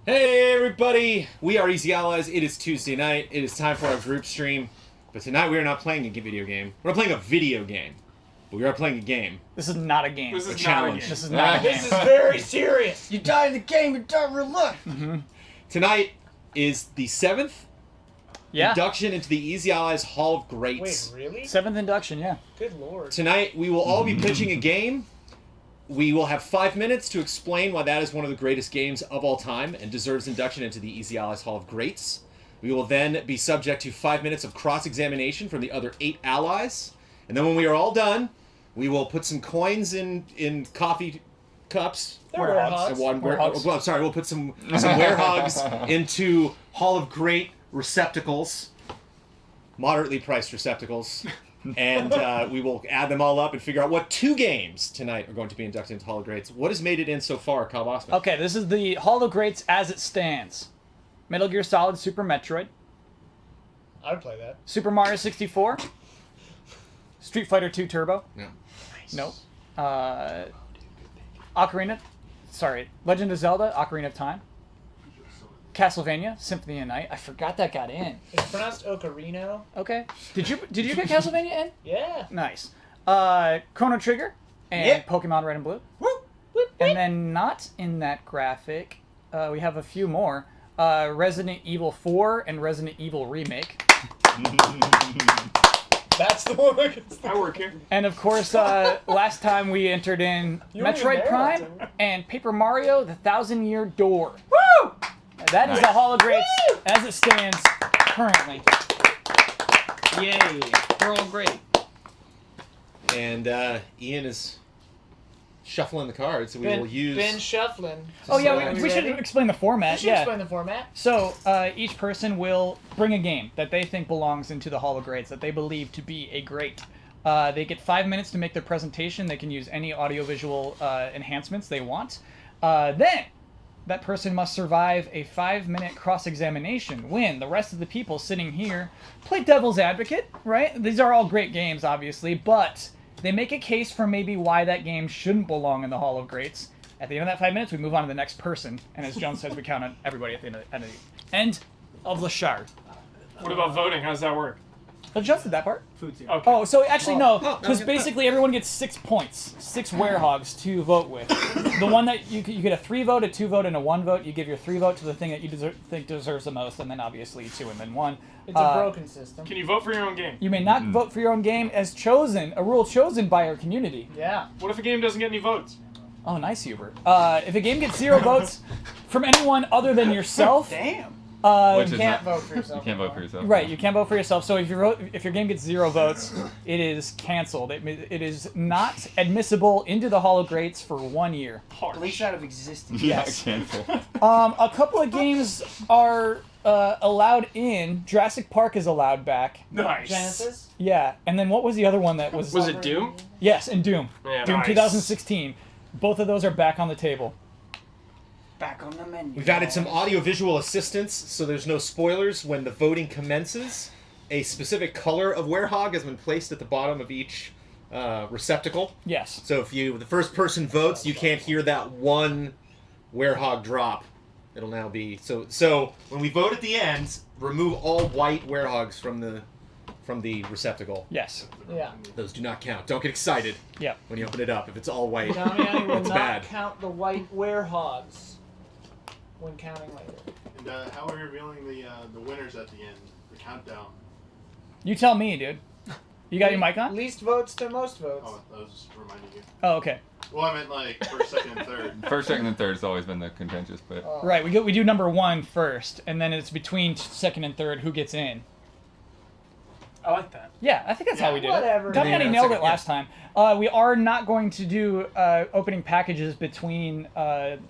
Hey everybody! We are Easy Allies. It is Tuesday night. It is time for our group stream. But tonight we are not playing a video game. We're not playing a video game. But we are playing a game. This is not a game. This is challenge. This is not a game. This is very serious. You die in the game, you don't real life. Mm-hmm. Tonight is the 7th induction into the Easy Allies Hall of Greats. Wait, really? 7th induction, yeah. Good lord. Tonight we will all be pitching a game. We will have 5 minutes to explain why that is one of the greatest games of all time and deserves induction into the Easy Allies Hall of Greats. We will then be subject to 5 minutes of cross-examination from the other 8 allies. And then when we are all done, we will put some coins in coffee cups. We'll put some werehogs into Hall of Great receptacles, moderately priced receptacles. And we will add them all up and figure out what 2 games tonight are going to be inducted into Hall of Greats. What has made it in so far, Kyle Bossman? Okay, this is the Hall of Greats as it stands. Metal Gear Solid Super Metroid. I would play that. Super Mario 64. Street Fighter 2 Turbo. No. Nope. Legend of Zelda, Ocarina of Time. Castlevania, Symphony of the Night. I forgot that got in. It's pronounced Ocarino. Okay. Did you get Castlevania in? Yeah. Nice. Chrono Trigger and Yeah. Pokemon Red and Blue. And then not in that graphic, we have a few more. Resident Evil 4 and Resident Evil Remake. That's the one that gets the... I work here. And of course, last time we entered in You weren't even Metroid there Prime last time. and Paper Mario: The Thousand Year Door. Woo! That is the Hall of Greats as it stands currently. Yay. We're all great. And Ian is shuffling the cards, so we will use... Been shuffling. Oh yeah, Are we should ready? explain the format. You should Yeah. explain the format. So each person will bring a game that they think belongs into the Hall of Greats, that they believe to be a great. They get 5 minutes to make their presentation. They can use any audiovisual enhancements they want. Then that person must survive a 5-minute cross-examination when the rest of the people sitting here play devil's advocate, right? These are all great games, obviously, but they make a case for maybe why that game shouldn't belong in the Hall of Greats. At the end of that 5 minutes, we move on to the next person, and as John says, we count on everybody at the end of the shard. What about voting? How does that work? Adjusted that part. Okay. Oh, so actually no, because okay. basically everyone gets 6 points, 6 werehogs to vote with. The one that you get a 3 vote, a 2 vote, and a 1 vote. You give your 3 vote to the thing that you think deserves the most, and then obviously 2 and then 1. It's a broken system. Can you vote for your own game? You may not vote for your own game as chosen, a rule chosen by our community. Yeah. What if a game doesn't get any votes? Oh, nice, Hubert. If a game gets 0 votes from anyone other than yourself, Damn. Which You is can't not- vote for yourself. You can't vote for yourself. right, you can't vote for yourself. So if your game gets 0 votes, it is canceled. It is not admissible into the Hall of Greats for 1 year. Harsh. At least out of existence. Yeah, Yes. cancel. A couple of games are allowed in. Jurassic Park is allowed back. Nice. Genesis? Yeah, and then what was the other one that was? Was it Doom? Yes, and Doom. Yeah, Doom nice. 2016. Both of those are back on the table. Back on the menu. We've added some audio-visual assistance, so there's no spoilers when the voting commences. A specific color of werehog has been placed at the bottom of each receptacle. Yes. So if the first person votes, you can't hear that one werehog drop. It'll now be so when we vote at the end, remove all white werehogs from the receptacle. Yes. Yeah. Those do not count. Don't get excited Yep. when you open it up. If it's all white, Damiani will it's not bad. count the white werehogs when counting later. And how are we revealing the winners at the end? The countdown. You tell me, dude. You got your mic on? Least votes to most votes. Oh, I was just reminding you. Oh, okay. Well, I meant like first, second, and third. First, second, and third has always been the contentious bit. Oh. Right. We do number 1 first, and then it's between second and third who gets in. I like that. Yeah, I think that's how we did Whatever. it. Damiani Yeah, nailed second, it last time. We are not going to do opening packages between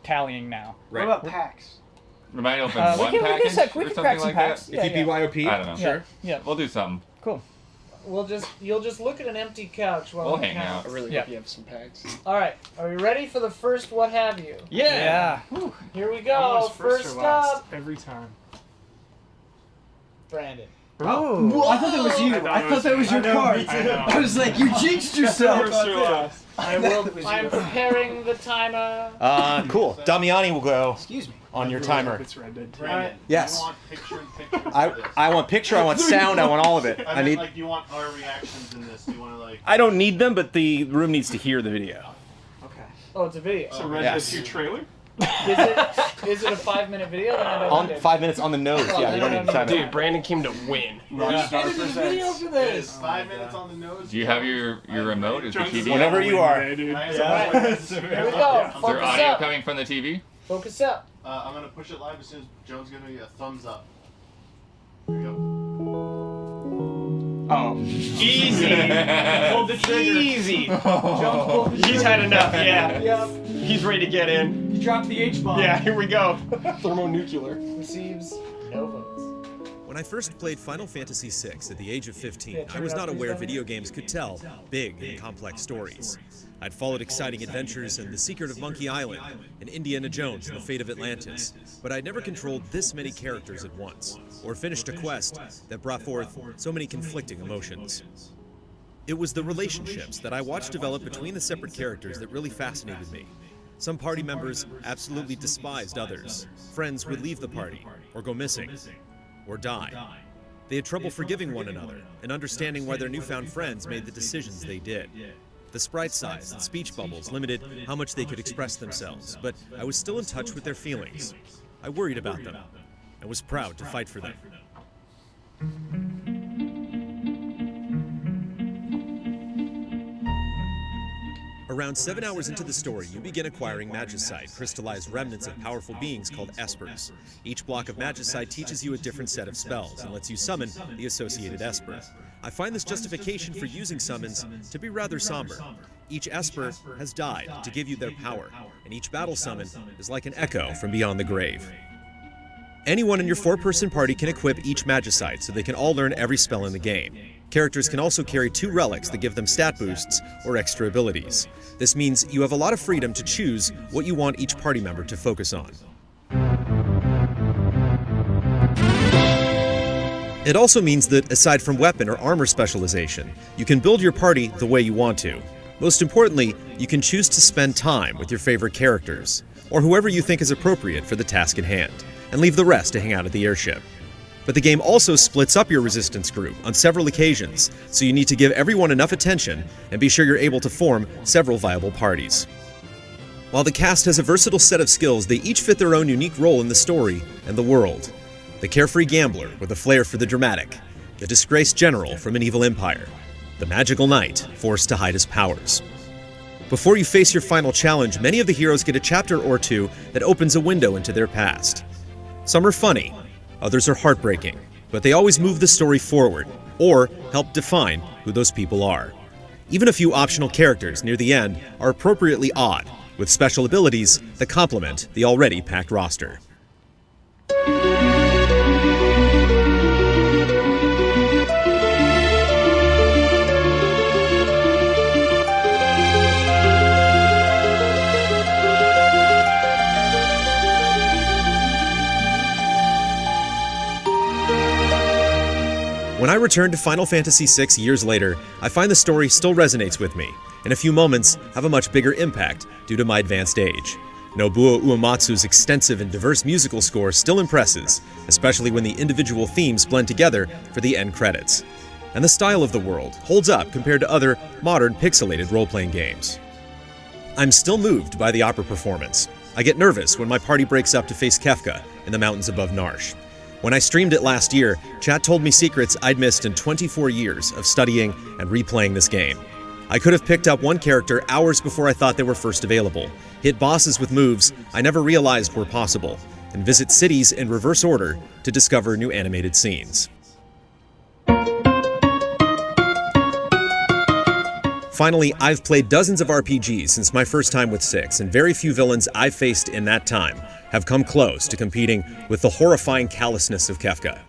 tallying now. Right. What about PAX? We might open We one can package we or can something crack some like packs. that. Yeah, If you BYOP, I don't know. sure. Yeah. We'll do something. Cool. You'll just look at an empty couch while We'll we hang count. out. I really Yeah. hope you have some packs. All right, are we ready for the first what have you? Yeah. Here we I'm go. always first First or last up, every time. Brandon. Oh, I thought that was you. I thought that was your card. I was like, you jinxed yourself. I'm preparing the timer. Cool. Damiani will go Excuse me. on your timer. It's Red Dead 2. Brandon, Yes. Do you want picture-in-picture for this? I want picture, I want sound, I want all of it. I mean, like, do you want our reactions in this? Do you want to, like... I don't need them, but the room needs to hear the video. Okay. Oh, it's a video. It's a Red Yes. Dead 2 trailer? Is it a 5-minute video? Then I don't On need it. 5 minutes on the nose. Yeah, you don't need to time Dude, it. Brandon came to win. Video for It this. is 5 minutes on the nose. Do you have your remote? Is the Jones is TV? Whenever you are. Dude. Here Here we go. Is there Focus audio up. coming from the TV? Focus up. I'm going to push it live as soon as Jones gives me a thumbs up. Here we go. Oh. Easy. Pulled the trigger. Easy. Jones pulled the He's had enough, yeah. Yep. He's ready to get in. You dropped the H-bomb. Yeah, here we go. Thermonuclear. Receives no votes. When I first played Final Fantasy VI at the age of 15, I was not aware video games could tell big and complex stories. I'd followed exciting adventures in The Secret of Monkey Island and Indiana Jones and the Fate of Atlantis, but I'd never controlled this many characters at once, or finished a quest that brought forth so many conflicting emotions. It was the relationships that I watched develop between the separate characters that really fascinated me. Some party members absolutely despised others. Friends would leave the party, or go missing, or die. They had trouble forgiving one another and understanding why their newfound friends made the decisions they did. The sprite size and speech bubbles limited how much they could express themselves, but I was still in touch with their feelings. I worried about them and was proud to fight for them. Around 7 hours into the story, you begin acquiring magicite, crystallized remnants of powerful beings called espers. Each block of magicite teaches you a different set of spells and lets you summon the associated esper. I find this justification for using summons to be rather somber. Each esper has died to give you their power, and each battle summon is like an echo from beyond the grave. Anyone in your 4-person party can equip each magicite so they can all learn every spell in the game. Characters can also carry 2 relics that give them stat boosts or extra abilities. This means you have a lot of freedom to choose what you want each party member to focus on. It also means that, aside from weapon or armor specialization, you can build your party the way you want to. Most importantly, you can choose to spend time with your favorite characters, or whoever you think is appropriate for the task at hand, and leave the rest to hang out at the airship. But the game also splits up your resistance group on several occasions, so you need to give everyone enough attention and be sure you're able to form several viable parties. While the cast has a versatile set of skills, they each fit their own unique role in the story and the world. The carefree gambler with a flair for the dramatic, the disgraced general from an evil empire, the magical knight forced to hide his powers. Before you face your final challenge, many of the heroes get a chapter or two that opens a window into their past. Some are funny, others are heartbreaking, but they always move the story forward, or help define who those people are. Even a few optional characters near the end are appropriately odd, with special abilities that complement the already packed roster. When I return to Final Fantasy VI years later, I find the story still resonates with me, and a few moments have a much bigger impact due to my advanced age. Nobuo Uematsu's extensive and diverse musical score still impresses, especially when the individual themes blend together for the end credits. And the style of the world holds up compared to other modern pixelated role-playing games. I'm still moved by the opera performance. I get nervous when my party breaks up to face Kefka in the mountains above Narsh. When I streamed it last year, chat told me secrets I'd missed in 24 years of studying and replaying this game. I could have picked up one character hours before I thought they were first available, hit bosses with moves I never realized were possible, and visit cities in reverse order to discover new animated scenes. Finally, I've played dozens of RPGs since my first time with 6, and very few villains I've faced in that time have come close to competing with the horrifying callousness of Kefka.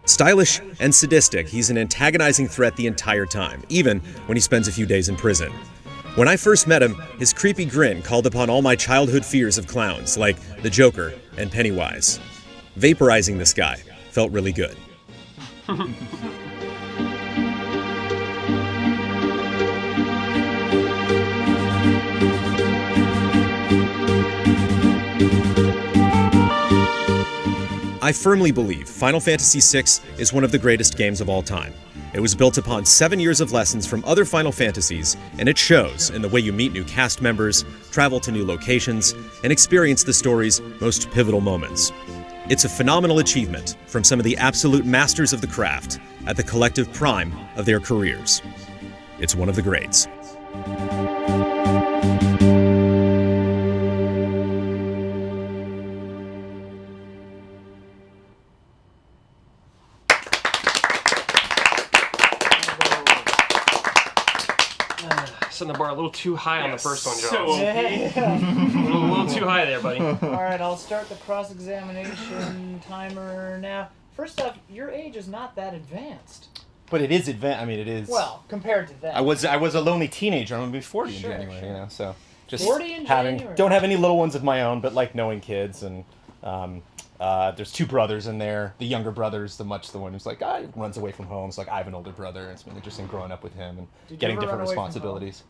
Stylish and sadistic, he's an antagonizing threat the entire time, even when he spends a few days in prison. When I first met him, his creepy grin called upon all my childhood fears of clowns, like the Joker and Pennywise. Vaporizing this guy felt really good. I firmly believe Final Fantasy VI is one of the greatest games of all time. It was built upon 7 years of lessons from other Final Fantasies, and it shows in the way you meet new cast members, travel to new locations, and experience the story's most pivotal moments. It's a phenomenal achievement from some of the absolute masters of the craft at the collective prime of their careers. It's one of the greats. Setting the bar a little too high on the first one, John. So a little too high there, buddy. All right, I'll start the cross-examination timer now. First off, your age is not that advanced. But it is advanced. I mean, it is. Well, compared to that. I was a lonely teenager. I'm gonna be 40 Sure, in January, sure. you know. So just 40 in January? don't have any little ones of my own, but like knowing kids and there's 2 brothers in there. The younger brother's the one who's like runs away from home. So like I have an older brother. It's been interesting growing up with him and Did you getting ever different run away from responsibilities.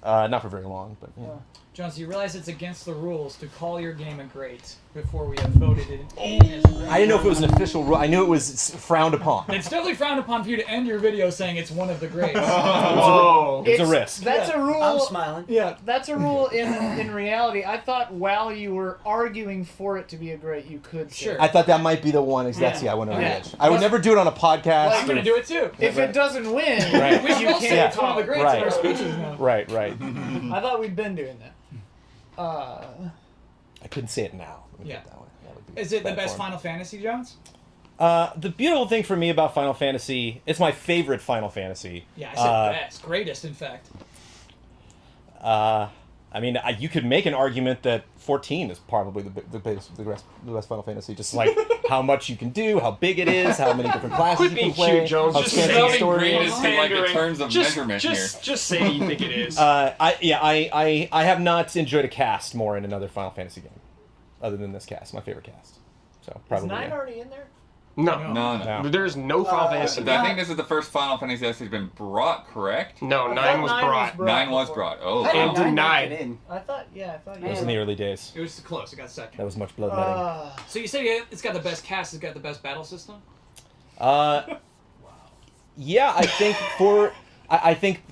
Not for very long, but yeah. John, so you realize it's against the rules to call your game a great before we have voted it in as great. I didn't know if it was an official rule. I knew it was frowned upon. It's definitely frowned upon for you to end your video saying it's one of the greats. Whoa. It's a risk. That's a rule. I'm smiling. Yeah. That's a rule in reality. I thought while you were arguing for it to be a great, you could say Sure. it. I thought that might be the one. That's I went over the Yeah. edge. I would never do it on a podcast. I'm going to do it too. If it doesn't win, Right. We should all say can't it's one of the greats Right. in our speeches now. Right. I thought we'd been doing that. I couldn't say it now. Let me Yeah. get that one. That would be Is it the bad best form. Final Fantasy, Jones? The beautiful thing for me about Final Fantasy, it's my favorite Final Fantasy. Yeah, I said best. Greatest, in fact. I mean, you could make an argument that 14 is probably the best Final Fantasy. Just like how much you can do, how big it is, how many different classes Quit you being can play, cute, Jones. how Just expansive say the story greatest is. in like the terms of measurement here. Just say you think it is. I have not enjoyed a cast more in another Final Fantasy game, other than this cast. My favorite cast. So Is probably. 9 yeah. already in there? No. No. There's no Final Fantasy. I think this is the first Final Fantasy that's been brought, correct? No, I 9 thought was 9 brought. 9 was before. brought. Oh, I didn't And know I denied. knocked it in. I thought you That was in the early days. It was close. It got second. That was much bloodletting. So you said it's got the best cast, it's got the best battle system? Yeah, I think I think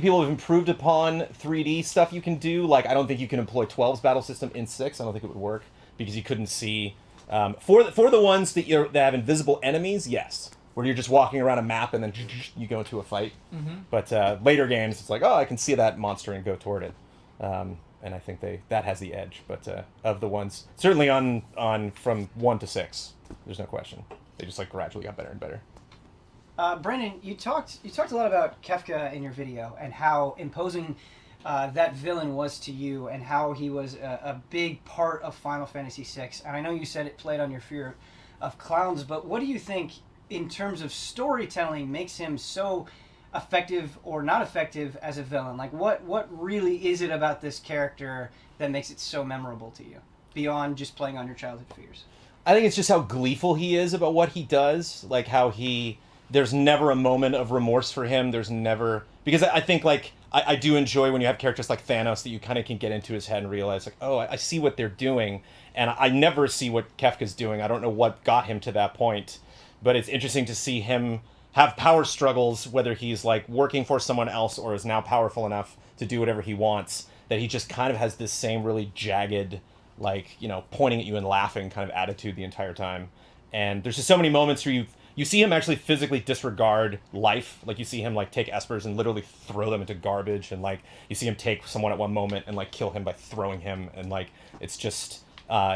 people have improved upon 3D stuff you can do. Like, I don't think you can employ 12's battle system in 6. I don't think it would work because you couldn't see. For the ones that that have invisible enemies, yes, where you're just walking around a map and then you go into a fight. Mm-hmm. But later games, it's like, oh, I can see that monster and go toward it. And I think that has the edge. But of the ones, certainly on from 1 to 6, there's no question. They just like gradually got better and better. Brendan, you talked a lot about Kefka in your video and how imposing that villain was to you and how he was a big part of Final Fantasy VI. And I know you said it played on your fear of clowns, but what do you think in terms of storytelling makes him so effective or not effective as a villain? Like what really is it about this character that makes it so memorable to you beyond just playing on your childhood fears? I think it's just how gleeful he is about what he does, like how there's never a moment of remorse for him. There's never, because I think like I do enjoy when you have characters like Thanos that you kind of can get into his head and realize like, oh, I see what they're doing, and I never see what Kefka's doing. I don't know what got him to that point, but it's interesting to see him have power struggles, whether he's like working for someone else or is now powerful enough to do whatever he wants, that he just kind of has this same really jagged, like, you know, pointing at you and laughing kind of attitude the entire time. And there's just so many moments where you see him actually physically disregard life. Like, you see him, like, take espers and literally throw them into garbage. And, like, you see him take someone at one moment and, like, kill him by throwing him. And, like, it's just,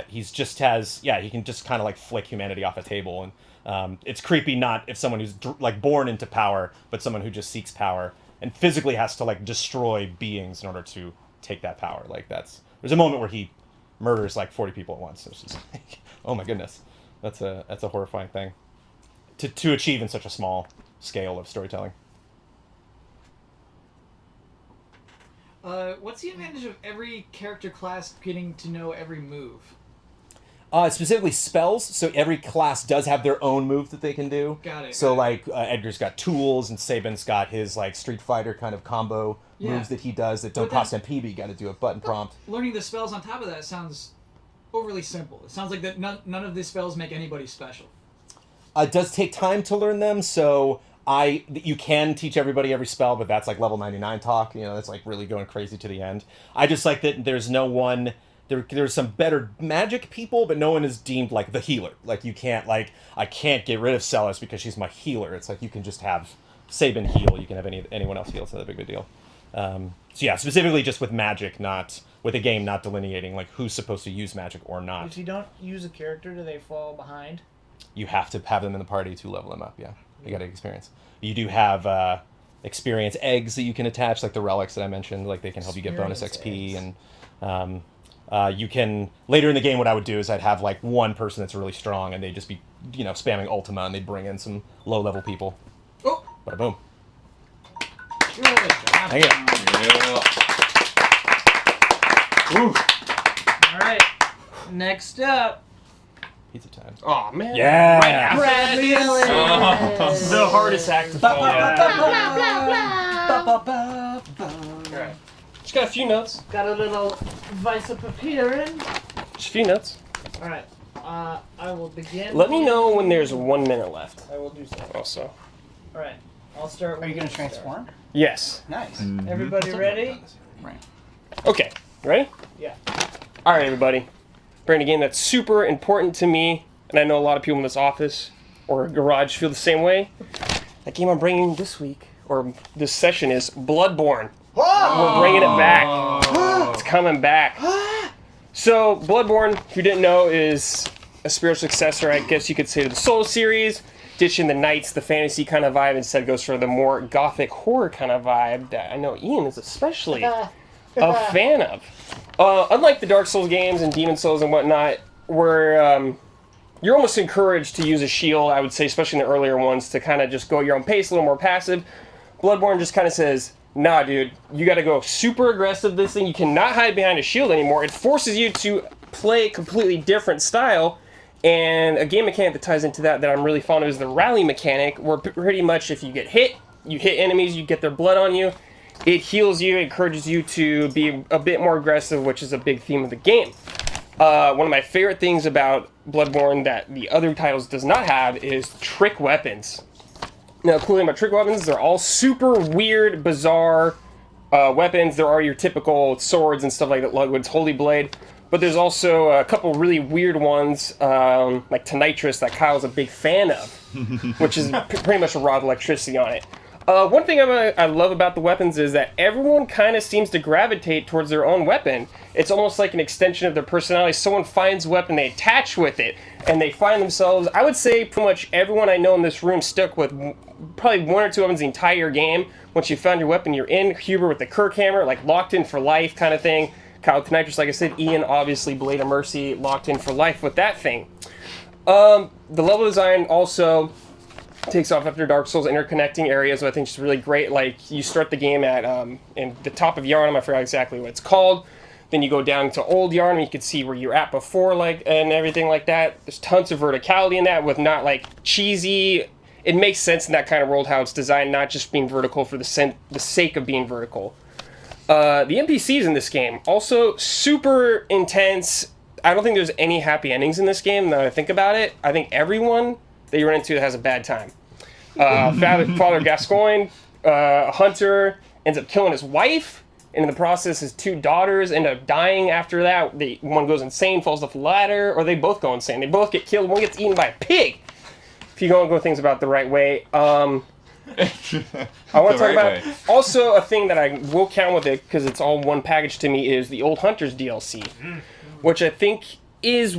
he can just kind of, like, flick humanity off a table. And it's creepy not if someone who's, like, born into power, but someone who just seeks power and physically has to, like, destroy beings in order to take that power. Like, there's a moment where he murders, like, 40 people at once. It's just like, oh, my goodness. That's a horrifying thing to achieve in such a small scale of storytelling. What's the advantage of every character class getting to know every move? Specifically spells, so every class does have their own move that they can do. Got it. So like Edgar's got tools, and Saban's got his like Street Fighter kind of combo moves that he does that don't cost MP, but you got to do a button prompt. Learning the spells on top of that sounds overly simple. It sounds like that none of these spells make anybody special. It does take time to learn them, so you can teach everybody every spell, but that's like level 99 talk. You know, that's like really going crazy to the end. I just like that there's no one. There's some better magic people, but no one is deemed like the healer. Like you can't I can't get rid of Celis because she's my healer. It's like you can just have Saban heal. You can have anyone else heal. It's not a big deal. So yeah, specifically just with magic, not with a game not delineating like who's supposed to use magic or not. If you don't use a character, do they fall behind? You have to have them in the party to level them up. Yeah, you got to experience. You do have experience eggs that you can attach, like the relics that I mentioned. Like they can help you get bonus XP Eggs. and. You can later in the game. What I would do is I'd have like one person that's really strong, and they'd just be, spamming Ultima, and they'd bring in some low-level people. Oh, bada boom! Good job. Thank you. All right. Next up, Pizza time. Oh man. Yeah. Bradley Ellis. The hardest act to follow. Alright. Just got a few notes. Got a little vice of papyrin. Just a few notes. All right. I will begin. Let me know when there's 1 minute left. I will do so. Also. All right. I'll start. Are you going gonna transform? Yes. Nice. Everybody ready? Right. Okay. Ready? Yeah. All right, everybody. Bringing a game that's super important to me, and I know a lot of people in this office or garage feel the same way. That game I'm bringing this week or this session is Bloodborne. We're bringing it back. It's coming back. So, Bloodborne, if you didn't know, is a spiritual successor, I guess you could say, to the Souls series. Ditching the knights, the fantasy kind of vibe, instead goes for the more gothic horror kind of vibe that I know Ian is especially a fan of. Unlike the Dark Souls games and Demon Souls and whatnot, where you're almost encouraged to use a shield, I would say, especially in the earlier ones, to kind of just go your own pace, a little more passive. Bloodborne just kind of says, nah, dude, you got to go super aggressive this thing. You cannot hide behind a shield anymore. It forces you to play a completely different style. And a game mechanic that ties into that I'm really fond of is the rally mechanic, where pretty much if you get hit, you hit enemies, you get their blood on you. It heals you, encourages you to be a bit more aggressive, which is a big theme of the game. One of my favorite things about Bloodborne that the other titles does not have is trick weapons. Now, the cool thing about trick weapons, they're all super weird, bizarre weapons. There are your typical swords and stuff like that, Ludwig's Holy Blade. But there's also a couple really weird ones, like Tonitrus, that Kyle's a big fan of, which is pretty much a raw electricity on it. One thing I love about the weapons is that everyone kind of seems to gravitate towards their own weapon. It's almost like an extension of their personality. Someone finds a weapon, they attach with it, and they find themselves, I would say pretty much everyone I know in this room stuck with probably one or two weapons the entire game. Once you found your weapon, you're in. Huber with the Kirk Hammer, like locked in for life kind of thing. Kyle Tonitrus, like I said, Ian, obviously, Blade of Mercy, locked in for life with that thing. The level design also takes off after Dark Souls, interconnecting areas, I think is really great. Like, you start the game at in the top of Yharnam, I forgot exactly what it's called. Then you go down to Old Yharnam, you can see where you're at before, like, and everything like that. There's tons of verticality in that, with not, like, cheesy. It makes sense in that kind of world how it's designed, not just being vertical for the sake of being vertical. The NPCs in this game, also super intense. I don't think there's any happy endings in this game, now that I think about it. I think everyone that you run into has a bad time. Father Gascoigne, a hunter, ends up killing his wife, and in the process his two daughters end up dying after that. One goes insane, falls off the ladder, or they both go insane. They both get killed, one gets eaten by a pig. If you go things about the right way. I want to talk about also a thing that I will count with it because it's all one package to me is the Old Hunters DLC, which I think is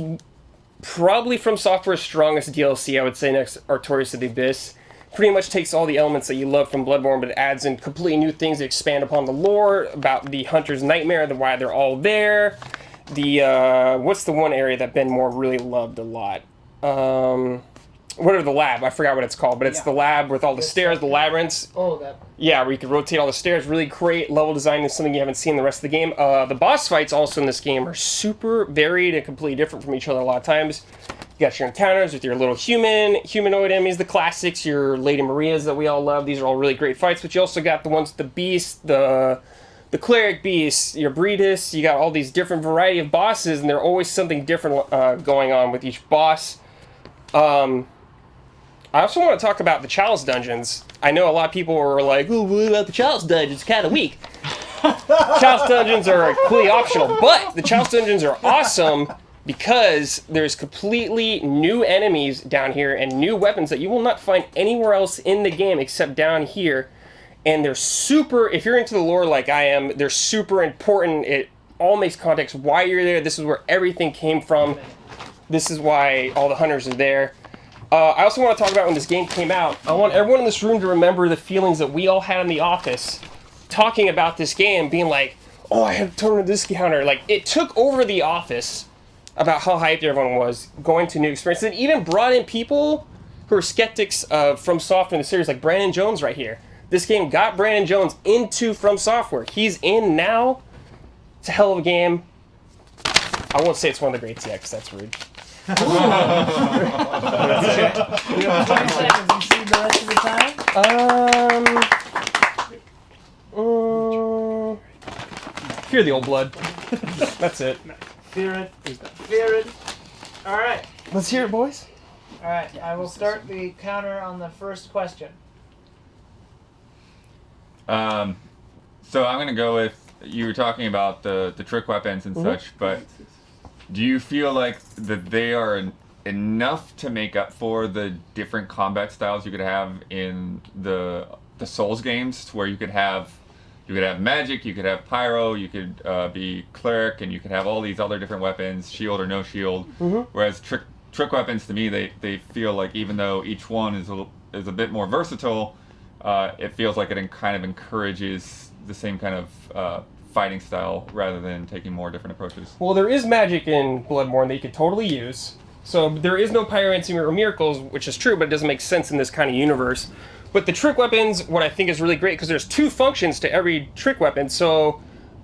probably From Software's strongest DLC. I would say next Artorias of the Abyss. Pretty much takes all the elements that you love from Bloodborne, but it adds in completely new things that expand upon the lore about the Hunter's Nightmare, why they're all there. What's the one area that Ben Moore really loved a lot? whatever the lab, I forgot what it's called, but it's Yeah. the lab with all the stairs, the labyrinths. Oh, that. Yeah, where you can rotate all the stairs. Really great level design is something you haven't seen in the rest of the game. The boss fights also in this game are super varied and completely different from each other a lot of times. You got your encounters with your little humanoid enemies, the classics, your Lady Marias that we all love. These are all really great fights, but you also got the ones with the beast, the cleric beast, your Breedis. You got all these different variety of bosses, and there's always something different going on with each boss. I also want to talk about the Chalice dungeons. I know a lot of people were like, "Oh, what about the Chalice dungeons? It's kind of weak." Chalice dungeons are completely optional, but the Chalice dungeons are awesome because there's completely new enemies down here and new weapons that you will not find anywhere else in the game except down here. And they're super, if you're into the lore like I am, they're super important. It all makes context why you're there. This is where everything came from. This is why all the hunters are there. I also want to talk about when this game came out. I want everyone in this room to remember the feelings that we all had in the office talking about this game, being like, oh, I had to turn to this counter. Like, it took over the office about how hyped everyone was going to new experiences. And even brought in people who are skeptics of From Software in the series, like Brandon Jones right here. This game got Brandon Jones into From Software. He's in now. It's a hell of a game. I won't say it's one of the greats yet, because that's rude. We have 20 seconds and see the rest of the time. Fear the old blood. That's it. Fear it. Fear it. All right. Let's hear it, boys. All right. I will start the counter on the first question. So I'm gonna go with, you were talking about the trick weapons and such, but do you feel like that they are enough to make up for the different combat styles you could have in the Souls games, where you could have magic, you could have pyro, you could be cleric, and you could have all these other different weapons, shield or no shield. Whereas trick weapons, to me, they feel like, even though each one is a bit more versatile, it feels like it kind of encourages the same kind of fighting style rather than taking more different approaches. Well, there is magic in Bloodborne that you could totally use. So there is no pyromancy or miracles, which is true, but it doesn't make sense in this kind of universe. But the trick weapons, what I think is really great, because there's two functions to every trick weapon, so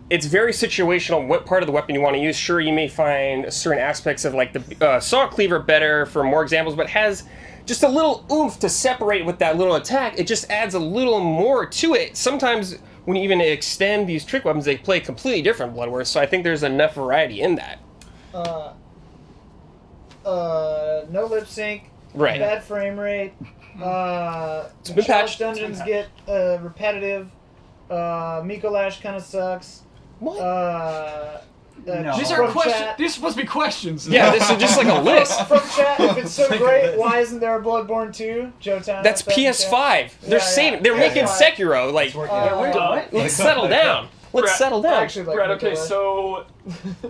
it's very situational what part of the weapon you want to use. Sure, you may find certain aspects of like the saw cleaver better for more examples, but it has just a little oomph to separate with that little attack. It just adds a little more to it. Sometimes when you even extend these trick weapons, they play completely different Bloodworth, so I think there's enough variety in that. No lip sync. Right. Bad frame rate. It's been patched. Dungeons get repetitive. Miko Lash kind of sucks. What? No. These From are questions. chat. These are supposed to be questions. Yeah, this is just like a list. From chat, if it's so great, why isn't there a Bloodborne 2? Joe Town. That's PS5. They're saving. They're making Sekiro. Like, let's settle down. Let's settle down. Actually, like Brad, Miko okay, Lash. so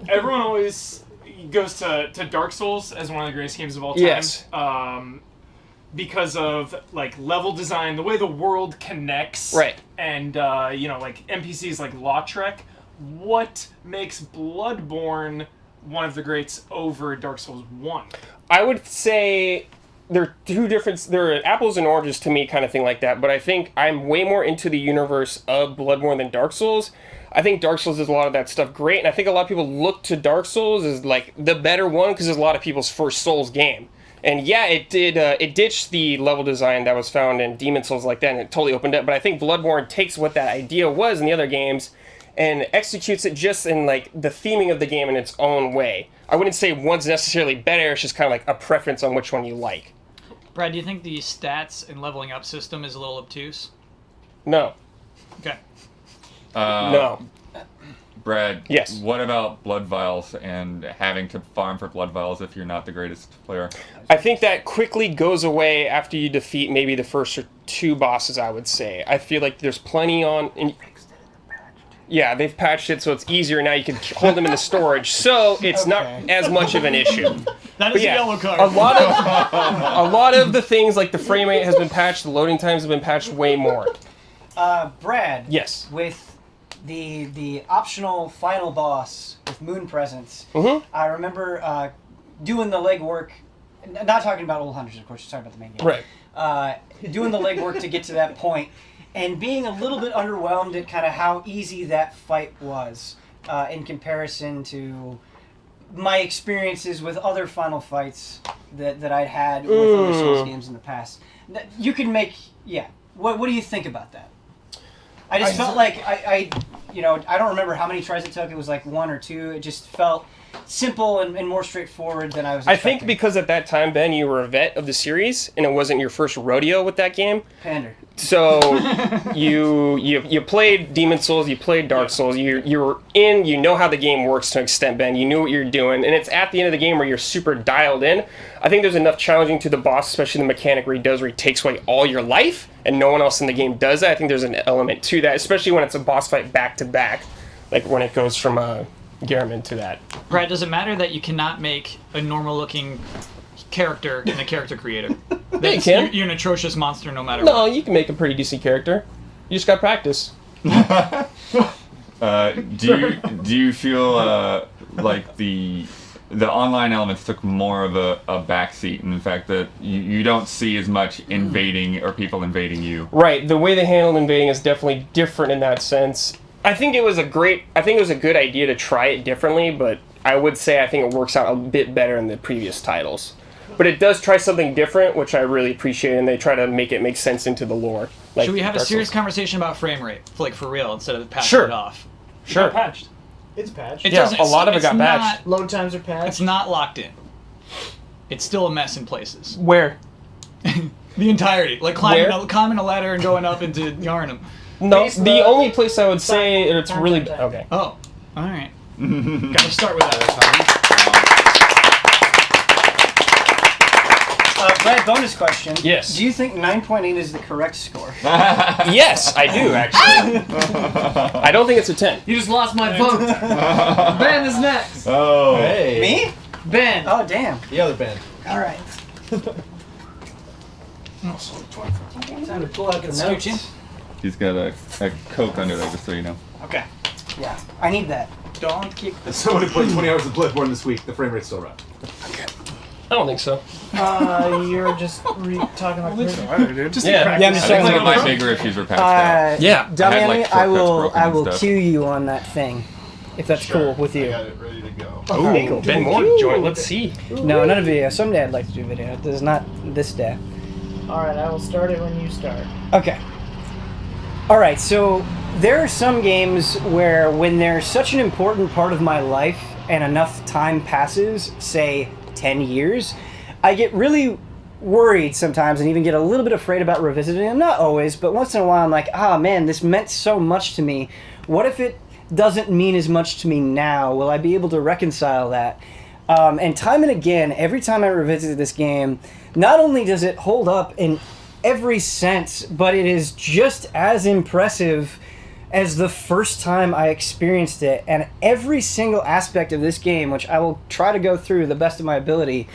everyone always goes to Dark Souls as one of the greatest games of all time. Yes. Because of like level design, the way the world connects, Right. And like NPCs like Lautrec. What makes Bloodborne one of the greats over Dark Souls 1? I would say they're they're apples and oranges to me, kind of thing like that, but I think I'm way more into the universe of Bloodborne than Dark Souls. I think Dark Souls does a lot of that stuff great, and I think a lot of people look to Dark Souls as like the better one because it's a lot of people's first Souls game. And yeah, it did. It ditched the level design that was found in Demon Souls like that, and it totally opened up. But I think Bloodborne takes what that idea was in the other games and executes it just in like the theming of the game in its own way. I wouldn't say one's necessarily better. It's just kind of like a preference on which one you like. Brad, do you think the stats and leveling up system is a little obtuse? No. Okay. No. Brad, yes. What about blood vials and having to farm for blood vials if you're not the greatest player? I think that quickly goes away after you defeat maybe the first or two bosses, I would say. I feel like there's plenty on... Yeah, they've patched it so it's easier now. You can hold them in the storage, so it's not as much of an issue. That is a yellow card. A lot of the things like the frame rate has been patched, the loading times have been patched way more. Brad. Yes. With the optional final boss with Moon Presence, I remember doing the legwork not talking about old hunters, of course, just talking about the main game. Right. Doing the legwork to get to that point, and being a little bit underwhelmed at kind of how easy that fight was in comparison to my experiences with other Final Fights that I'd had with other Souls games in the past. You can make, What do you think about that? I just felt like I don't remember how many tries it took. It was like 1 or 2. It just felt simple and more straighthtforward than I was expecting. I think because at that time, Ben, you were a vet of the series, and it wasn't your first rodeo with that game. Pander. So you played Demon Souls, you played Dark Souls, you were in, you know how the game works to an extent, Ben. You knew what you were doing, and it's at the end of the game where you're super dialed in. I think there's enough challenging to the boss, especially the mechanic where he takes away all your life, and no one else in the game does that. I think there's an element to that, especially when it's a boss fight back to back, like when it goes from Gehrman to that. Brad, does it matter that you cannot make a normal-looking character in the character creator? Yeah, you can. You're an atrocious monster no matter No, what. you can make a pretty decent character. You just got practice. Do you feel like the online elements took more of a backseat, and in fact that you don't see as much invading or people invading you? Right. The way they handled invading is definitely different in that sense. I think it was a good idea to try it differently, but I would say I think it works out a bit better in the previous titles. But it does try something different, which I really appreciate, and they try to make it make sense into the lore. Like Should we have a Dark serious Souls. conversation about frame rate, like for real, instead of passing Sure. it off? Sure. Got patched. It's patched. It Yeah, doesn't- a lot of it it's got not- patched. Load times are patched. It's not locked in. It's still a mess in places. Where? The entirety, like climbing a ladder and going up into Yarnum. No, Base the mode. only place I would say it's Time, really... time, time. Okay. Oh, all right. Gotta start with that. Brad, bonus question. Yes. Do you think 9.8 is the correct score? Yes, I do, actually. I don't think it's a 10. You just lost my vote. Ben is next. Oh. Hey. Me? Ben. Oh, damn. The other band. All right. Time to pull out the Scooch in. notes. He's got a Coke under there, just so you know. Okay. Yeah, I need that. Don't kick the... As someone who played 20 hours of Bloodborne this week, the frame rate's still right. I don't think so. You're just talking like this. Yeah, I'm just I think saying. some of my bigger issues were patched out. Yeah. I had, like, Damiani, I will shortcuts broken and stuff. cue you on that thing, if that's cool with I you. got it ready to go. Okay, cool. Ben Moore joint. Let's see. No, not a video. Someday I'd like to do a video. This is not this day. All right, I will start it when you start. Okay. All right, so there are some games where when they're such an important part of my life and enough time passes, say 10 years, I get really worried sometimes and even get a little bit afraid about revisiting them. Not always, but once in a while I'm like, man, this meant so much to me. What if it doesn't mean as much to me now? Will I be able to reconcile that? And time and again, every time I revisit this game, not only does it hold up in every sense, but it is just as impressive as the first time I experienced it. And every single aspect of this game, which I will try to go through the best of my ability,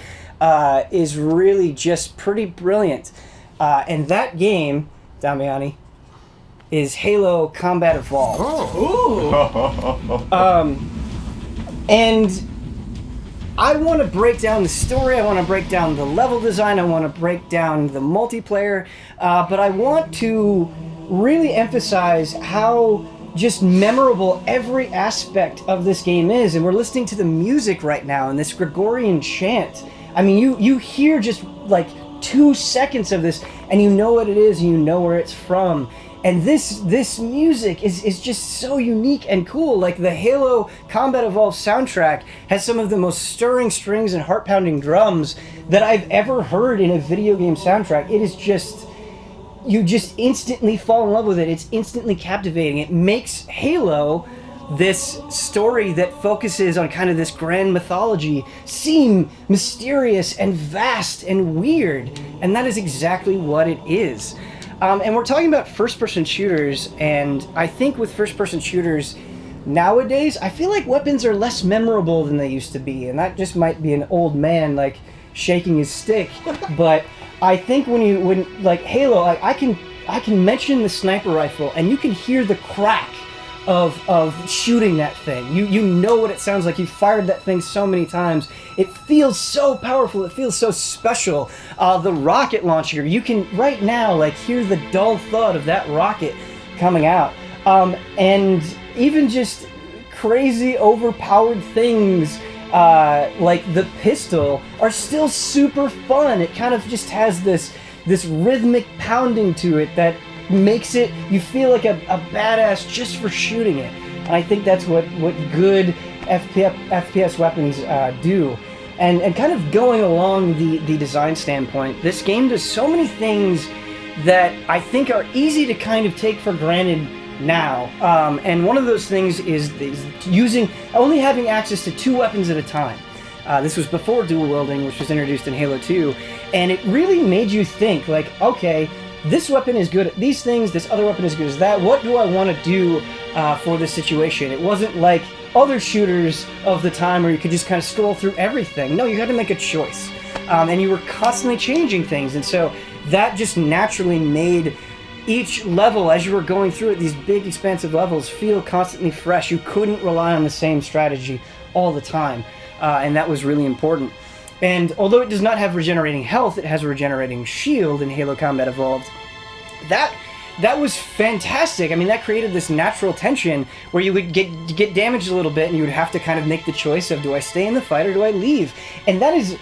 is really just pretty brilliant. And that game, Damiani, is Halo Combat Evolved. And I want to break down the story, I want to break down the level design, I want to break down the multiplayer, but I want to really emphasize how just memorable every aspect of this game is. And we're listening to the music right now and this Gregorian chant. I mean, you hear just like 2 seconds of this and you know what it is and you know where it's from. And this music is just so unique and cool. Like the Halo Combat Evolved soundtrack has some of the most stirring strings and heart-pounding drums that I've ever heard in a video game soundtrack. It is just, you just instantly fall in love with it. It's instantly captivating. It makes Halo, this story that focuses on kind of this grand mythology, seem mysterious and vast and weird. And that is exactly what it is. And we're talking about first-person shooters, and I think with first-person shooters nowadays, I feel like weapons are less memorable than they used to be, and that just might be an old man like shaking his stick. But I think when like Halo, like I can mention the sniper rifle, and you can hear the crack of shooting that thing. You know what it sounds like. You fired that thing so many times. It feels so powerful. It feels so special. The rocket launcher, you can right now like hear the dull thud of that rocket coming out. And even just crazy overpowered things like the pistol are still super fun. It kind of just has this rhythmic pounding to it that makes it, you feel like a badass just for shooting it. And I think that's what good FPS weapons do. And kind of going along the design standpoint, this game does so many things that I think are easy to kind of take for granted now. And one of those things is only having access to 2 weapons at a time. This was before dual wielding, which was introduced in Halo 2, and it really made you think, like, okay, this weapon is good at these things, this other weapon is good as that, what do I want to do for this situation? It wasn't like other shooters of the time where you could just kind of scroll through everything. No, you had to make a choice. And you were constantly changing things, and so that just naturally made each level, as you were going through it, these big expansive levels, feel constantly fresh. You couldn't rely on the same strategy all the time, and that was really important. And although it does not have regenerating health, it has a regenerating shield in Halo Combat Evolved. That was fantastic. I mean, that created this natural tension where you would get damaged a little bit and you would have to kind of make the choice of, do I stay in the fight or do I leave? And that is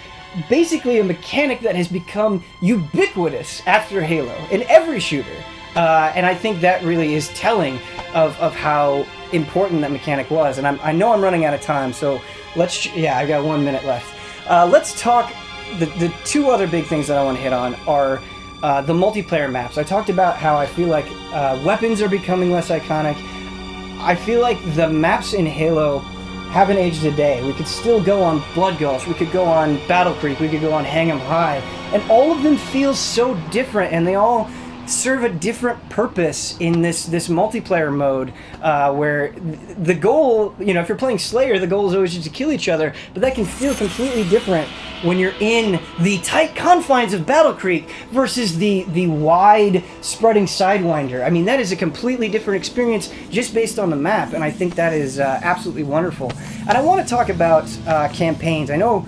basically a mechanic that has become ubiquitous after Halo in every shooter. And I think that really is telling of how important that mechanic was. And I know I'm running out of time, so I've got 1 minute left. Let's talk, the 2 other big things that I want to hit on are the multiplayer maps. I talked about how I feel like weapons are becoming less iconic. I feel like the maps in Halo haven't aged a day. We could still go on Blood Gulch, we could go on Battle Creek, we could go on Hang 'em High, and all of them feel so different, and they all serve a different purpose in this multiplayer mode, where the goal, if you're playing Slayer, the goal is always just to kill each other, but that can feel completely different when you're in the tight confines of Battle Creek versus the wide spreading Sidewinder. I mean, that is a completely different experience just based on the map, and I think that is absolutely wonderful. And I want to talk about campaigns. I know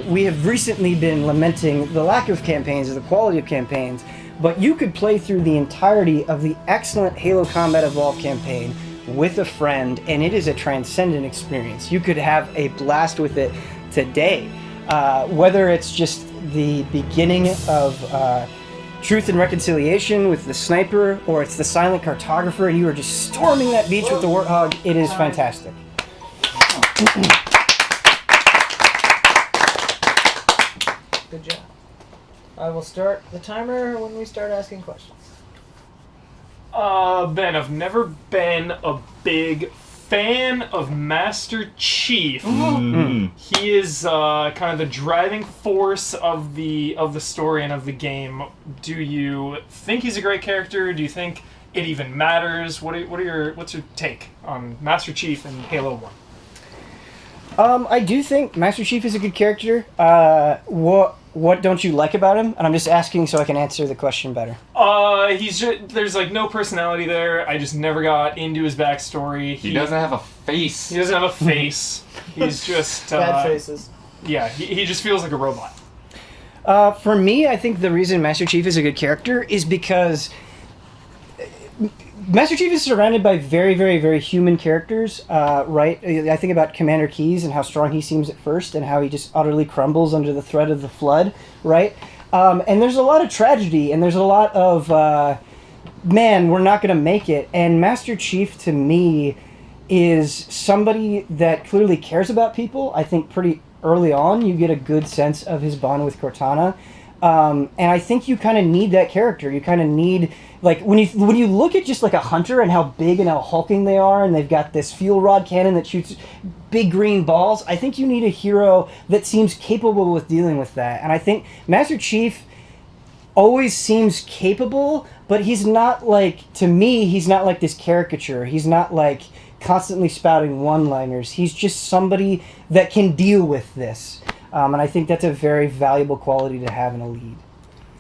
we have recently been lamenting the lack of campaigns or the quality of campaigns, but you could play through the entirety of the excellent Halo Combat Evolved campaign with a friend, and it is a transcendent experience. You could have a blast with it today. Whether it's just the beginning of Truth and Reconciliation with the sniper, or it's the silent cartographer and you are just storming that beach with the Warthog, it is fantastic. Good job. I will start the timer when we start asking questions. Ben, I've never been a big fan of Master Chief. He is kind of the driving force of the story and of the game. Do you think he's a great character? Do you think it even matters? What's your take on Master Chief in Halo 1? I do think Master Chief is a good character. What don't you like about him? And I'm just asking so I can answer the question better. There's like no personality there. I just never got into his backstory. He doesn't have a face. He doesn't have a face. He's just bad faces. Yeah, he just feels like a robot. For me, I think the reason Master Chief is a good character is because Master Chief is surrounded by very, very, very human characters, right? I think about Commander Keyes and how strong he seems at first and how he just utterly crumbles under the threat of the Flood, right? And there's a lot of tragedy and there's a lot of, man, we're not going to make it. And Master Chief, to me, is somebody that clearly cares about people. I think pretty early on you get a good sense of his bond with Cortana. And I think you kind of need that character. You kind of need, like, when you look at just like a hunter and how big and how hulking they are, and they've got this fuel rod cannon that shoots big green balls, I think you need a hero that seems capable with dealing with that. And I think Master Chief always seems capable, but he's not like, to me, he's not like this caricature. He's not like constantly spouting one-liners. He's just somebody that can deal with this. And I think that's a very valuable quality to have in a lead.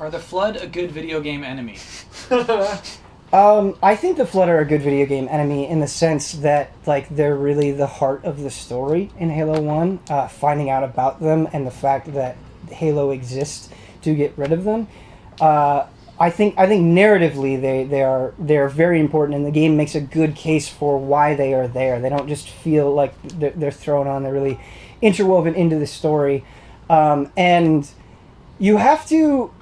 Are the Flood a good video game enemy? I think the Flood are a good video game enemy in the sense that like they're really the heart of the story in Halo 1. Finding out about them and the fact that Halo exists to get rid of them. I think narratively they're very important, and the game makes a good case for why they are there. They don't just feel like they're thrown on. They're really interwoven into the story, and you have to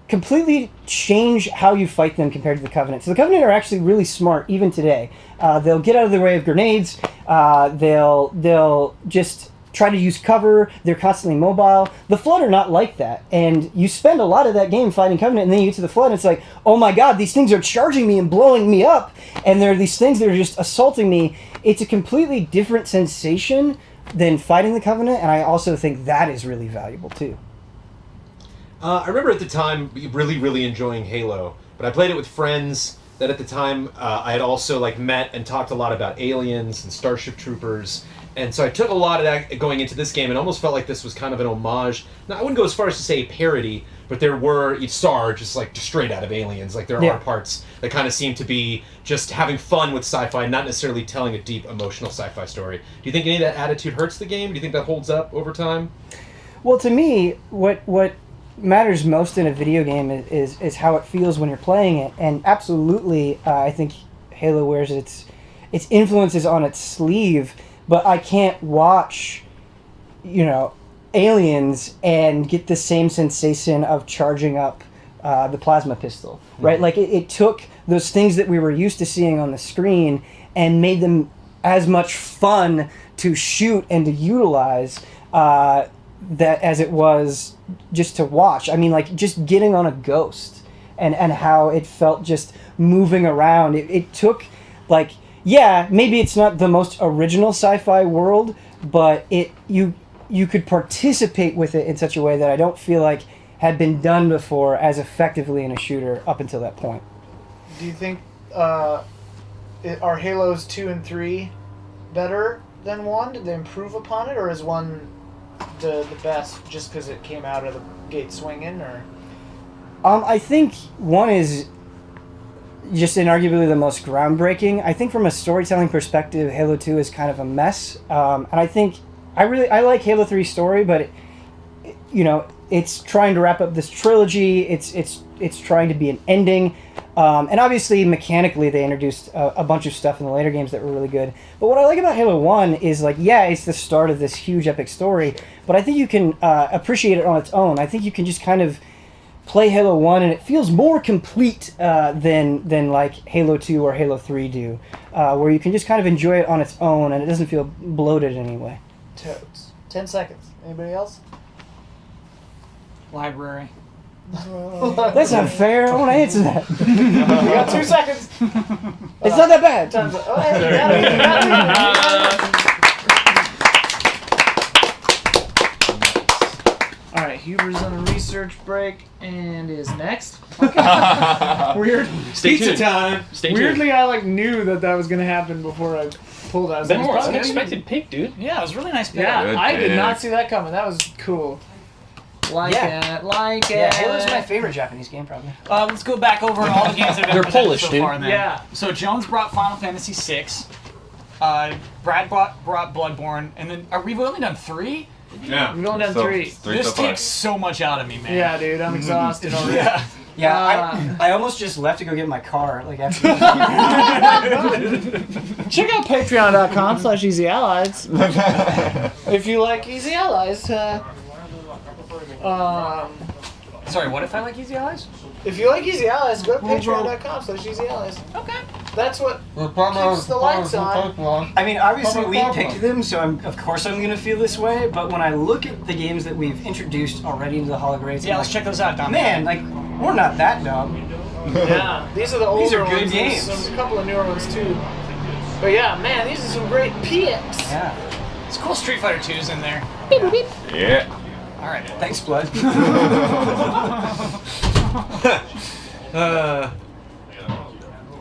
completely change how you fight them compared to the Covenant. So the Covenant are actually really smart even today. They'll get out of the way of grenades. They'll just try to use cover. They're constantly mobile. The Flood are not like that. And you spend a lot of that game fighting Covenant, and then you get to the Flood, and it's like, oh my god, these things are charging me and blowing me up, and there are these things that are just assaulting me. It's a completely different sensation than fighting the Covenant, and I also think that is really valuable too. I remember at the time really enjoying Halo, but I played it with friends that at the time I had also like met and talked a lot about aliens and Starship Troopers, and so I took a lot of that going into this game and almost felt like this was kind of an homage. Now I wouldn't go as far as to say a parody, but there were each star just like straight out of Aliens. Like there are parts that kind of seem to be just having fun with sci-fi, not necessarily telling a deep emotional sci-fi story. Do you think any of that attitude hurts the game? Do you think that holds up over time? Well, to me, what matters most in a video game is how it feels when you're playing it, and absolutely I think Halo wears its influences on its sleeve, but I can't watch Aliens and get the same sensation of charging up the plasma pistol, right? Like it took those things that we were used to seeing on the screen and made them as much fun to shoot and to utilize that as it was just to watch. I mean, like just getting on a Ghost and how it felt just moving around. It took like, yeah, maybe it's not the most original sci-fi world, but you could participate with it in such a way that I don't feel like had been done before as effectively in a shooter up until that point. Do you think are Halos 2 and 3 better than 1? Did they improve upon it, or is 1 the best just because it came out of the gate swinging? Or I think 1 is just inarguably the most groundbreaking. I think from a storytelling perspective, Halo 2 is kind of a mess, and I think I like Halo 3's story, but it's trying to wrap up this trilogy. It's trying to be an ending, and obviously mechanically they introduced a bunch of stuff in the later games that were really good. But what I like about Halo 1 is like, yeah, it's the start of this huge epic story, but I think you can appreciate it on its own. I think you can just kind of play Halo 1 and it feels more complete than like Halo 2 or Halo 3 do, where you can just kind of enjoy it on its own and it doesn't feel bloated in any way. Toads. 10 seconds. Anybody else? Library. That's not fair. I want to answer that. You got 2 seconds. It's not that bad. Time's up. Oh, hey, you got it. All right, Huber's on a research break and is next. Okay. Weird. Pizza time. Weirdly, I knew that was gonna happen before I pulled out. Ben Moore's unexpected pick, dude. Yeah, it was really nice pick. Yeah, Good I did pick. not see that coming. That was cool. Like it. Yeah, Halo's my favorite Japanese game, probably. Let's go back over all the games that have been They're presented Polish, so dude. far then. Yeah. So Jones brought Final Fantasy VI. Brad brought Bloodborne, and then we've only done 3? Yeah. We've only done 3. This takes so much out of me, man. Yeah, dude, I'm exhausted already. Yeah. Yeah, I almost just left to go get my car. Like after. Check out patreon.com/easyallies. If you like Easy Allies. Sorry, what if I like Easy Allies? If you like Easy Allies, go to patreon.com/easyallies. Okay. That's what keeps the lights on. I mean, obviously we picked them, so of course I'm gonna feel this way. But when I look at the games that we've introduced already into the hologrades, Yeah, let's check those out, Dom. Man, like we're not that dumb. Yeah, these are the older These are good ones. games. There's a couple of newer ones too. But yeah, man, these are some great PX. Yeah. It's cool Street Fighter 2's in there. Yeah. All right. Thanks, Blood.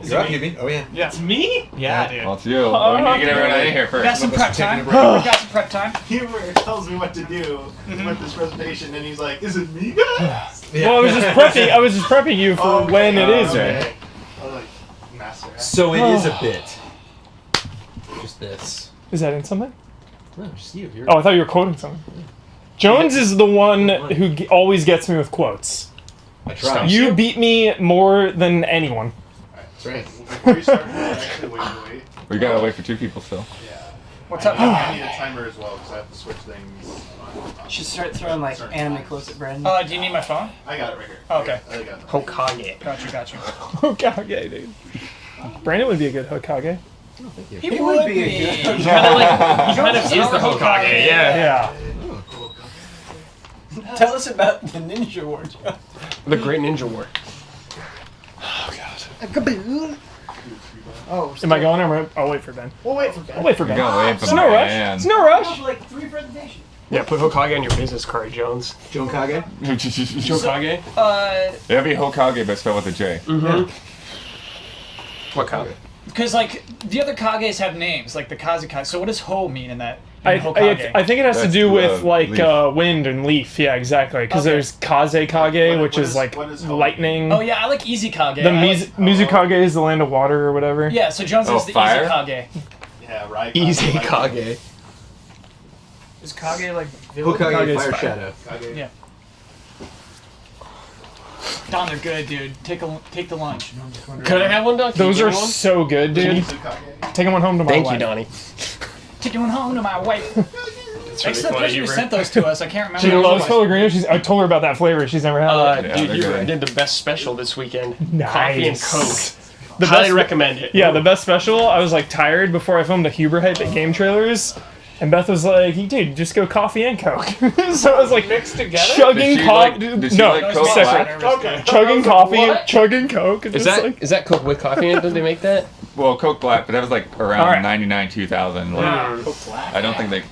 You're up, Hubie. Oh yeah. Yeah. It's me? Yeah, dude. Well, it's you. We need to get everyone out of here We got first. some prep time. We got some prep time. Hubert tells me what to do with this presentation, and he's like, "Is it me, guys?" Well, I was just prepping you for when it is. Okay. I was like, So it is a bit. Just this. Is that in something? No, just you. Oh, I thought you were quoting something. Jones is the one who always gets me with quotes. I try. You beat me more than anyone. That's right. Before you start, actually wait. We gotta wait for 2 people still. Yeah. What's up? I need a timer as well because I have to switch things. Should start throwing like anime quotes at Brandon. Do you need my phone? I got it right here. Oh, okay. I got it. Hokage. Got you. Hokage, dude. Brandon would be a good Hokage. He would be. a good. He kind of is the Hokage. Yeah. Tell us about the Ninja War, Joe. The Great Ninja War. Oh, Am I going? I'll wait for Ben. We'll wait for Ben. I'll wait for We're Ben. gonna wait for It's no rush. Ben. It's no rush. Like 3 presentations. Yeah, put Hokage on your business card, Jones. Joan Kage? Hokage? It'll be Hokage, but spelled with a J. Mm-hmm. What Kage? Because like the other Kages have names, like the Kazekage. So what does Ho mean in that? I Hokage? think it has to That's do with like leaf. wind and leaf. Yeah, exactly. Because Okay. there's Kaze Kage, What which is- is like what is Ho? lightning. Oh yeah, I like Easy Kage. The I like- Mizukage is the land of water or whatever. Yeah, so Jones Oh, is the fire? Easy Kage. Yeah, right. Easy Right. Kage. Is Kage like Hokage, Kage's Fire fire. Shadow. Kage. Yeah. Don, they're good, dude. Take the lunch. Could I have one, Don? Those are so good, dude. Kage. Taking one home to my Thank wife. you, Donnie. Taking one home to my wife. Thanks to the person who sent those to us. I can't remember. She who it loves was. Pellegrino. I told her about that flavor. She's never had it. Yeah, Dude, they're you good. did the best special this weekend. Nice. Coffee and Coke. The Highly best- recommend it. Yeah, the best special. I was like tired before I filmed the Huber hype at Game Trailers, and Beth was like, "Dude, just go coffee and Coke." So I was like Mixed together. chugging Did she coffee. like- did she No, like Coke separate. Black? Okay. Chugging coffee, What? chugging Coke. and Is just that like, is that Coke with coffee in it? Did they make that? Well, Coke Black, but that was like around All right. 99, 2000. Like, I don't think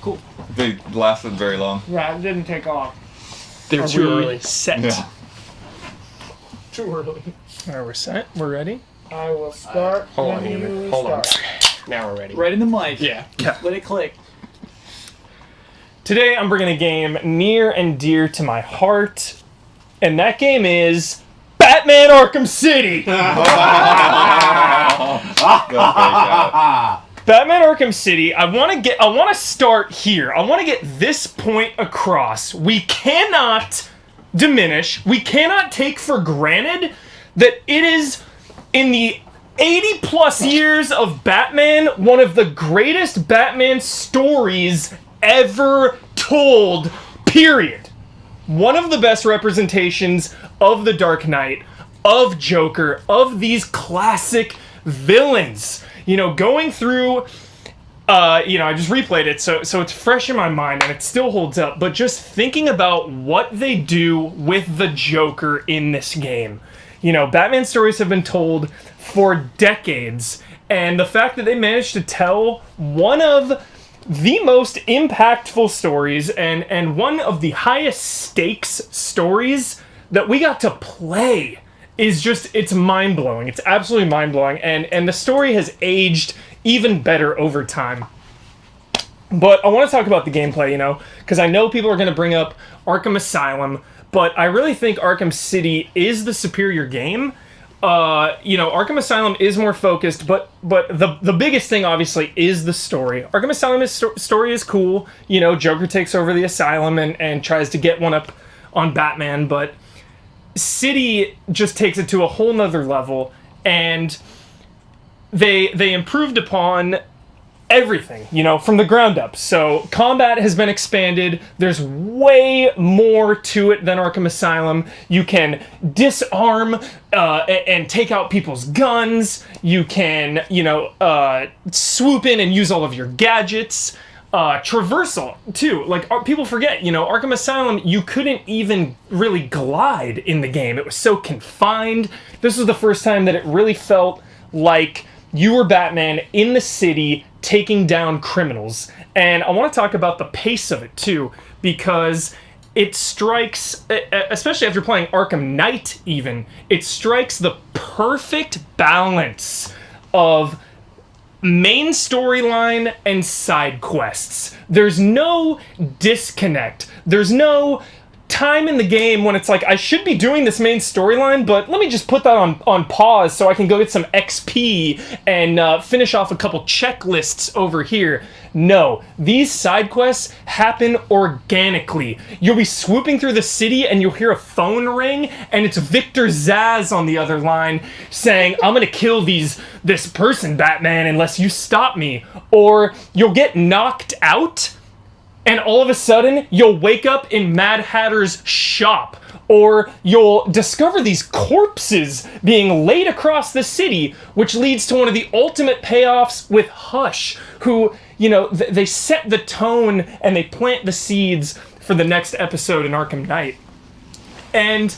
they lasted very long. yeah, it didn't take off. They were Are too we early. Set. Yeah. Too early. All right, we're set. We're ready. I will start Hold on, when Eamon. you Hold on. start. Now we're ready. Right in the mic. Yeah. Let it click. Today I'm bringing a game near and dear to my heart, and that game is Batman Arkham City. Batman Arkham City. I want to start here. I want to get this point across. We cannot diminish, we cannot take for granted that it is, in the 80 plus years of Batman, one of the greatest Batman stories ever told, period. One of the best representations of the Dark Knight, of Joker, of these classic villains. You know, going through, I just replayed it, so it's fresh in my mind and it still holds up, but just thinking about what they do with the Joker in this game. You know, Batman stories have been told for decades, and the fact that they managed to tell one of the most impactful stories and one of the highest stakes stories that we got to play is just, it's mind-blowing. It's absolutely mind-blowing, and the story has aged even better over time. But I want to talk about the gameplay, because I know people are going to bring up Arkham Asylum, but I really think Arkham City is the superior game. Arkham Asylum is more focused, but the biggest thing, obviously, is the story. Arkham Asylum's story is cool. Joker takes over the asylum and tries to get one up on Batman, but City just takes it to a whole nother level, and they improved upon everything, from the ground up. So combat has been expanded. There's way more to it than Arkham Asylum. You can disarm and take out people's guns. You can, swoop in and use all of your gadgets. Traversal, too. Like, people forget, Arkham Asylum, you couldn't even really glide in the game. It was so confined. This was the first time that it really felt like you were Batman in the city taking down criminals. And I want to talk about the pace of it, too, because it strikes, especially after playing Arkham Knight even, it strikes the perfect balance of main storyline and side quests. There's no disconnect. There's no time in the game when it's like, I should be doing this main storyline, but let me just put that on pause so I can go get some XP and finish off a couple checklists over here. No, these side quests happen organically. You'll be swooping through the city and you'll hear a phone ring, and it's Victor Zsasz on the other line saying, I'm gonna kill this person, Batman, unless you stop me. Or you'll get knocked out, and all of a sudden, you'll wake up in Mad Hatter's shop. Or you'll discover these corpses being laid across the city, which leads to one of the ultimate payoffs with Hush, who, you know, they set the tone and they plant the seeds for the next episode in Arkham Knight. And,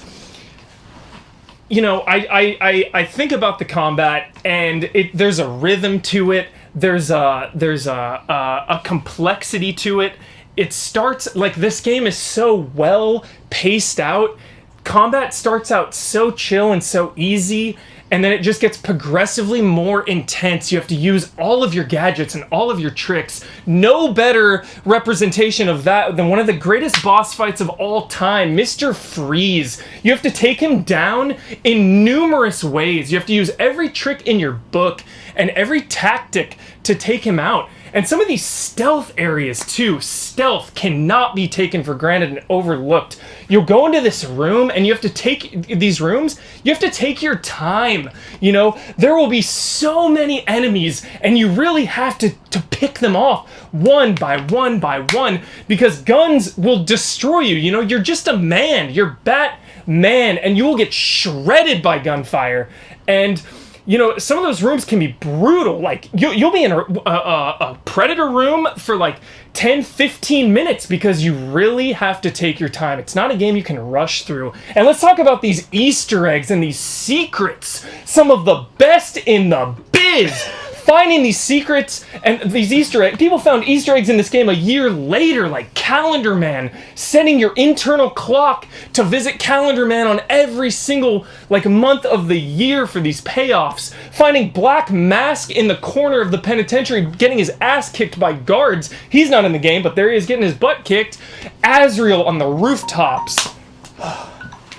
you know, I think about the combat, and there's a rhythm to it. There's a complexity to it. It starts, like, this game is so well paced out. Combat starts out so chill and so easy, and then it just gets progressively more intense. You have to use all of your gadgets and all of your tricks. No better representation of that than one of the greatest boss fights of all time, Mr. Freeze. You have to take him down in numerous ways. You have to use every trick in your book and every tactic to take him out. And some of these stealth areas, too. Stealth cannot be taken for granted and overlooked. You'll go into this room, and you have to take these rooms. You have to take your time. You know, there will be so many enemies, and you really have to pick them off one by one by one, because guns will destroy you. You know, you're just a man. You're Batman, and you will get shredded by gunfire. And you know, some of those rooms can be brutal. Like, you'll be in a Predator room for like 10, 15 minutes because you really have to take your time. It's not a game you can rush through. And let's talk about these Easter eggs and these secrets. Some of the best in the biz. Finding these secrets and these Easter eggs. People found Easter eggs in this game a year later, like Calendar Man, setting your internal clock to visit Calendar Man on every single like month of the year for these payoffs. Finding Black Mask in the corner of the penitentiary, getting his ass kicked by guards. He's not in the game, but there he is getting his butt kicked. Azrael on the rooftops.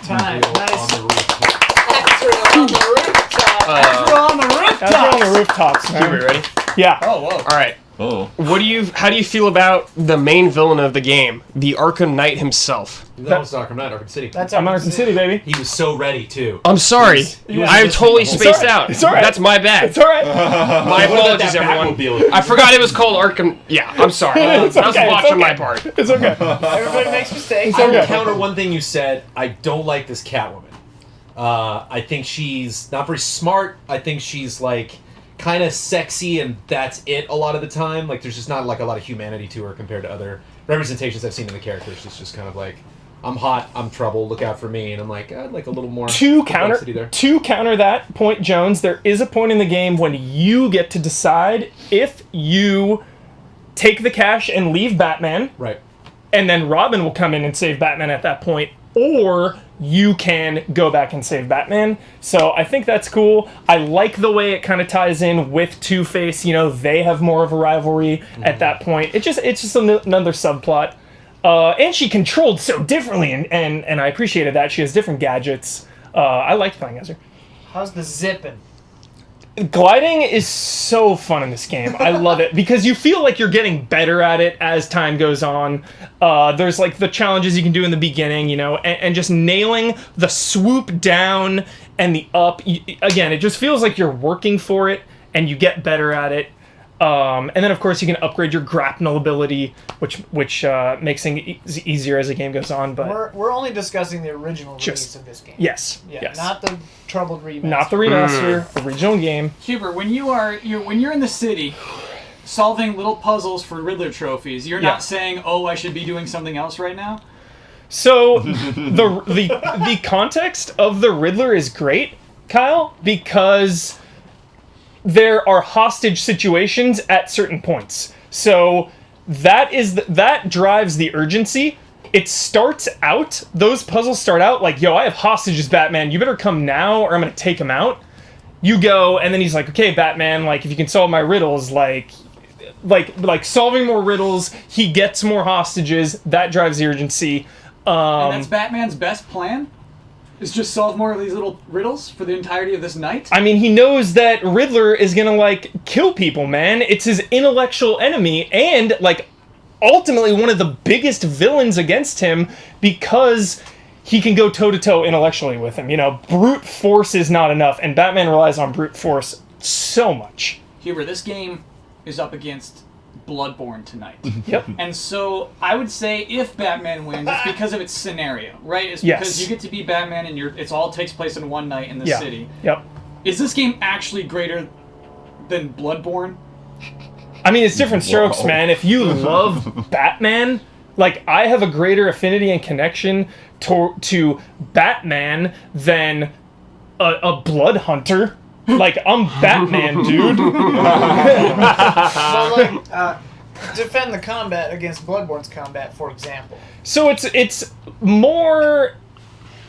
Time. Nice. On the rooftop. Azrael on the rooftops. Azrael on the rooftops, man. You ready? Yeah. Oh, whoa. All right. Oh. How do you feel about the main villain of the game, the Arkham Knight himself? That was Arkham Knight, Arkham City. That's I'm Arkham City, baby. He was so ready, too. I'm sorry. I'm totally It's spaced alright. out. It's alright. That's my bad. It's alright. My apologies, everyone. I forgot it was called Arkham. Yeah, I'm sorry. It's That was okay, a watch it's on my okay. part. It's okay. Everybody makes mistakes. I would counter one thing you said. I don't like this Catwoman. I think she's not very smart. I think she's like kind of sexy, and that's it a lot of the time. Like, there's just not like a lot of humanity to her compared to other representations I've seen in the characters. She's just kind of like, I'm hot, I'm trouble, look out for me, and I'm like, I'd like a little more complexity there. To counter that point, Jones, there is a point in the game when you get to decide if you take the cash and leave Batman, Right. and then Robin will come in and save Batman at that point, or you can go back and save Batman. So I think that's cool. I like the way it kind of ties in with Two-Face. You know, they have more of a rivalry at that point. It's just another subplot. And she controlled so differently, and I appreciated that. She has different gadgets. I liked playing as her. How's the zipping? Gliding is so fun in this game. I love it because you feel like you're getting better at it as time goes on. There's like the challenges you can do in the beginning, you know, and just nailing the swoop down and the up. Again, it just feels like you're working for it and you get better at it. And then, of course, you can upgrade your grapnel ability, which makes things easier as the game goes on. But We're only discussing the original release of this game. yes, Yeah, yes, not the troubled remaster. not the remaster, original game. Huber, when you're in the city, solving little puzzles for Riddler trophies, you're Yeah. not saying, "Oh, I should be doing something else right now." So the context of the Riddler is great, Kyle, because there are hostage situations at certain points. So that drives the urgency. It starts out, those puzzles start out like, yo, I have hostages, Batman. You better come now or I'm going to take him out. You go, and then he's like, okay, Batman, like, if you can solve my riddles, like solving more riddles, he gets more hostages. That drives the urgency. And that's Batman's best plan? Is just solve more of these little riddles for the entirety of this night? I mean, he knows that Riddler is gonna, like, kill people, man. It's his intellectual enemy, and, like, ultimately one of the biggest villains against him because he can go toe-to-toe intellectually with him. You know, brute force is not enough, and Batman relies on brute force so much. Huber, this game is up against Bloodborne tonight. Yep. And so I would say if Batman wins, it's because of its scenario, right? It's Yes. because you get to be Batman and it's all takes place in one night in the Yeah. city. Yep. Is this game actually greater than Bloodborne? I mean, it's different strokes, man. If you love Batman, like, I have a greater affinity and connection to Batman than a blood hunter. Like, I'm Batman, dude. So, like, defend the combat against Bloodborne's combat, for example. So it's more,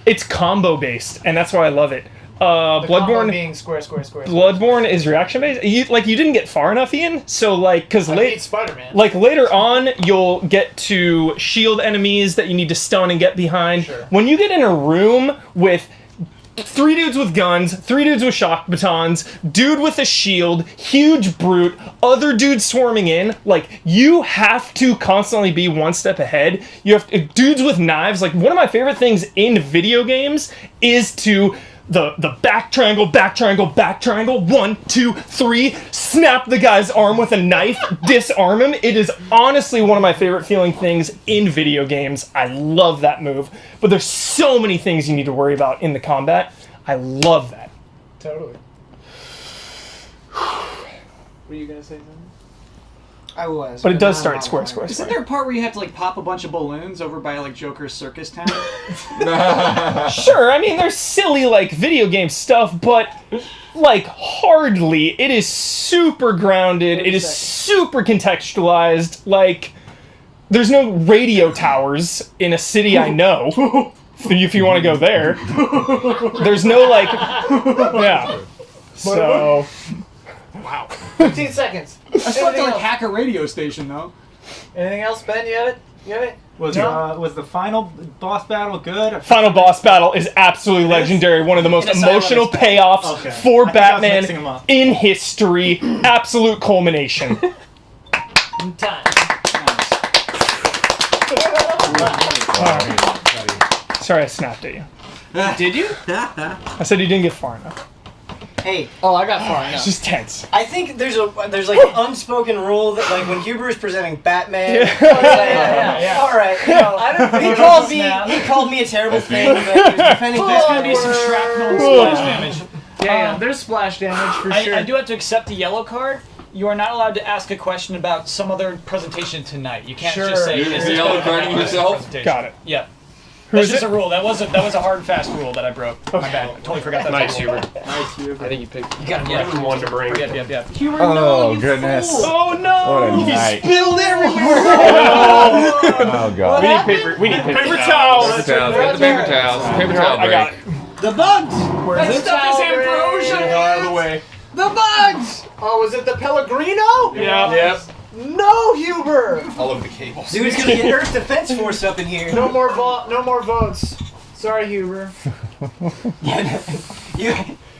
it's combo based, and that's why I love it. The combo Bloodborne being square, square, square. Bloodborne is reaction based. You didn't get far enough, Ian. So, like, because beat Spider-Man. like later on, you'll get to shield enemies that you need to stun and get behind. Sure. When you get in a room with 3 dudes with guns, 3 dudes with shock batons, dude with a shield, huge brute, other dudes swarming in, like, you have to constantly be one step ahead. You have dudes with knives. Like, one of my favorite things in video games is to the back triangle, back triangle, back triangle, 1, 2, 3, snap the guy's arm with a knife, disarm him. It is honestly one of my favorite feeling things in video games. I love that move. But there's so many things you need to worry about in the combat. I love that. Totally. Were you gonna say something? I was. But it does now start I'm square, not. square, Isn't square. there a part where you have to like pop a bunch of balloons over by like Joker's circus town? Sure, I mean, there's silly, like, video game stuff, but, like, hardly. It is super grounded. It is super contextualized. Like, there's no radio towers in a city I know, if you want to go there. There's no, like, yeah. So, Wow. 15 seconds. I still have to Anything like else? hack a radio station though. Anything else, Ben? You have it? You have it? Was No? was the final boss battle good? final boss battle is absolutely legendary. One of the most In a silent emotional respect. payoffs Okay. for I think I was mixing 'em Batman up. in history. Absolute culmination. Time. Sorry, I snapped at you. Did you? I said you didn't get far enough. Hey, Oh, I got far It's enough. just tense. I think there's like an unspoken rule that like when Huber is presenting Batman, yeah. all right, you know, I didn't he think called it was me snap. he called me a terrible thing, but he was defending There's Batman. gonna be some shrapnel and splash damage. Yeah, there's splash damage for sure. I do have to accept a yellow card. You are not allowed to ask a question about some other presentation tonight. You can't Sure. just say, You're "Is this yellow better than carding my yourself?" presentation?" Got it. Yeah. Who That's is just it? a rule. That was a hard, fast rule that I broke. My bad. I totally forgot that. Nice, rule. Hubert. Nice, Huber. I think you picked. You got Yeah. one to bring. Yep. Huber, Oh, no, you goodness. fool. Oh no! What a night. Spilled everywhere. Oh god. We need paper. We need paper towels. Paper towels. Get the paper towels. Paper towel I got break. it. The bugs. Where's That the stuff is towel break? ambrosia. Out of the way. The bugs. Oh, was it the Pellegrino? Yeah. Yep. No, Huber. All over the cables. Dude's gonna get Earth Defense Force up in here. No more votes. Sorry, Huber. You,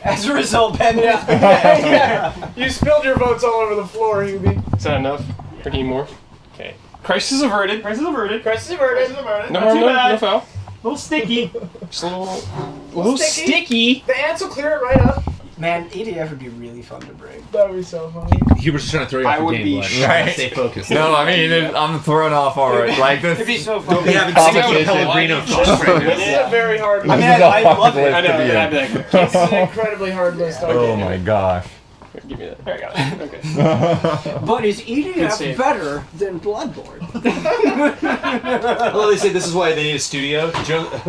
as a result, Batman has been Yeah. You spilled your votes all over the floor, Hubie. Is that enough? Or need more? Okay. Crisis averted. Crisis averted. No harm, no foul. A little sticky. Just a little Sticky. sticky. The ants will clear it right up. Man, EDF would be really fun to break. That would be so funny. Huber's just trying to throw you off I your would game, be Blood. Right. Stay focused. No, I mean, I'm thrown off already. Like this. It'd be so fun. We haven't seen out Pellegrino thoughts right This is a very hard I list. mean, I love it. I know. I'd be like, It's an incredibly hard list. Oh my gosh. give me that. There I got it. Okay. But is Good EDF save. better than Bloodborne? Well, they say this is why they need a studio.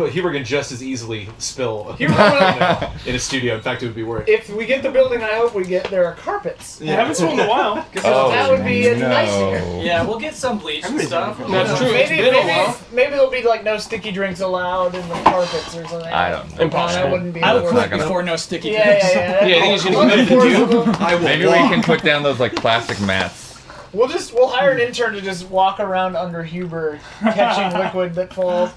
Huber can just as easily spill Huber will- in a studio. In fact, it would be worse. If we get the building, I hope we get, there are carpets. I haven't swum in a while. Oh, that would be nicer. Yeah, we'll get some bleach and stuff. That's true. It's Maybe, been a maybe, while. maybe there'll be like no sticky drinks allowed in the carpets or something. I don't know. That Impossible. wouldn't be I would worth quit it. gonna- before no sticky Yeah, drinks. yeah, yeah. Yeah, I think he's gonna Unenforceable. I will Maybe we walk. can put down those like plastic mats. We'll hire an intern to just walk around under Huber catching liquid that falls.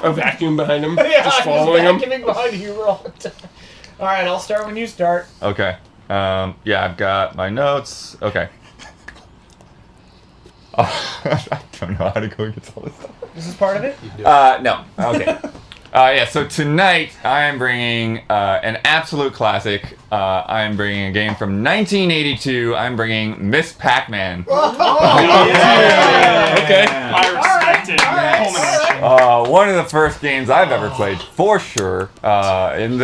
A vacuum behind him, Yeah, just following him. vacuuming behind Huber all the time. All right, I'll start when you start. Okay. Yeah, I've got my notes. Okay. I don't know how to go against all this stuff. This is part of it? No. Okay. Yeah, so tonight I am bringing an absolute classic. I am bringing a game from 1982. I'm bringing Miss Pac-Man. Okay. I respect it. Culmination. One of the first games I've ever played, for sure. In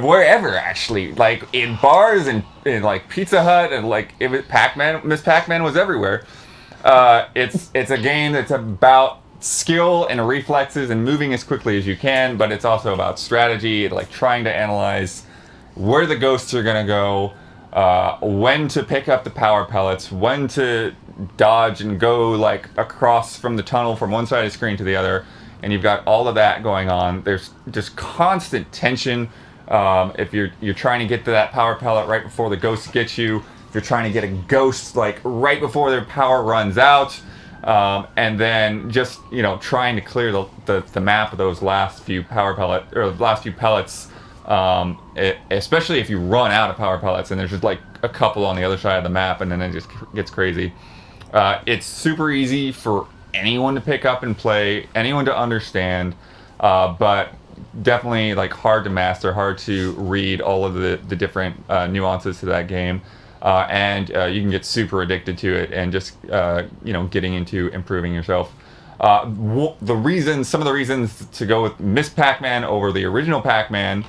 wherever actually, like in bars and in like Pizza Hut and like it was Pac-Man. Miss Pac-Man was everywhere. It's a game that's about skill and reflexes and moving as quickly as you can, but it's also about strategy, like trying to analyze where the ghosts are gonna go, when to pick up the power pellets, when to dodge and go like across from the tunnel from one side of the screen to the other, and you've got all of that going on. There's just constant tension. If you're trying to get to that power pellet right before the ghost gets you, if you're trying to get a ghost like right before their power runs out. And then just trying to clear the map of those last few pellets, especially if you run out of power pellets and there's just like a couple on the other side of the map, and then it just gets crazy. It's super easy for anyone to pick up and play, anyone to understand, but definitely like hard to master, hard to read all of the different nuances to that game. And you can get super addicted to it and just getting into improving yourself. Some of the reasons to go with Miss Pac-Man over the original Pac-Man,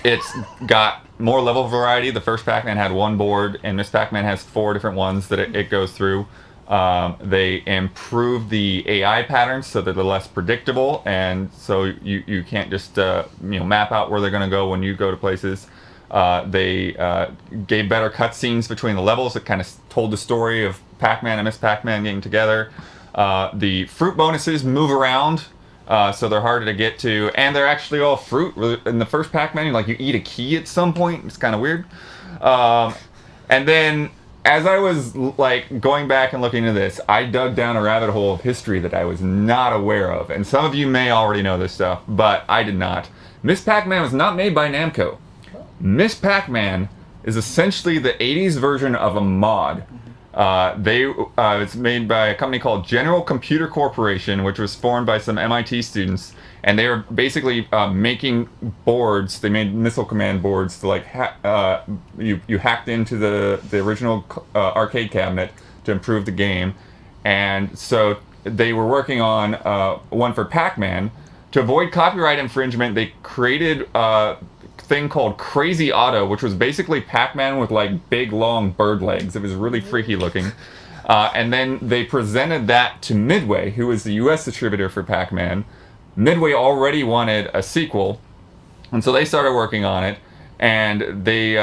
it's got more level variety. The first Pac-Man had one board, and Miss Pac-Man has 4 different ones that it goes through. They improved the AI patterns so that they're less predictable, and so you can't just map out where they're going to go when you go to places. They gave better cutscenes between the levels that kind of told the story of Pac-Man and Miss Pac-Man getting together. The fruit bonuses move around, so they're harder to get to, and they're actually all fruit. In the first Pac-Man, you eat a key at some point. It's kind of weird. And then, as I was like going back and looking into this, I dug down a rabbit hole of history that I was not aware of, and some of you may already know this stuff, but I did not. Miss Pac-Man was not made by Namco. Miss Pac-Man is essentially the 80s version of a mod. It's made by a company called General Computer Corporation, which was formed by some MIT students, and they were basically making boards. They made Missile Command boards to like you hacked into the original arcade cabinet to improve the game, and so they were working on one for Pac-Man. To avoid copyright infringement, they created thing called Crazy Auto, which was basically Pac-Man with like big long bird legs. It was really freaky looking. And then they presented that to Midway, who was the US distributor for Pac-Man. Midway already wanted a sequel, and so they started working on it, and they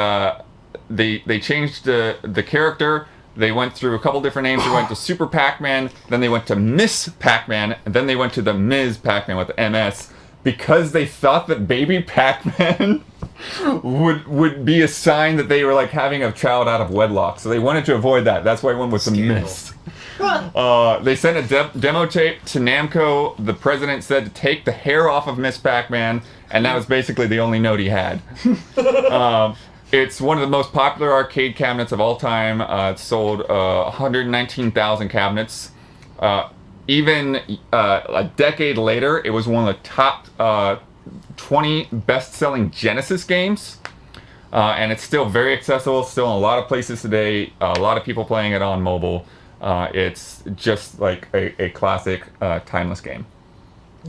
changed the character. They went through a couple different names. They went to Super Pac-Man, then they went to Miss Pac-Man, and then they went to the Ms. Pac-Man with the MS, because they thought that baby Pac-Man would be a sign that they were like having a child out of wedlock. So they wanted to avoid that. That's why I went with the Miss. They sent a demo tape to Namco. The president said to take the hair off of Miss Pac-Man, and that was basically the only note he had. It's one of the most popular arcade cabinets of all time. It sold 119,000 cabinets. Even a decade later, it was one of the top 20 best-selling Genesis games. And it's still very accessible, still in a lot of places today. A lot of people playing it on mobile. It's just like a classic, timeless game.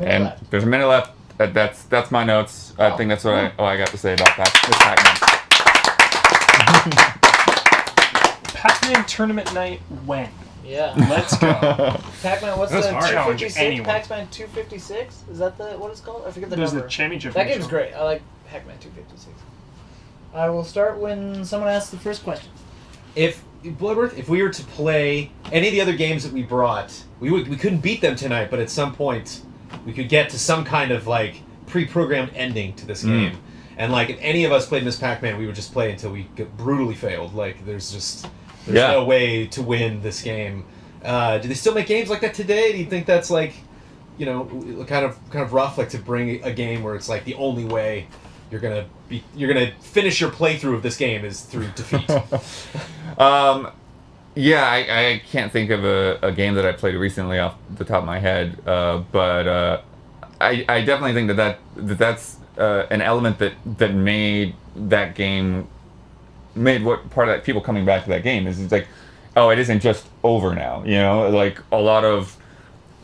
And there's a minute left. That's my notes. I think that's what I got to say about that. Pac-Man tournament night when? Yeah. Let's go. Pac-Man, what's That's the hard. 256? Anyone. Pac-Man 256? Is that what it's called? I forget the There's number. the championship. That game's great. I like Pac-Man 256. I will start when someone asks the first question. If Bloodworth, if we were to play any of the other games that we brought, we couldn't beat them tonight, but at some point we could get to some kind of like pre-programmed ending to this game. And like if any of us played Miss Pac-Man, we would just play until we get brutally failed. Like there's Yeah. no way to win this game. Do they still make games like that today? Do you think that's like, you know, kind of rough, like to bring a game where it's like the only way you're gonna finish your playthrough of this game is through defeat? Yeah, I can't think of a game that I played recently off the top of my head, but I definitely think that's an element that made that game, made what part of that people coming back to that game is it's like, oh, it isn't just over now, you know, like a lot of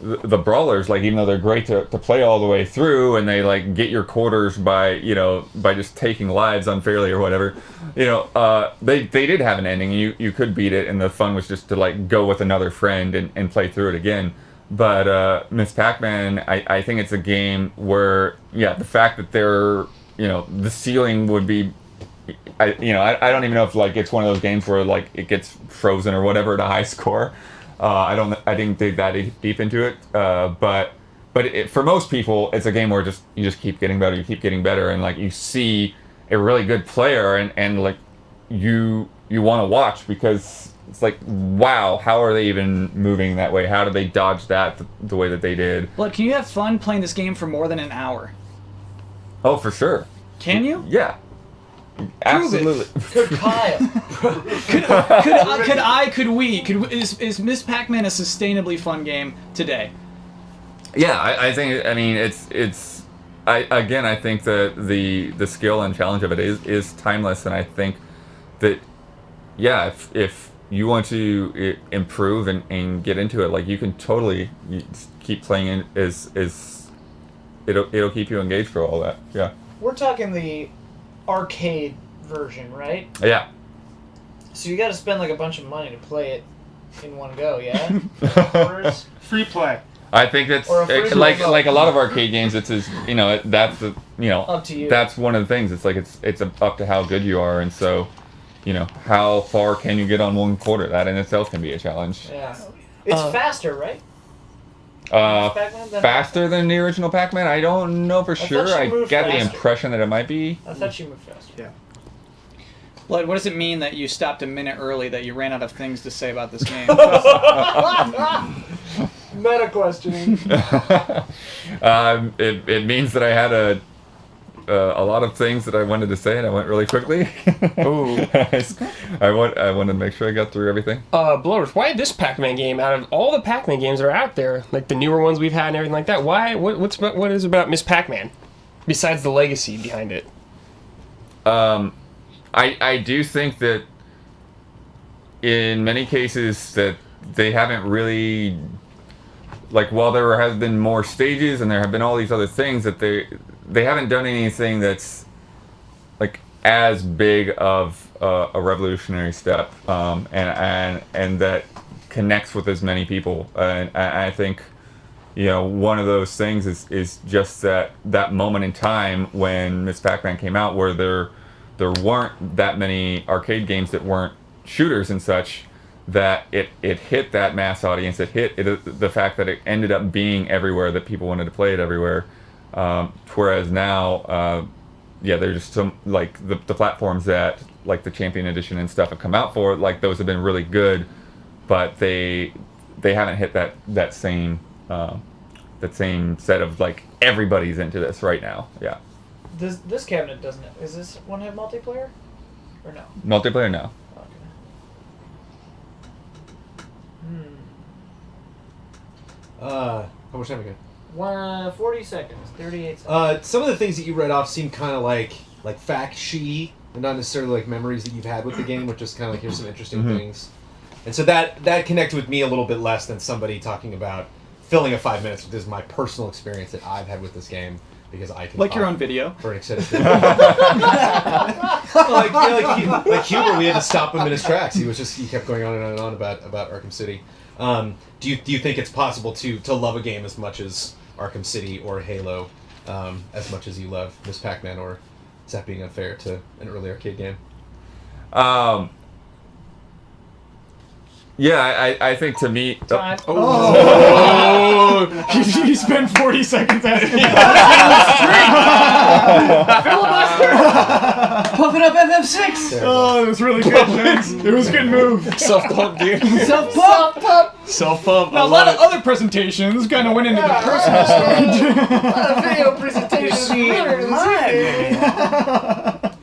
the brawlers, like even though they're great to play all the way through and they like get your quarters by just taking lives unfairly or whatever, they did have an ending. You could beat it and the fun was just to like go with another friend and play through it again. But Miss Pac-Man, I think it's a game where the fact that the ceiling would be, I don't even know if like it's one of those games where like it gets frozen or whatever at a high score. I didn't dig that deep into it, but for most people, it's a game where you just keep getting better, and like you see a really good player, and like you want to watch because it's like, wow, how are they even moving that way? How did they dodge that the way that they did? Look, can you have fun playing this game for more than an hour? Oh, for sure. Can you? Yeah. Absolutely. Could Kyle? Is Miss Pac-Man a sustainably fun game today? Yeah, I think. I mean, it's. I think that the skill and challenge of it is timeless, and I think that, if you want to improve and get into it, like you can totally keep playing it. It'll keep you engaged for all that. Yeah. We're talking the arcade version, right? Yeah. So you got to spend like a bunch of money to play it in one go, yeah? Free play. I think that's like a lot of arcade games. That's up to you. That's one of the things. It's like it's up to how good you are, and so, how far can you get on one quarter? That in itself can be a challenge. Yeah. It's faster, right? Faster than the original Pac-Man? I don't know for sure. I get the impression that it might be. I thought she moved faster. Yeah. Blood, what does it mean that you stopped a minute early, that you ran out of things to say about this game? Meta questioning. It means that I had a lot of things that I wanted to say, and I went really quickly. Ooh. I wanted to make sure I got through everything. Bloodworth, why this Pac-Man game? Out of all the Pac-Man games that are out there, like the newer ones we've had and everything like that, why? What is about Miss Pac-Man, besides the legacy behind it? I do think that in many cases that they haven't really, like, while there have been more stages and there have been all these other things, that they haven't done anything that's like as big of a revolutionary step, and that connects with as many people. And I think, one of those things is just that moment in time when Miss Pac-Man came out, where there weren't that many arcade games that weren't shooters and such, that it hit that mass audience. It hit the fact that it ended up being everywhere, that people wanted to play it everywhere. Whereas now, there's just some, like, the platforms that, like, the Champion Edition and stuff have come out for, like, those have been really good, but they haven't hit that same set of, like, everybody's into this right now. Yeah. This cabinet doesn't have... Is this one have multiplayer? Or no? Multiplayer, no. How much time we got? 40 seconds. 38 seconds. Some of the things that you read off seem kind of like fact sheety, and not necessarily like memories that you've had with the game, but just kind of like, here's some interesting things. And so that connected with me a little bit less than somebody talking about filling a 5 minutes. This is my personal experience that I've had with this game, because I can like your own video for an extended period. like Huber, we had to stop him in his tracks. He kept going on and on about Arkham City. Do you think it's possible to love a game as much as Arkham City or Halo, as much as you love Miss Pac-Man, or is that being unfair to an early arcade game? Yeah, I think to me... You spent 40 seconds asking. Filibuster! F6. Oh, it was really good, Vince. It was a good move. Self-pump, dude. Self-pump. Self-pump. Now, a lot of other presentations kind of went into the personal story. Video presentation.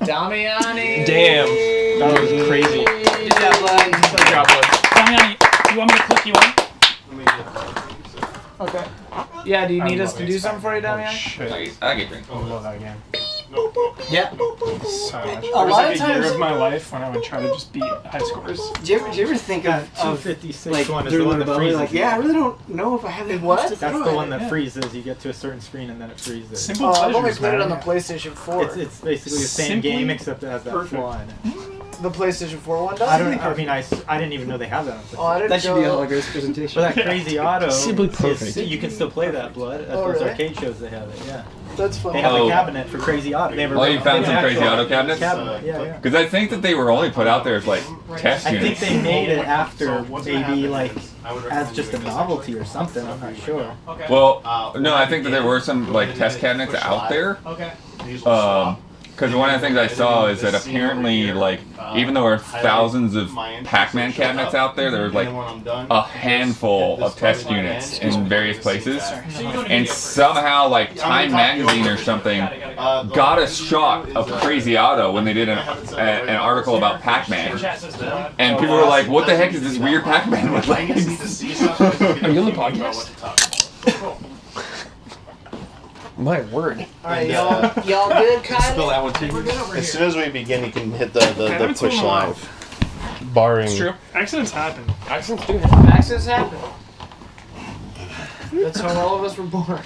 Damiani. Damn. That was crazy. Good job, Blood. Good job, Blood. Damiani, you want me to click you on? Okay. Yeah, do you need us to do something for you, Damiani? I get drink. I love that game. Yeah. So much. A There was lot like of a year times- of my life when I would try to just beat high scores. Do you ever think of 256 like one is during the one the that rebuttal, freezes. like, yeah, I really don't know if I have that What? much to That's throw the at one it. that freezes. You get to a certain screen and then it freezes. Simple I've only pleasures, played it man. on the PlayStation 4. It's basically the same Simply game except it has that perfect. flaw in it. The PlayStation 4 one does? I didn't even know they have that on PlayStation. Oh, I didn't That should be a know. Holograce presentation. But that Crazy Auto, Simply is- perfect. you can still play that, Blood. At Oh, those really? arcade shows they have it, yeah. That's funny. They have Oh. a cabinet for Crazy Auto. They have a Oh, you found they some have Crazy an Auto actual cabinets? Cabinet, yeah, yeah. Because I think that they were only put out there as like test I think units. they made it after So what's gonna maybe happen like is I would as recommend just a doing this novelty actually or something. I'm not sure. Well, no, I think that there were some like test cabinets out there. Okay. Because one of the things I saw is that apparently, like, even though there are thousands of Pac-Man cabinets out there, there was like a handful of test units in various places, and somehow, like, Time Magazine or something got a shot of Crazy Auto when they did an article about Pac-Man, and people were like, "What the heck is this weird Pac-Man with legs?" Are you on the podcast? My word. Alright, y'all good, Kyle? Spill that one too. We're good over here. As soon as we begin, you can hit the Haven't push told them live. Barring. It's true. Accidents happen. Accidents do happen. Accidents happen. That's how all of us were born.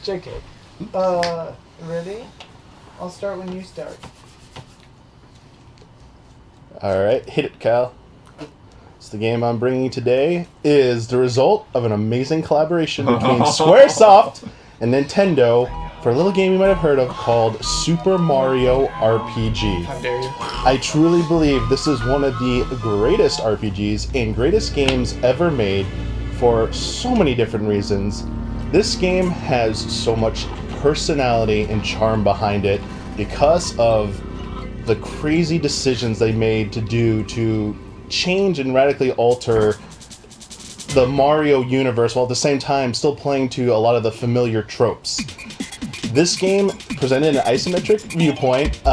JK. Ready? I'll start when you start. Alright, hit it, Cal. So the game I'm bringing today is the result of an amazing collaboration between Squaresoft and Nintendo for a little game you might have heard of called Super Mario RPG. How dare you? I truly believe this is one of the greatest RPGs and greatest games ever made for so many different reasons. This game has so much personality and charm behind it because of the crazy decisions they made to change and radically alter the Mario universe while at the same time still playing to a lot of the familiar tropes. This game, presented an isometric viewpoint,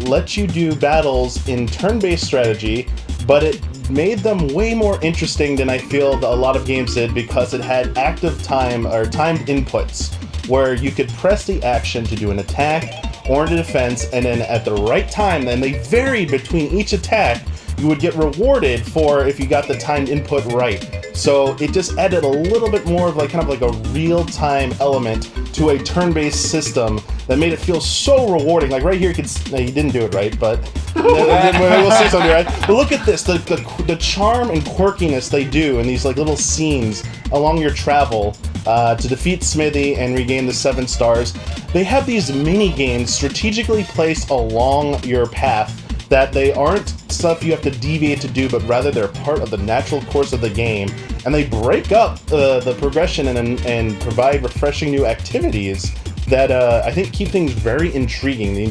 lets you do battles in turn-based strategy, but it made them way more interesting than I feel that a lot of games did because it had active time or timed inputs where you could press the action to do an attack or a defense, and then at the right time, then they varied between each attack, you would get rewarded for if you got the timed input right. So it just added a little bit more of like kind of like a real-time element to a turn-based system that made it feel so rewarding. Like right here, you could he didn't do it right, but we'll say something right. But look at this, the charm and quirkiness they do in these like little scenes along your travel to defeat Smithy and regain the 7 stars. They have these mini games strategically placed along your path that they aren't stuff you have to deviate to do, but rather they're part of the natural course of the game, and they break up the progression and provide refreshing new activities that I think keep things very intriguing. The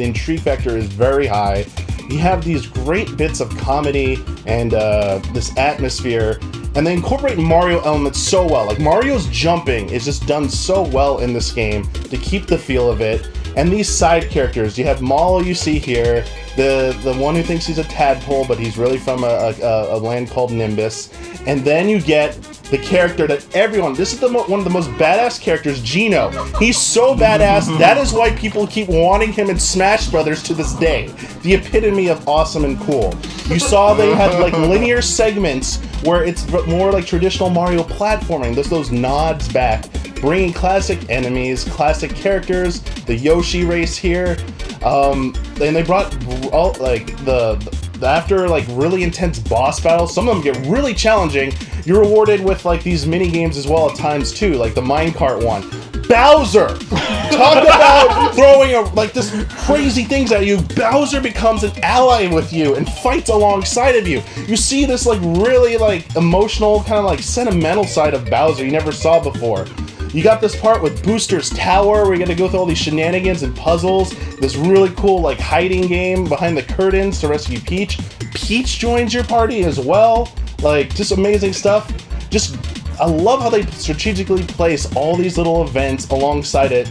intrigue factor is very high. You have these great bits of comedy and this atmosphere, and they incorporate Mario elements so well. Like Mario's jumping is just done so well in this game to keep the feel of it. And these side characters, you have Mallow you see here, the one who thinks he's a tadpole, but he's really from a land called Nimbus. And then you get the character that everyone, this is one of the most badass characters, Geno. He's so badass, that is why people keep wanting him in Smash Brothers to this day. The epitome of awesome and cool. You saw they had like linear segments where it's more like traditional Mario platforming. There's those nods back, bringing classic enemies, classic characters, the Yoshi race here. And they brought all, like after like really intense boss battles, some of them get really challenging. You're rewarded with like these mini games as well at times too, like the minecart one. Bowser! Talk about throwing like this crazy things at you. Bowser becomes an ally with you and fights alongside of you. You see this like really like emotional, kind of like sentimental side of Bowser you never saw before. You got this part with Booster's Tower where you got to go through all these shenanigans and puzzles. This really cool like hiding game behind the curtains to rescue Peach. Peach joins your party as well. Like, just amazing stuff. I love how they strategically place all these little events alongside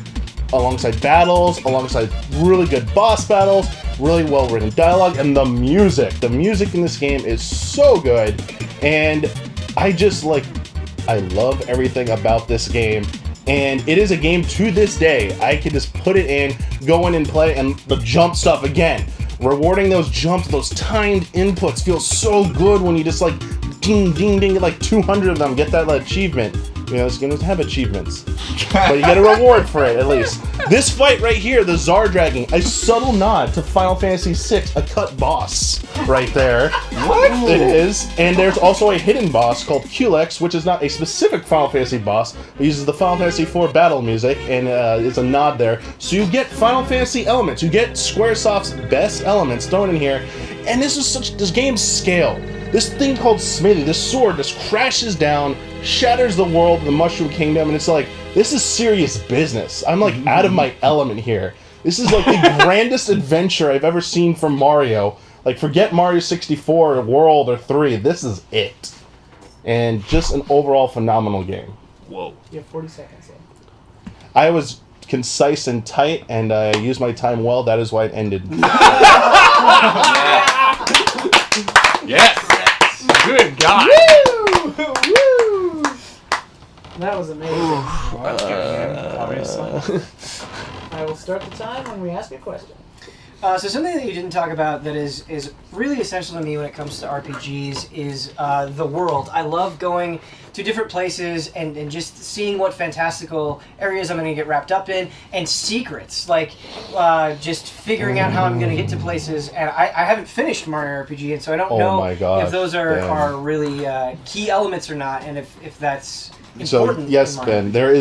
battles, alongside really good boss battles, really well written dialogue, and the music. The music in this game is so good, and I love everything about this game. And it is a game to this day. I can just put it in, go in and play, and the jump stuff again. Rewarding those jumps, those timed inputs feels so good when you just like ding, ding, ding, get like 200 of them, get that achievement. You know, this game doesn't have achievements, but you get a reward for it at least. This fight right here, the Tsar Dragon, a subtle nod to Final Fantasy VI, a cut boss right there. What? It is. And there's also a hidden boss called Culex, which is not a specific Final Fantasy boss, but uses the Final Fantasy IV battle music, and it's a nod there. So you get Final Fantasy elements, you get Squaresoft's best elements thrown in here, and this game's scale. This thing called Smithy, this sword just crashes down, shatters the world of the Mushroom Kingdom, and it's like, this is serious business. I'm like out of my element here. This is like the grandest adventure I've ever seen from Mario. Like, forget Mario 64 or World or 3, this is it. And just an overall phenomenal game. Whoa. You have 40 seconds left. I was concise and tight, and I used my time well. That is why it ended. Yes! Good God! Woo! Woo! That was amazing. Obviously. I will start the time when we ask a question. So something that you didn't talk about that is really essential to me when it comes to RPGs is the world. I love going to different places and just seeing what fantastical areas I'm going to get wrapped up in, and secrets, like just figuring out how I'm going to get to places. And I haven't finished Mario RPG, and so I don't know if those are really key elements or not, and if that's important. So yes, Ben, there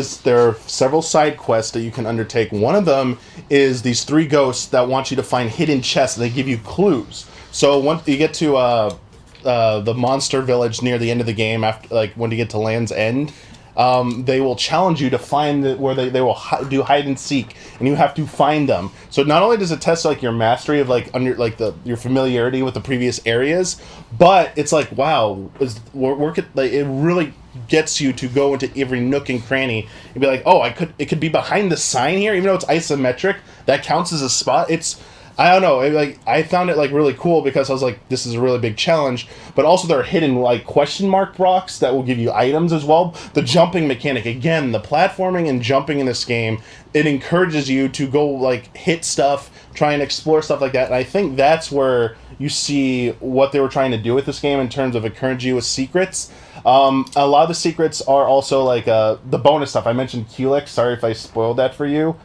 are several side quests that you can undertake. One of them is these 3 ghosts that want you to find hidden chests. They give you clues. So once you get to the monster village near the end of the game, after when you get to Land's End, they will challenge you to find where they will do hide and seek, and you have to find them. So not only does it test your mastery of your familiarity with the previous areas, but it's like, wow, it really gets you to go into every nook and cranny and be like, oh, it could be behind the sign here, even though it's isometric. That counts as a spot. I don't know. I found it really cool because I was like, this is a really big challenge. But also there are hidden question mark blocks that will give you items as well. The jumping mechanic, again, the platforming and jumping in this game, it encourages you to go hit stuff, try and explore stuff like that. And I think that's where you see what they were trying to do with this game in terms of encouraging you with secrets. A lot of the secrets are also the bonus stuff. I mentioned Culex. Sorry if I spoiled that for you.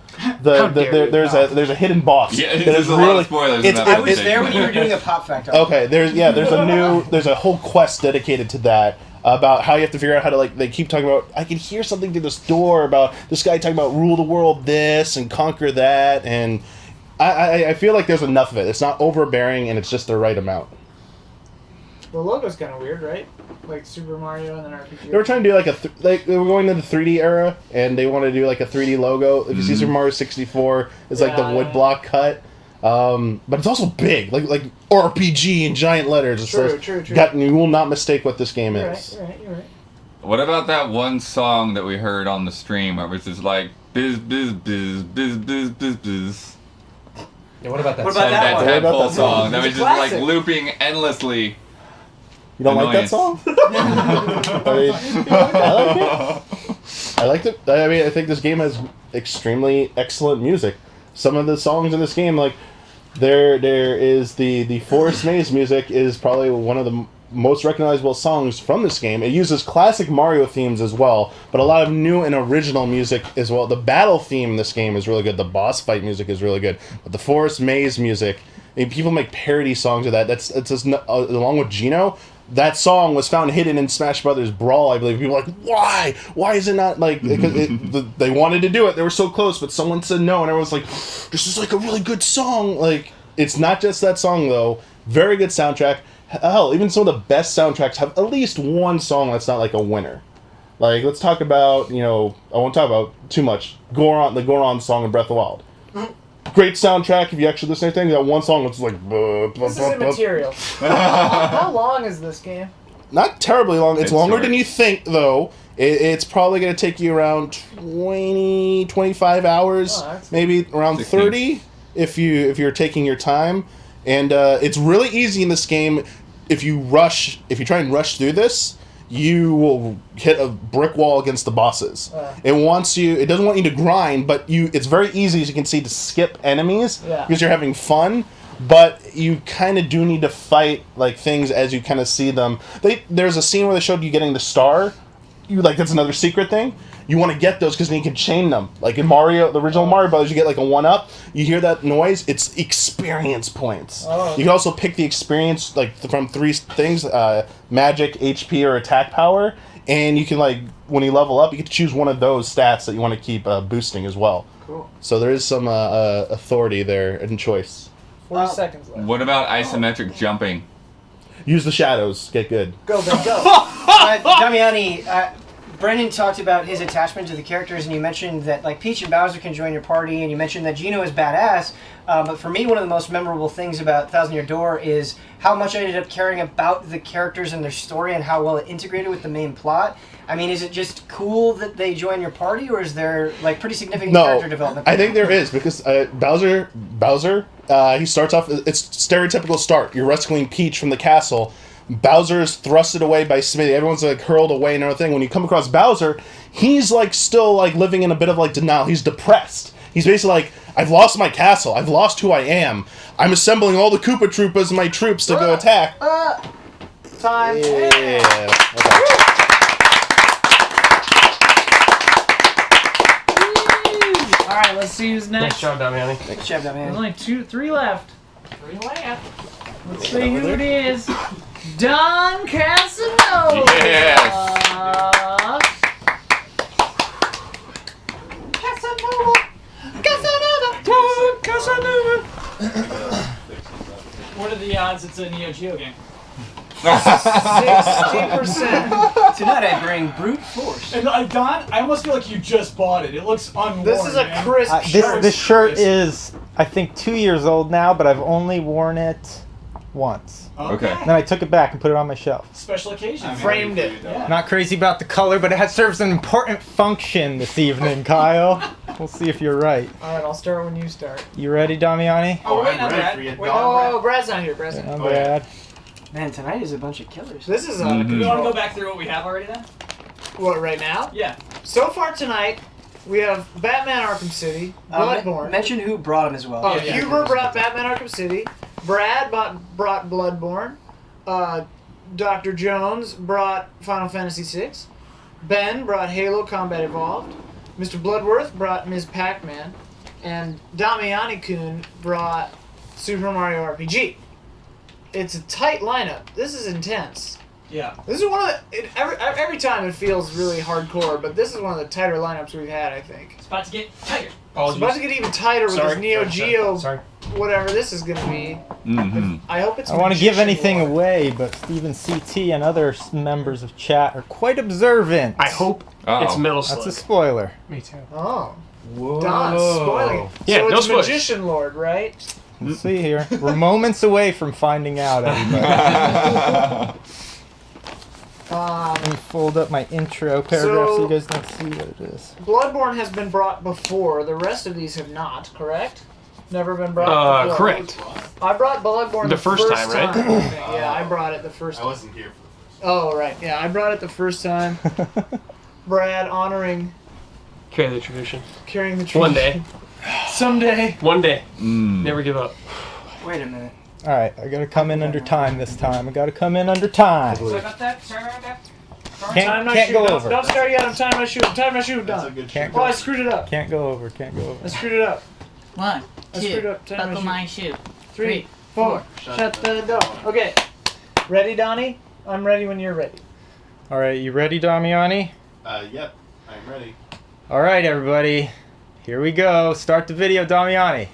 There's a hidden boss. Yeah, there's a lot of spoilers. I was there when you were doing a pop factor. Okay, there's a whole quest dedicated to that about how you have to figure out how to they keep talking about, I can hear something through this door about this guy talking about rule the world this and conquer that, and I feel like there's enough of it. It's not overbearing and it's just the right amount. The logo's kind of weird, right? Like Super Mario and then RPG. They were trying to do they were going into the 3D era, and they want to do a 3D logo. If you see Super Mario 64, it's the wood block cut, but it's also big, like RPG in giant letters. It's true. You will not mistake what this game is. You're right. What about that one song that we heard on the stream where it was just like biz biz biz biz biz biz biz? Yeah, what about that? That tadpole song that was just classic. looping endlessly. You don't like that song? I liked it. I think this game has extremely excellent music. Some of the songs in this game, there is the Forest Maze music is probably one of the most recognizable songs from this game. It uses classic Mario themes as well, but a lot of new and original music as well. The battle theme in this game is really good. The boss fight music is really good. But the Forest Maze music, people make parody songs of that. It's just along with Geno. That song was found hidden in Smash Brothers Brawl, I believe. People were like, why? Why is it not because they wanted to do it. They were so close, but someone said no, and everyone's like, this is a really good song. It's not just that song though. Very good soundtrack. Hell, even some of the best soundtracks have at least one song that's not a winner. Like, let's talk about, I won't talk about too much. The Goron song in Breath of the Wild. Great soundtrack if you actually listen to anything. That one song was like... This is immaterial. How long is this game? Not terribly long. It's longer than you think, though. It's probably going to take you around 20, 25 hours, maybe around 16. 30 if you're taking your time. And it's really easy in this game. If you try and rush through this, you will hit a brick wall against the bosses. It doesn't want you to grind, but it's very easy, as you can see, to skip enemies because you're having fun. But you kind of do need to fight like things as you kind of see them. There's a scene where they showed you getting the star. That's another secret thing. You want to get those because then you can chain them. Like in Mario, the original Mario Brothers, you get like a 1-up. You hear that noise? It's experience points. You can also pick the experience from 3 things: magic, HP, or attack power. And you can when you level up, you get to choose one of those stats that you want to keep boosting as well. Cool. So there is some authority there and choice. 40 seconds left. What about isometric jumping? Use the shadows. Get good. Go, Ben, go. Damiani, Brendan talked about his attachment to the characters, and you mentioned that Peach and Bowser can join your party, and you mentioned that Geno is badass. But for me, one of the most memorable things about Thousand Year Door is how much I ended up caring about the characters and their story and how well it integrated with the main plot. I mean, is it just cool that they join your party, or is there pretty significant character development? I think there is, because Bowser, he starts off. It's stereotypical start. You're rescuing Peach from the castle. Bowser's thrusted away by Smitty. Everyone's hurled away and everything. When you come across Bowser, he's still living in a bit of denial. He's depressed. He's basically I've lost my castle. I've lost who I am. I'm assembling all the Koopa Troopas and my troops to go attack. Time. Yeah. All right, let's see who's next. Nice job, Damiani. Good job, There's Damiani. only 3 left. 3 left. Let's see who it is. Don Casanova. Yes. Casanova. What are the odds it's a Neo Geo game? 60%. Tonight I bring brute force. And Don, I almost feel like you just bought it. It looks unworn. This is a man. crisp shirt. This shirt is, I think, 2 years old now, but I've only worn it once. Okay. Then I took it back and put it on my shelf. Special occasion. Framed it. Yeah. Not crazy about the color, but it serves an important function this evening, Kyle. We'll see if you're right. All right, I'll start when you start. You ready, Damiani? Oh, wait, not ready Brad. for you, Wait, Don. Oh, Brad's not here. Brad's not I'm here. Brad. Man, tonight is a bunch of killers. This is You want to go back through what we have already then? What, right now? Yeah. So far tonight, we have Batman Arkham City, Bloodborne. Mention who brought him as well. Oh, Yeah. Huber brought Batman Arkham City. Brad brought Bloodborne. Dr. Jones brought Final Fantasy VI. Ben brought Halo Combat Evolved. Mr. Bloodworth brought Ms. Pac-Man. And Damiani-kun brought Super Mario RPG. It's a tight lineup. This is intense. Yeah. This is one of the... Every time it feels really hardcore, but this is one of the tighter lineups we've had, I think. It's about to get tighter. It's about to get even tighter with this Neo Geo, Sorry. whatever this is going to be. Mm-hmm. I hope it's I want to give magician anything lore. away, but Steven CT and other members of chat are quite observant. I hope it's Metal Slug. That's a spoiler. Me too. Oh. Whoa. Don, spoiling. Yeah, so no it's spoilers. Magician Lord, right? Let's see here. We're moments away from finding out, everybody. Let me fold up my intro paragraph so you guys don't see what it is. Bloodborne has been brought before. The rest of these have not, correct? Never been brought before. Correct. I brought Bloodborne The first time, right? Yeah, I brought it the first time. I wasn't here for the first Oh, right. Yeah, I brought it the first time. Brad honoring, Carry the tradition. carrying the tradition. One day. Someday. One day. Never give up. Wait a minute. Alright, I gotta come in under time this time. I gotta come in under time. Sorry about that. Sorry about that. Can't go Don't- over. Don't start yet. I'm time my shoe. Time my shoe. That's a Done. good Can't show. Oh, I screwed it up. Can't go over. Can't go I over. screwed it up. 1, I screwed 2, up. Time buckle my my shoe. 3, 4. Shut the door. Okay. Ready, Donnie? I'm ready when you're ready. Alright, you ready, Damiani? Yep, I'm ready. Alright, everybody. Here we go. Start the video, Damiani.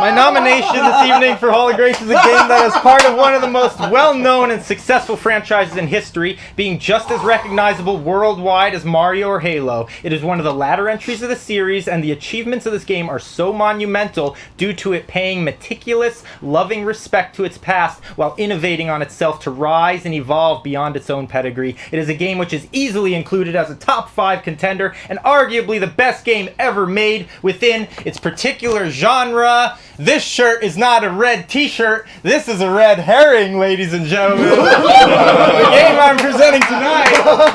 My nomination this evening for Hall of Grace is a game that is part of one of the most well-known and successful franchises in history, being just as recognizable worldwide as Mario or Halo. It is one of the latter entries of the series, and the achievements of this game are so monumental due to it paying meticulous, loving respect to its past while innovating on itself to rise and evolve beyond its own pedigree. It is a game which is easily included as a top 5 contender and arguably the best game ever made within its particular genre. This shirt is not a red t-shirt. This is a red herring, ladies and gentlemen. The game I'm presenting tonight. Mortal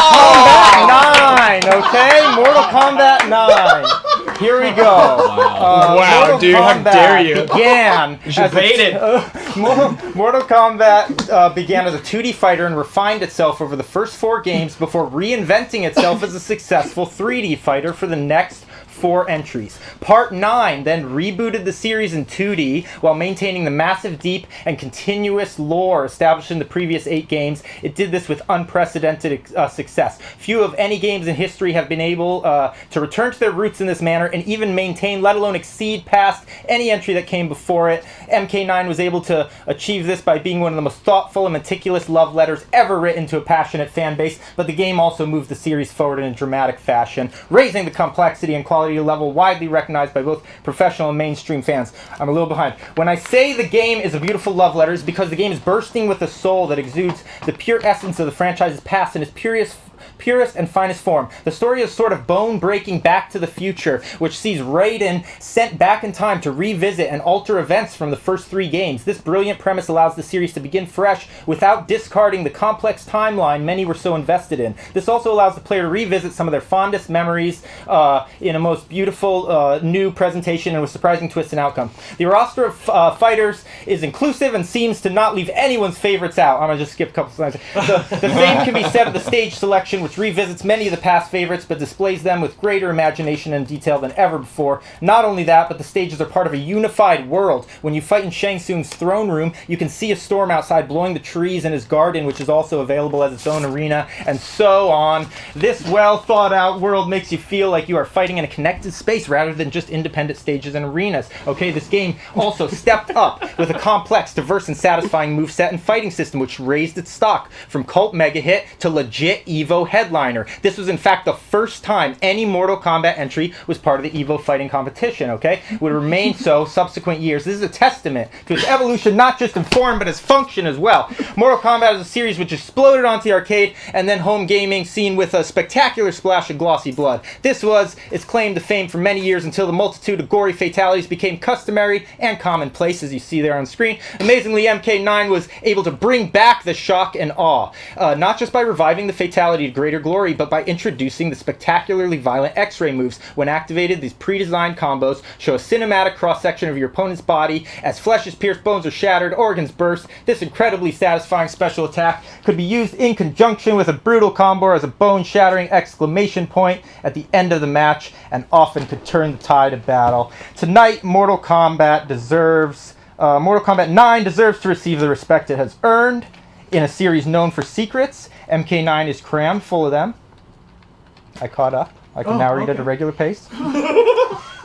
Kombat 9, okay? Mortal Kombat 9. Here we go. Wow, Mortal dude, how Kombat dare you. Began You should bait it. Mortal Kombat began as a 2D fighter and refined itself over the first 4 games before reinventing itself as a successful 3D fighter for the next 4 entries. Part 9 then rebooted the series in 2D while maintaining the massive, deep, and continuous lore established in the previous 8 games. It did this with unprecedented success. Few of any games in history have been able to return to their roots in this manner and even maintain, let alone exceed past any entry that came before it. MK9 was able to achieve this by being one of the most thoughtful and meticulous love letters ever written to a passionate fan base, but the game also moved the series forward in a dramatic fashion, raising the complexity and quality level widely recognized by both professional and mainstream fans. I'm a little behind. When I say the game is a beautiful love letter, it's because the game is bursting with a soul that exudes the pure essence of the franchise's past in its purest and finest form. The story is sort of bone-breaking Back to the Future, which sees Raiden sent back in time to revisit and alter events from the first 3 games. This brilliant premise allows the series to begin fresh without discarding the complex timeline many were so invested in. This also allows the player to revisit some of their fondest memories in a most beautiful new presentation and with surprising twists and outcomes. The roster of fighters is inclusive and seems to not leave anyone's favorites out. I'm going to just skip a couple slides. The same can be said of the stage selection, which revisits many of the past favorites but displays them with greater imagination and detail than ever before. Not only that, but the stages are part of a unified world. When you fight in Shang Tsung's throne room, you can see a storm outside blowing the trees in his garden, which is also available as its own arena, and so on. This well thought out world makes you feel like you are fighting in a connected space rather than just independent stages and arenas. Okay, this game also stepped up with a complex, diverse, and satisfying moveset and fighting system, which raised its stock from cult mega hit to legit Evo headliner. This was in fact the first time any Mortal Kombat entry was part of the Evo fighting competition, okay? Would remain so subsequent years. This is a testament to its evolution, not just in form, but its function as well. Mortal Kombat is a series which exploded onto the arcade and then home gaming scene with a spectacular splash of glossy blood. This was its claim to fame for many years until the multitude of gory fatalities became customary and commonplace, as you see there on screen. Amazingly, MK9 was able to bring back the shock and awe, not just by reviving the fatality to greater glory, but by introducing the spectacularly violent X-ray moves. When activated, these pre-designed combos show a cinematic cross-section of your opponent's body as flesh is pierced, bones are shattered, organs burst. This incredibly satisfying special attack could be used in conjunction with a brutal combo or as a bone-shattering exclamation point at the end of the match, and often could turn the tide of battle. Tonight, Mortal Kombat 9 deserves to receive the respect it has earned. In a series known for secrets, MK9 is crammed full of them. I caught up. I can now read at a regular pace.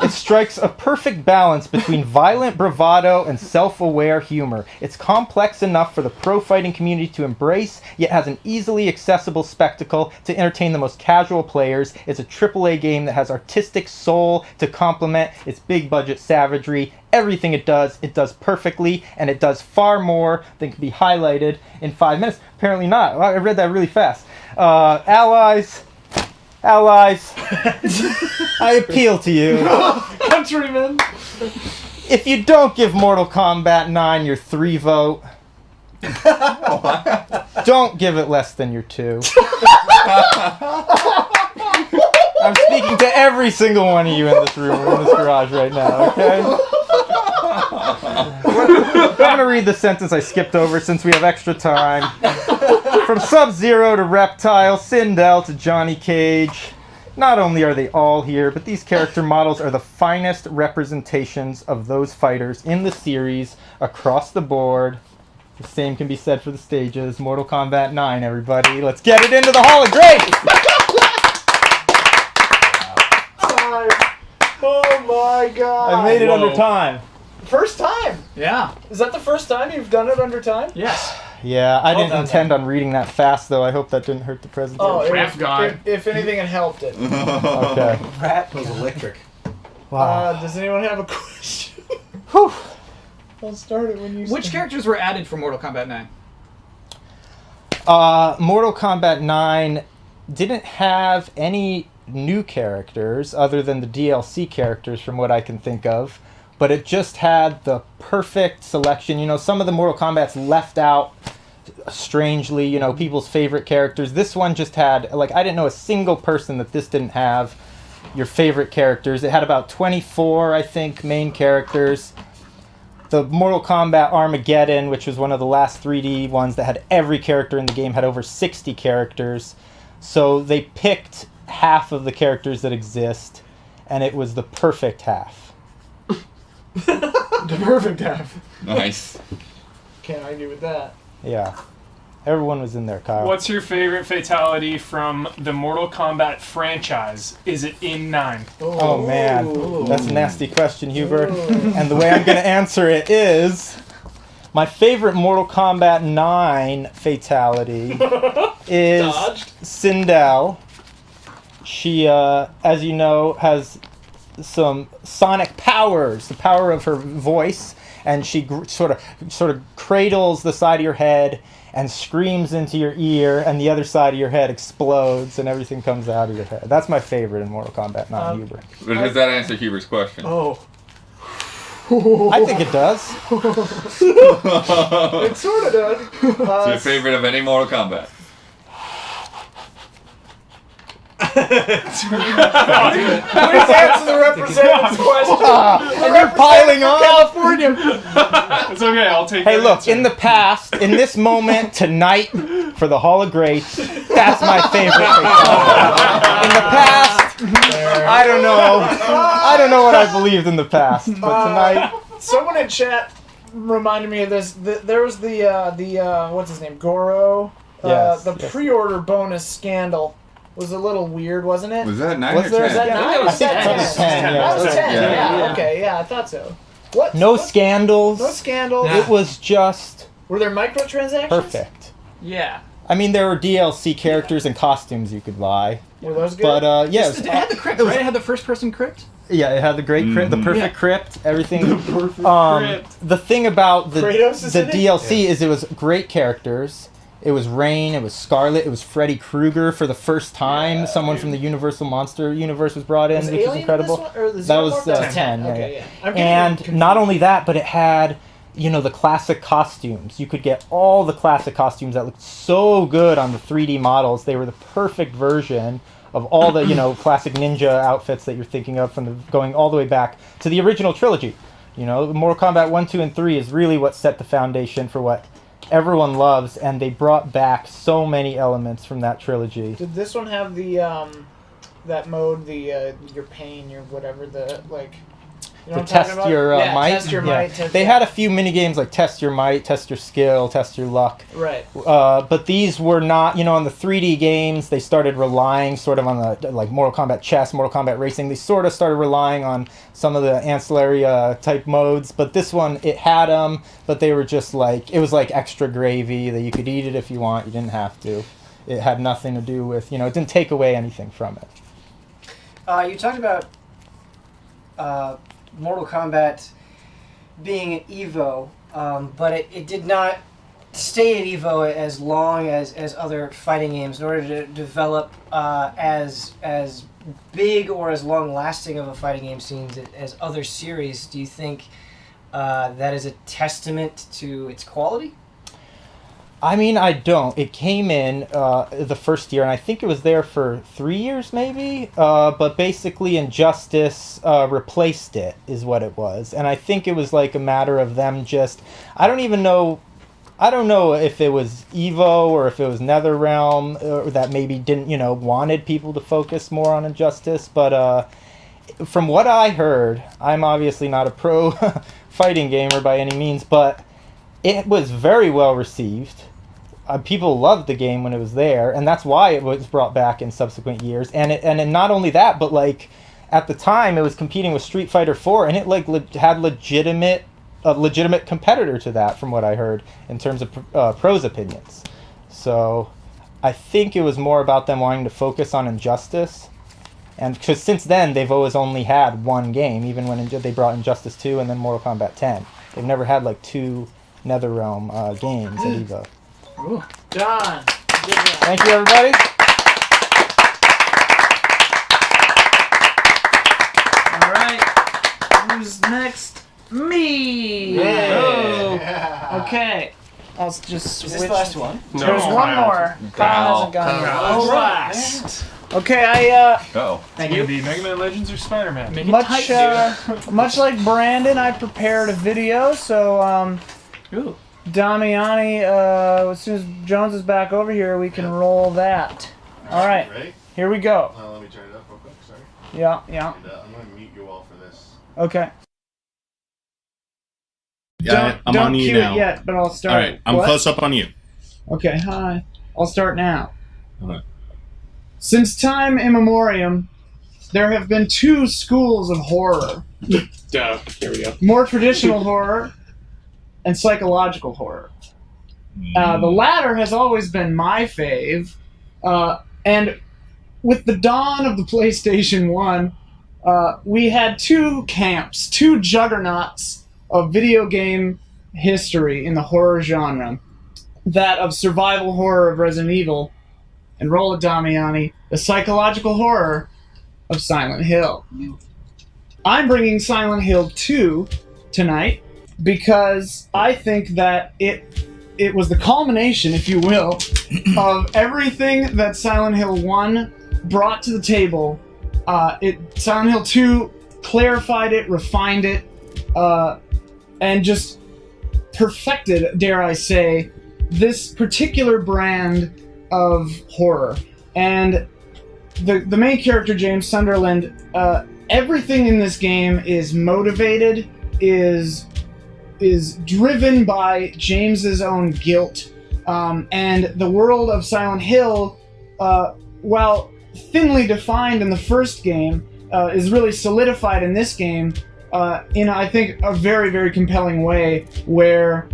It strikes a perfect balance between violent bravado and self-aware humor. It's complex enough for the pro fighting community to embrace, yet has an easily accessible spectacle to entertain the most casual players. It's a AAA game that has artistic soul to complement its big budget savagery. Everything it does perfectly, and it does far more than can be highlighted in 5 minutes. Apparently not. I read that really fast. Allies, I appeal to you. Countrymen! If you don't give Mortal Kombat 9 your 3 vote, don't give it less than your 2. I'm speaking to every single one of you in this room, in this garage right now, okay? I'm going to read the sentence I skipped over since we have extra time. From Sub-Zero to Reptile, Sindel to Johnny Cage. Not only are they all here, but these character models are the finest representations of those fighters in the series across the board. The same can be said for the stages. Mortal Kombat 9, everybody. Let's get it into the Hall of Grace! Oh my god! I made it under time. First time. Yeah. Is that the first time you've done it under time? Yes. Yeah, I Well didn't done, intend on reading that fast, though. I hope that didn't hurt the presentation. Oh, Rap God. if anything, it helped it. Okay. Rat. That was electric. Wow. Does anyone have a question? Whew. I'll start it when you. Which characters were added for Mortal Kombat 9? Mortal Kombat 9 didn't have any new characters other than the DLC characters from what I can think of, but it just had the perfect selection. You know, some of the Mortal Kombat's left out strangely, you know, people's favorite characters. This one just had, like, I didn't know a single person that this didn't have your favorite characters. It had about 24, I think, main characters. The Mortal Kombat Armageddon, which was one of the last 3D ones that had every character in the game, had over 60 characters. So they picked half of the characters that exist, and it was the perfect half. The perfect half. Nice. Can't argue with that. Yeah. Everyone was in there, Kyle. What's your favorite fatality from the Mortal Kombat franchise? Is it in 9? Oh, man. That's a nasty question, Huber. And the way I'm going to answer it is... My favorite Mortal Kombat 9 fatality is Sindel. She, as you know, has some sonic powers, the power of her voice, and she sort of cradles the side of your head and screams into your ear, and the other side of your head explodes, and everything comes out of your head. That's my favorite in Mortal Kombat 9, Huber. But does that answer Huber's question? Oh. I think it does. It sort of does. It's your favorite of any Mortal Kombat? Please answer the representative's question. And you're piling on. California. It's okay, I'll take Hey, that look, answer. in the past, in this moment, tonight, for the Hall of Greats, that's my favorite fatality. In the past, I don't know. I don't know what I believed in the past, but tonight... Someone in chat reminded me of this. There was the what's his name? Goro? Yes, the yes. pre-order bonus scandal was a little weird, wasn't it? Was that 9 Was or there 10? Was that 9? I think that was 10, yeah. That was 10, Yeah. yeah. Okay, yeah, I thought so. What? No scandals. No scandals. It was just Were there microtransactions? perfect. Yeah. I mean, there were DLC characters and costumes you could buy. Were those good? But, yes. It had the crypt, right? It had the first-person crypt? Yeah, it had the great crypt, the perfect Yeah. crypt, everything. The perfect crypt. The thing about the Kratos is in it? DLC is it was great characters. It was Rain, it was Scarlet, it was Freddy Krueger for the first time. Someone from the Universal Monster universe was brought in, Was which is Alien incredible. In this one, or the That was Xenomorph? 10. Yeah, Okay, yeah. yeah. I'm getting And confused. not only that, but it had, you know, the classic costumes. You could get all the classic costumes that looked so good on the 3D models. They were the perfect version of all the, you know, classic ninja outfits that you're thinking of from the going all the way back to the original trilogy. You know, Mortal Kombat 1, 2, and 3 is really what set the foundation for what everyone loves, and they brought back so many elements from that trilogy. Did this one have the that mode, the your pain, your whatever, the like? You know To what I'm talking test about? your Yeah, might. Test your might. They had a few mini games like test your might, test your skill, test your luck. Right. But these were not, you know, on the 3D games, they started relying sort of on the, like, Mortal Kombat Chess, Mortal Kombat Racing. They sort of started relying on some of the ancillary type modes. But this one, it had them, but they were just like, it was like extra gravy that you could eat it if you want. You didn't have to. It had nothing to do with, you know, it didn't take away anything from it. You talked about Mortal Kombat being an Evo, but it did not stay at Evo as long as other fighting games in order to develop as big or as long-lasting of a fighting game scene as other series. Do you think that is a testament to its quality? I mean, I don't. It came in the first year, and I think it was there for 3 years, maybe. But basically, Injustice replaced it, is what it was. And I think it was like a matter of them just... I don't know if it was Evo or if it was NetherRealm or that maybe didn't, you know, wanted people to focus more on Injustice. But from what I heard, I'm obviously not a pro fighting gamer by any means, but it was very well received. People loved the game when it was there, and that's why it was brought back in subsequent years. And not only that, but like at the time it was competing with Street Fighter 4, and it like had a legitimate competitor to that, from what I heard, in terms of pros opinions. So I think it was more about them wanting to focus on Injustice, and because since then they've always only had one game, even when they brought Injustice 2 and then Mortal Kombat 10. They've never had like 2 NetherRealm games at EVO. Ooh. John. Thank you, everybody. All right. Who's next? Me. Yeah. Okay. I'll just switch. Is this the last one? No. There's one more. Kyle hasn't gone yet. Kyle's Last. Okay, I Oh. Thank It's you. gonna be Mega Man Legends or Spider-Man. Much like Brandon, I prepared a video, so Damiani, as soon as Jones is back over here, we can roll that. All right, Ready? here we go. Let me turn it up real quick. Sorry. Yeah. And, I'm going to mute you all for this. Okay. Yeah, I'm don't on you cue now. it yet, but I'll start. All right, I'm What? close up on you. Okay, hi. I'll start now. All right. Since time immemorial, there have been 2 schools of horror. Duh. Here we go. More traditional horror and psychological horror. The latter has always been my fave, and with the dawn of the PlayStation 1, we had 2 camps, 2 juggernauts of video game history in the horror genre. That of survival horror of Resident Evil, and roll it, Damiani, the psychological horror of Silent Hill. I'm bringing Silent Hill 2 tonight because I think that it was the culmination, if you will, of everything that Silent Hill 1 brought to the table. Silent Hill 2 clarified it, refined it, and just perfected, dare I say, this particular brand of horror. And the main character, James Sunderland, everything in this game is motivated, is driven by James's own guilt. And the world of Silent Hill, while thinly defined in the first game, is really solidified in this game in, I think, a very, very compelling way, where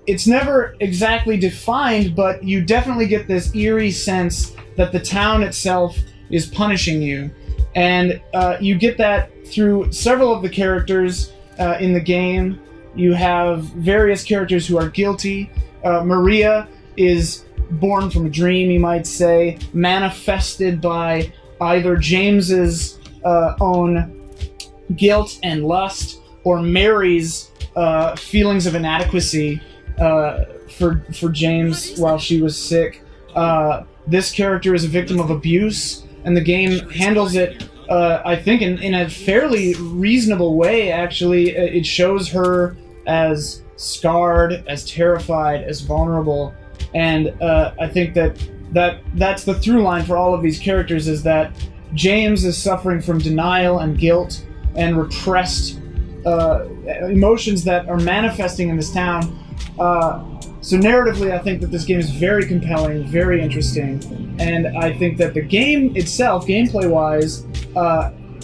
it's never exactly defined, but you definitely get this eerie sense that the town itself is punishing you. And you get that through several of the characters in the game. You have various characters who are guilty. Maria is born from a dream, you might say, manifested by either James's own guilt and lust, or Mary's feelings of inadequacy for James while she was sick. This character is a victim of abuse, and the game handles it, I think, in a fairly reasonable way, actually. It shows her as scarred, as terrified, as vulnerable, and I think that's the through line for all of these characters, is that James is suffering from denial and guilt and repressed emotions that are manifesting in this town. So narratively, I think that this game is very compelling, very interesting, and I think that the game itself, gameplay-wise,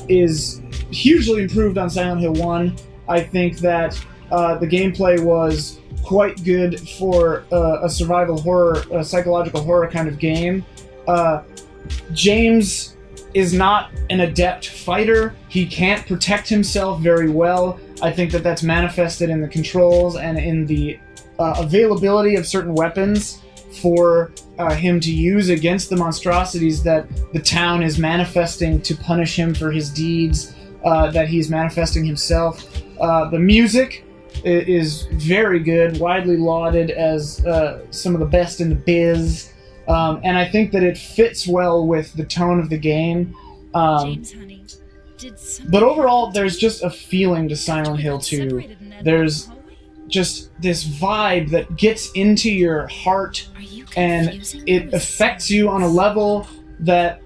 is hugely improved on Silent Hill 1. I think that the gameplay was quite good for a survival horror, a psychological horror kind of game. James is not an adept fighter. He can't protect himself very well. I think that that's manifested in the controls and in the availability of certain weapons for him to use against the monstrosities that the town is manifesting to punish him for his deeds that he's manifesting himself. The music is very good, widely lauded as some of the best in the biz, and I think that it fits well with the tone of the game. James, honey, But overall, there's just a feeling to Silent Hill 2. There's just this vibe that gets into your heart, and it affects you on a level that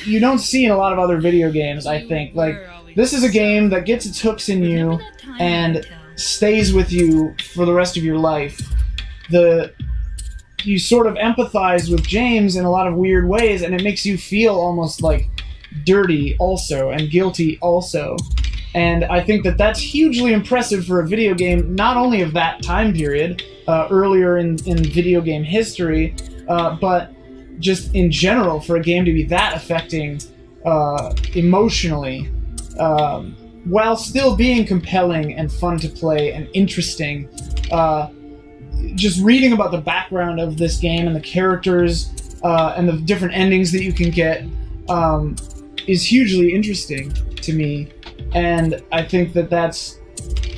you don't see in a lot of other video games, I think. Like, this is a game that gets its hooks in you and stays with you for the rest of your life. You sort of empathize with James in a lot of weird ways, and it makes you feel almost like dirty also and guilty also. And I think that that's hugely impressive for a video game, not only of that time period, earlier in video game history, but just in general for a game to be that affecting emotionally, while still being compelling and fun to play and interesting. Just reading about the background of this game and the characters and the different endings that you can get is hugely interesting to me. And I think that that's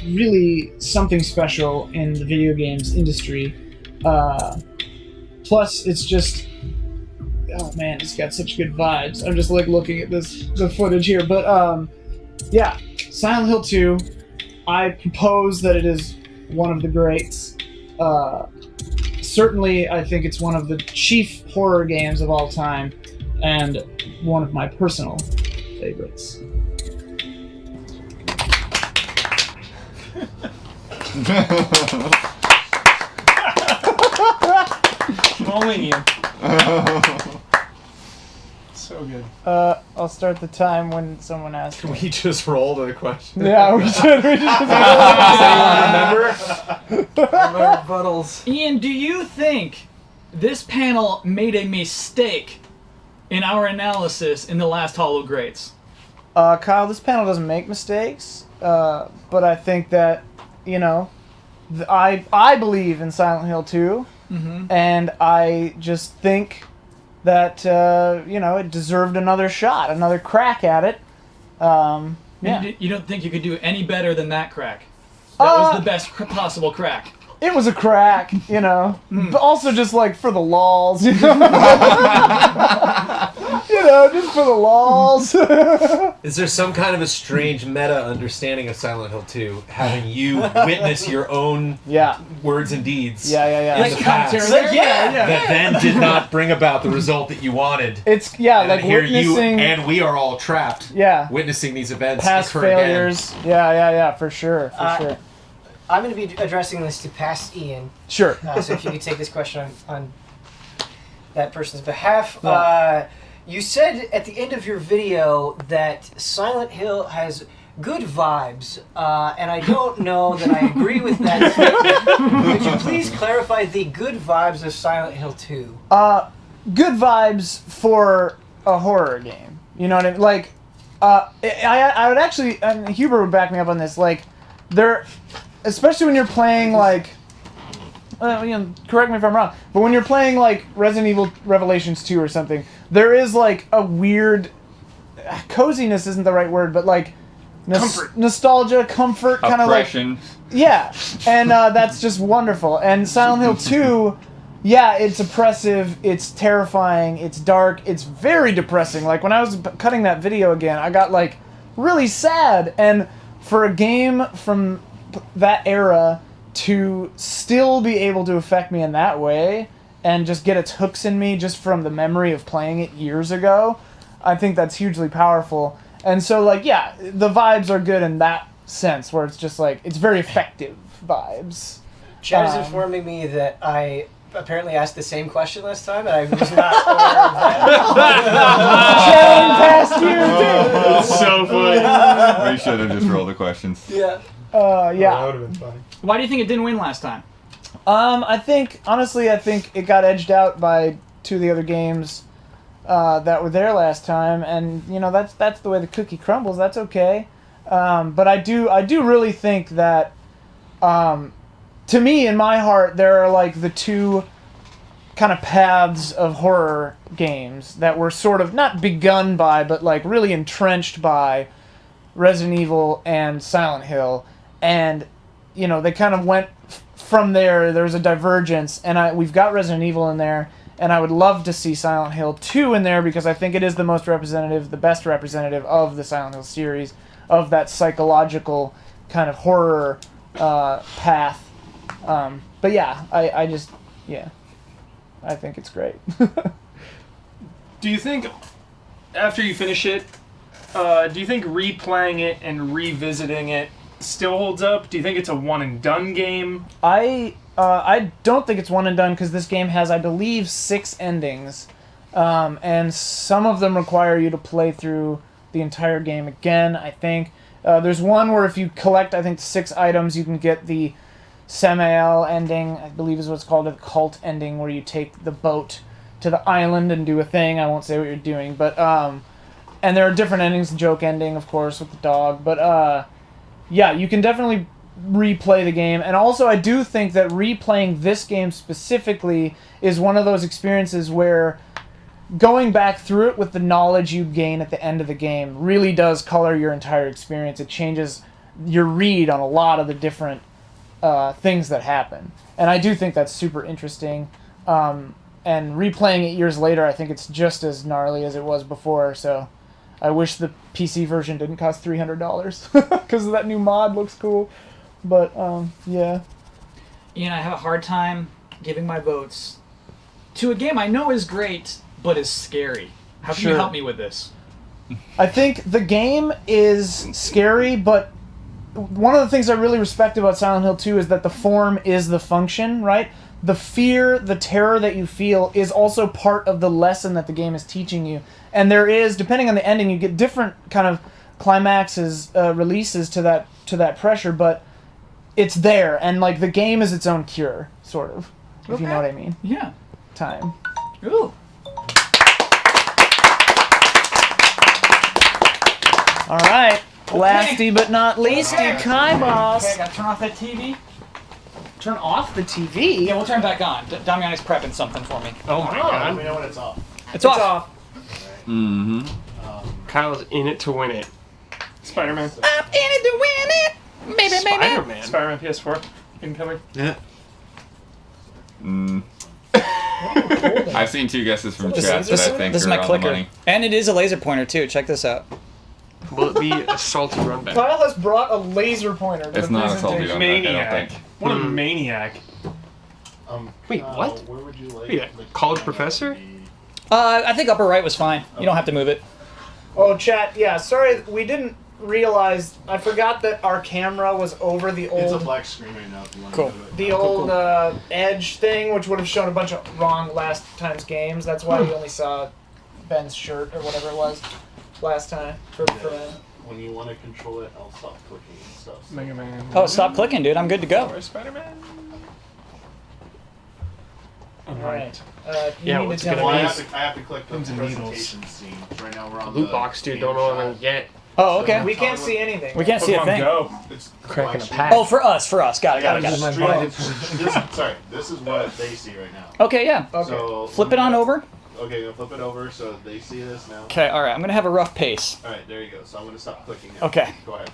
really something special in the video games industry. Plus, it's just, oh man, it's got such good vibes. I'm just like looking at the footage here. But yeah, Silent Hill 2, I propose that it is one of the greats. Certainly, I think it's one of the chief horror games of all time, and one of my personal favorites. Trolling you. So good. I'll start the time when someone asks. Can we just roll to the question? Yeah, we should. We should just remember rebuttals. Ian, do you think this panel made a mistake in our analysis in the last Hollow Greats? Kyle, this panel doesn't make mistakes, but I think that, you know, I believe in Silent Hill 2, and I just think that, you know, it deserved another shot, another crack at it. Yeah. You don't think you could do any better than that crack? That was the best possible crack. It was a crack, you know, but also just like for the lols, you know, you know, just for the lols. Is there some kind of a strange meta understanding of Silent Hill 2, having you witness your own words and deeds? Yeah. In the past, that then did not bring about the result that you wanted. It's and like here witnessing. and we are all trapped. Witnessing these events Past occur failures. again. Yeah, for sure. I'm going to be addressing this to past Ian. Sure. So if you could take this question on that person's behalf. You said at the end of your video that Silent Hill has good vibes, and I don't know that I agree with that statement. Would you please clarify the good vibes of Silent Hill 2? Good vibes for a horror game. You know what I mean? Like, I would actually, and Huber would back me up on this, like, there... Especially when you're playing, like, you know, correct me if I'm wrong, but when you're playing, like, Resident Evil Revelations 2 or something, there is, like, a weird... coziness isn't the right word, but, like... nostalgia, comfort, kind of like... Oppression. Yeah, and that's just wonderful. And Silent Hill 2, yeah, it's oppressive, it's terrifying, it's dark, it's very depressing. Like, when I was cutting that video again, I got, like, really sad. And for a game from that era to still be able to affect me in that way and just get its hooks in me just from the memory of playing it years ago, I think that's hugely powerful. And so, like, yeah, the vibes are good in that sense, where it's just like, it's very effective vibes. Chad is informing me that I apparently asked the same question last time, and I was not aware of that. Chad past you, dude! It's so funny. We should have just rolled the questions. Yeah. Yeah. That would have been funny. Why do you think it didn't win last time? I think it got edged out by two of the other games that were there last time, and you know that's the way the cookie crumbles. That's okay. But I do really think that, to me, in my heart, there are like the two kind of paths of horror games that were sort of not begun by, but like really entrenched by Resident Evil and Silent Hill. And, you know, they kind of went from there. There was a divergence, and we've got Resident Evil in there, and I would love to see Silent Hill 2 in there because I think it is the most representative, the best representative of the Silent Hill series, of that psychological kind of horror path. But yeah, I think it's great. Do you think, after you finish it, do you think replaying it and revisiting it still holds up? Do you think it's a one and done game? I don't think it's one and done because this game has, I believe, 6 endings, And some of them require you to play through the entire game again, I think. There's one where if you collect, I think, 6 items, you can get the Samael ending, I believe is what's called a cult ending, where you take the boat to the island and do a thing. I won't say what you're doing, but and there are different endings, joke ending, of course, with the dog. But yeah, you can definitely replay the game. And also, I do think that replaying this game specifically is one of those experiences where going back through it with the knowledge you gain at the end of the game really does color your entire experience. It changes your read on a lot of the different things that happen. And I do think that's super interesting. And replaying it years later, I think it's just as gnarly as it was before. So I wish the PC version didn't cost $300 because that new mod looks cool. But yeah. Ian, I have a hard time giving my votes to a game I know is great, but is scary. How can you help me with this? I think the game is scary, but one of the things I really respect about Silent Hill 2 is that the form is the function, right? The fear, the terror that you feel is also part of the lesson that the game is teaching you. And there is, depending on the ending, you get different kind of climaxes, releases to that pressure, but it's there, and like the game is its own cure, sort of, if you know what I mean. Yeah. Time. Ooh. All right. Lasty but not leasty, Kai Boss. Okay, I gotta turn off that TV. Turn off the TV? Yeah, we'll turn it back on. Damiani's prepping something for me. Oh my god. Let me know when it's off. It's off. Mm-hmm. Kyle's in it to win it. Spider-Man. I'm in it to win it. Baby, Spider-Man. Spider-Man PS4 incoming. Yeah. I've seen 2 guesses from This- chat that this- I think this is are my on the clicker. money. And it is a laser pointer too. Check this out. Will it be a salty run back? Kyle has brought a laser pointer to It's the not a salty presentation. run back, I don't Maniac. think. What a maniac. Wait, what? Where would you like? Wait, a college professor? I think upper right was fine. You don't have to move it. Oh, chat, yeah, sorry, we didn't realize, I forgot that our camera was over the It's a old, black screen right now. If you want Cool. to do it. the old edge thing, which would have shown a bunch of wrong last time's games. That's why you only saw Ben's shirt or whatever it was last time for Ben. When you want to control it, I'll stop clicking and stuff. Mega Man. Oh, stop clicking, dude. I'm good to go. Or Spider-Man. Alright. You Yeah, need what's to tell gonna Well, me. I have to click the Pins and needles. presentation scene. Right now we're on Loot the box, dude. game Don't know what I'm shot. gonna get. Oh, okay. We can't see anything. We can't see a Pokemon thing. Go. It's Cracking black a screen. pack. Oh, for us. Got it. This is it. sorry, this is what they see right now. Okay, yeah. So Flip it on over. Okay, gonna flip it over so they see this now. Okay, all right. I'm gonna have a rough pace. All right, there you go. So I'm gonna stop clicking now. Okay. Go ahead.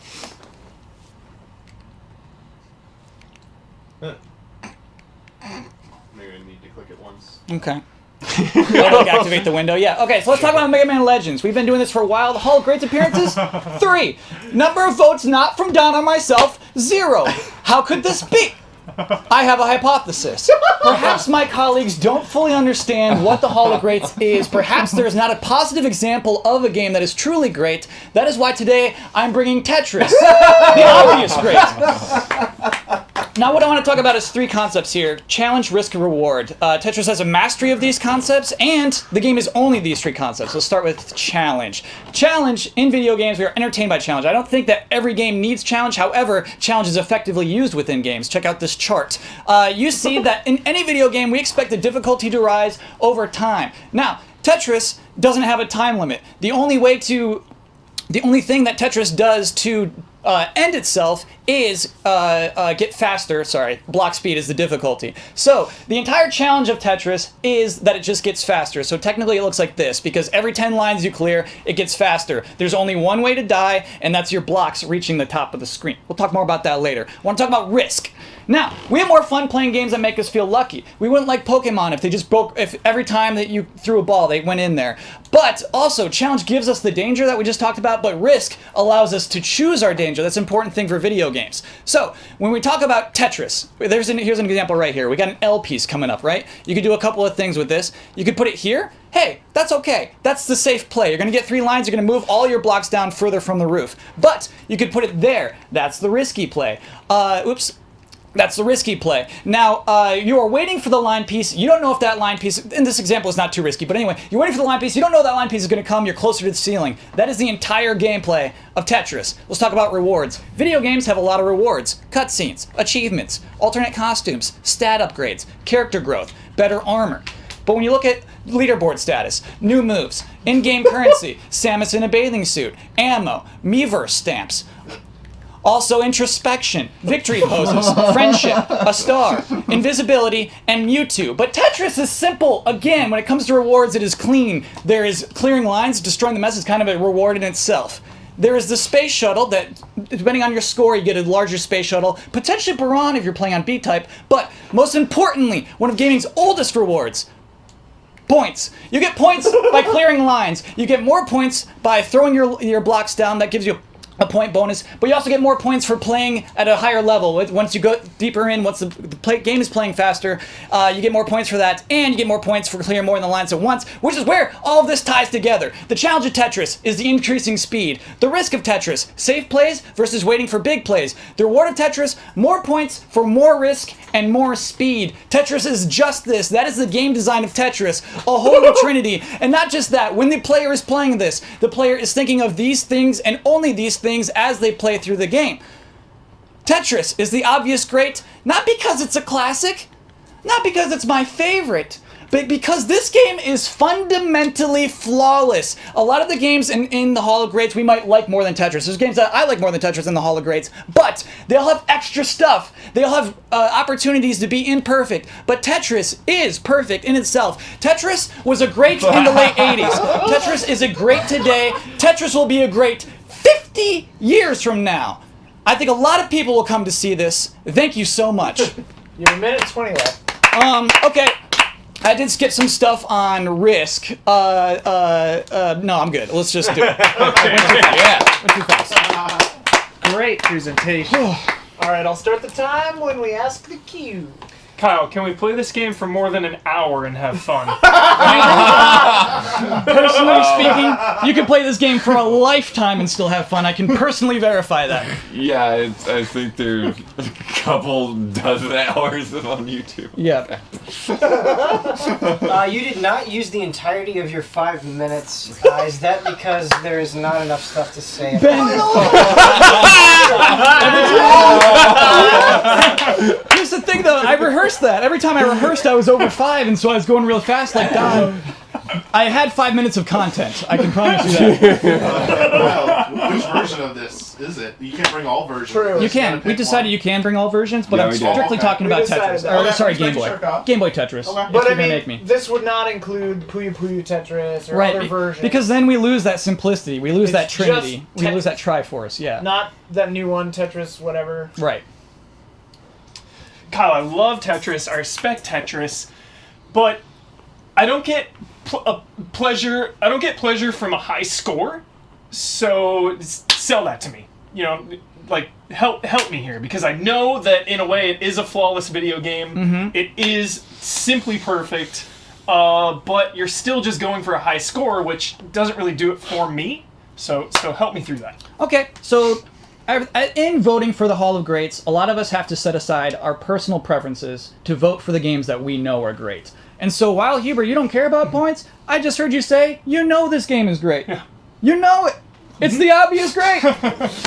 Maybe I need to click it once. Okay. Like activate the window. Yeah. Okay. So let's talk about Mega Man Legends. We've been doing this for a while. The Hall of Greats appearances 3. Number of votes not from Don or myself 0. How could this be? I have a hypothesis. Perhaps my colleagues don't fully understand what the Hall of Greats is. Perhaps there is not a positive example of a game that is truly great. That is why today I'm bringing Tetris, the obvious great. Now what I want to talk about is 3 concepts here. Challenge, risk, and reward. Tetris has a mastery of these concepts, and the game is only these 3 concepts. Let's start with challenge. Challenge, in video games, we are entertained by challenge. I don't think that every game needs challenge. However, challenge is effectively used within games. Check out this chart. You see that in any video game, we expect the difficulty to rise over time. Now, Tetris doesn't have a time limit. The only thing that Tetris does to end itself is get faster. Sorry, block speed is the difficulty. So the entire challenge of Tetris is that it just gets faster. So technically it looks like this, because every 10 lines you clear, it gets faster. There's only one way to die, and that's your blocks reaching the top of the screen. We'll talk more about that later. I want to talk about risk. Now, we have more fun playing games that make us feel lucky. We wouldn't like Pokemon if they just broke, if every time that you threw a ball, they went in there. But also, challenge gives us the danger that we just talked about, but risk allows us to choose our danger. That's an important thing for video games. So, when we talk about Tetris, here's an example right here. We got an L piece coming up, right? You could do a couple of things with this. You could put it here. Hey, that's okay. That's the safe play. You're going to get 3 lines. You're going to move all your blocks down further from the roof. But you could put it there. That's the risky play. Oops. That's the risky play. Now, you are waiting for the line piece. You don't know if that line piece, in this example, is not too risky, but anyway, you're waiting for the line piece. You don't know that line piece is going to come. You're closer to the ceiling. That is the entire gameplay of Tetris. Let's talk about rewards. Video games have a lot of rewards. Cutscenes, achievements, alternate costumes, stat upgrades, character growth, better armor. But when you look at leaderboard status, new moves, in-game currency, Samus in a bathing suit, ammo, Miiverse stamps, also introspection, victory poses, friendship, a star, invisibility, and Mewtwo. But Tetris is simple. Again, when it comes to rewards, it is clean. There is clearing lines, destroying the mess is kind of a reward in itself. There is the space shuttle that, depending on your score, you get a larger space shuttle, potentially Baron if you're playing on B-type, but most importantly, one of gaming's oldest rewards, points. You get points by clearing lines. You get more points by throwing your blocks down. That gives you a point bonus, but you also get more points for playing at a higher level. Once you go deeper in, once the game is playing faster, you get more points for that, and you get more points for clearing more than the lines at once, which is where all of this ties together. The challenge of Tetris is the increasing speed. The risk of Tetris, safe plays versus waiting for big plays. The reward of Tetris, more points for more risk and more speed. Tetris is just this. That is the game design of Tetris, a holy trinity. And not just that, when the player is playing this, the player is thinking of these things and only these things as they play through the game. Tetris is the obvious great, not because it's a classic, not because it's my favorite, but because this game is fundamentally flawless. A lot of the games in the Hall of Greats we might like more than Tetris. There's games that I like more than Tetris in the Hall of Greats, but they'll have extra stuff. They'll have opportunities to be imperfect, but Tetris is perfect in itself. Tetris was a great in the late 80s. Tetris is a great today. Tetris will be a great 50 years from now. I think a lot of people will come to see this. Thank you so much. You have a minute 20 left. Okay. I did skip some stuff on Risk. No, I'm good. Let's just do it. Went too fast. Great presentation. All right, I'll start the time when we ask the cue. Kyle, can we play this game for more than an hour and have fun? Personally speaking, you can play this game for a lifetime and still have fun. I can personally verify that. Yeah, I think there's a couple dozen hours on YouTube. Yeah. You did not use the entirety of your 5 minutes. Is that because there is not enough stuff to say? Here's the thing, though. I rehearsed that. Every time I rehearsed, I was over 5, and so I was going real fast like Don. I had 5 minutes of content. I can promise you that. Well, which version of this is it? You can't bring all versions. True. You can. We decided you can bring all versions, but I'm strictly talking about Tetris. Or, sorry, Game Boy. Game Boy Tetris. Okay. If But I you're gonna mean, make me. this would not include Puyo Puyo Tetris or other versions. Because then we lose that simplicity. We lose It's that trinity. just We lose that Triforce, yeah. Not that new one, Tetris, whatever. Right. Kyle, I love Tetris. I respect Tetris, but I don't get pleasure. I don't get pleasure from a high score. So sell that to me. You know, like help me here, because I know that in a way it is a flawless video game. Mm-hmm. It is simply perfect, but you're still just going for a high score, which doesn't really do it for me. So help me through that. Okay, so in voting for the Hall of Greats, a lot of us have to set aside our personal preferences to vote for the games that we know are great. And so while, Huber, you don't care about points, I just heard you say, you know this game is great. Yeah. You know it. It's the obvious great.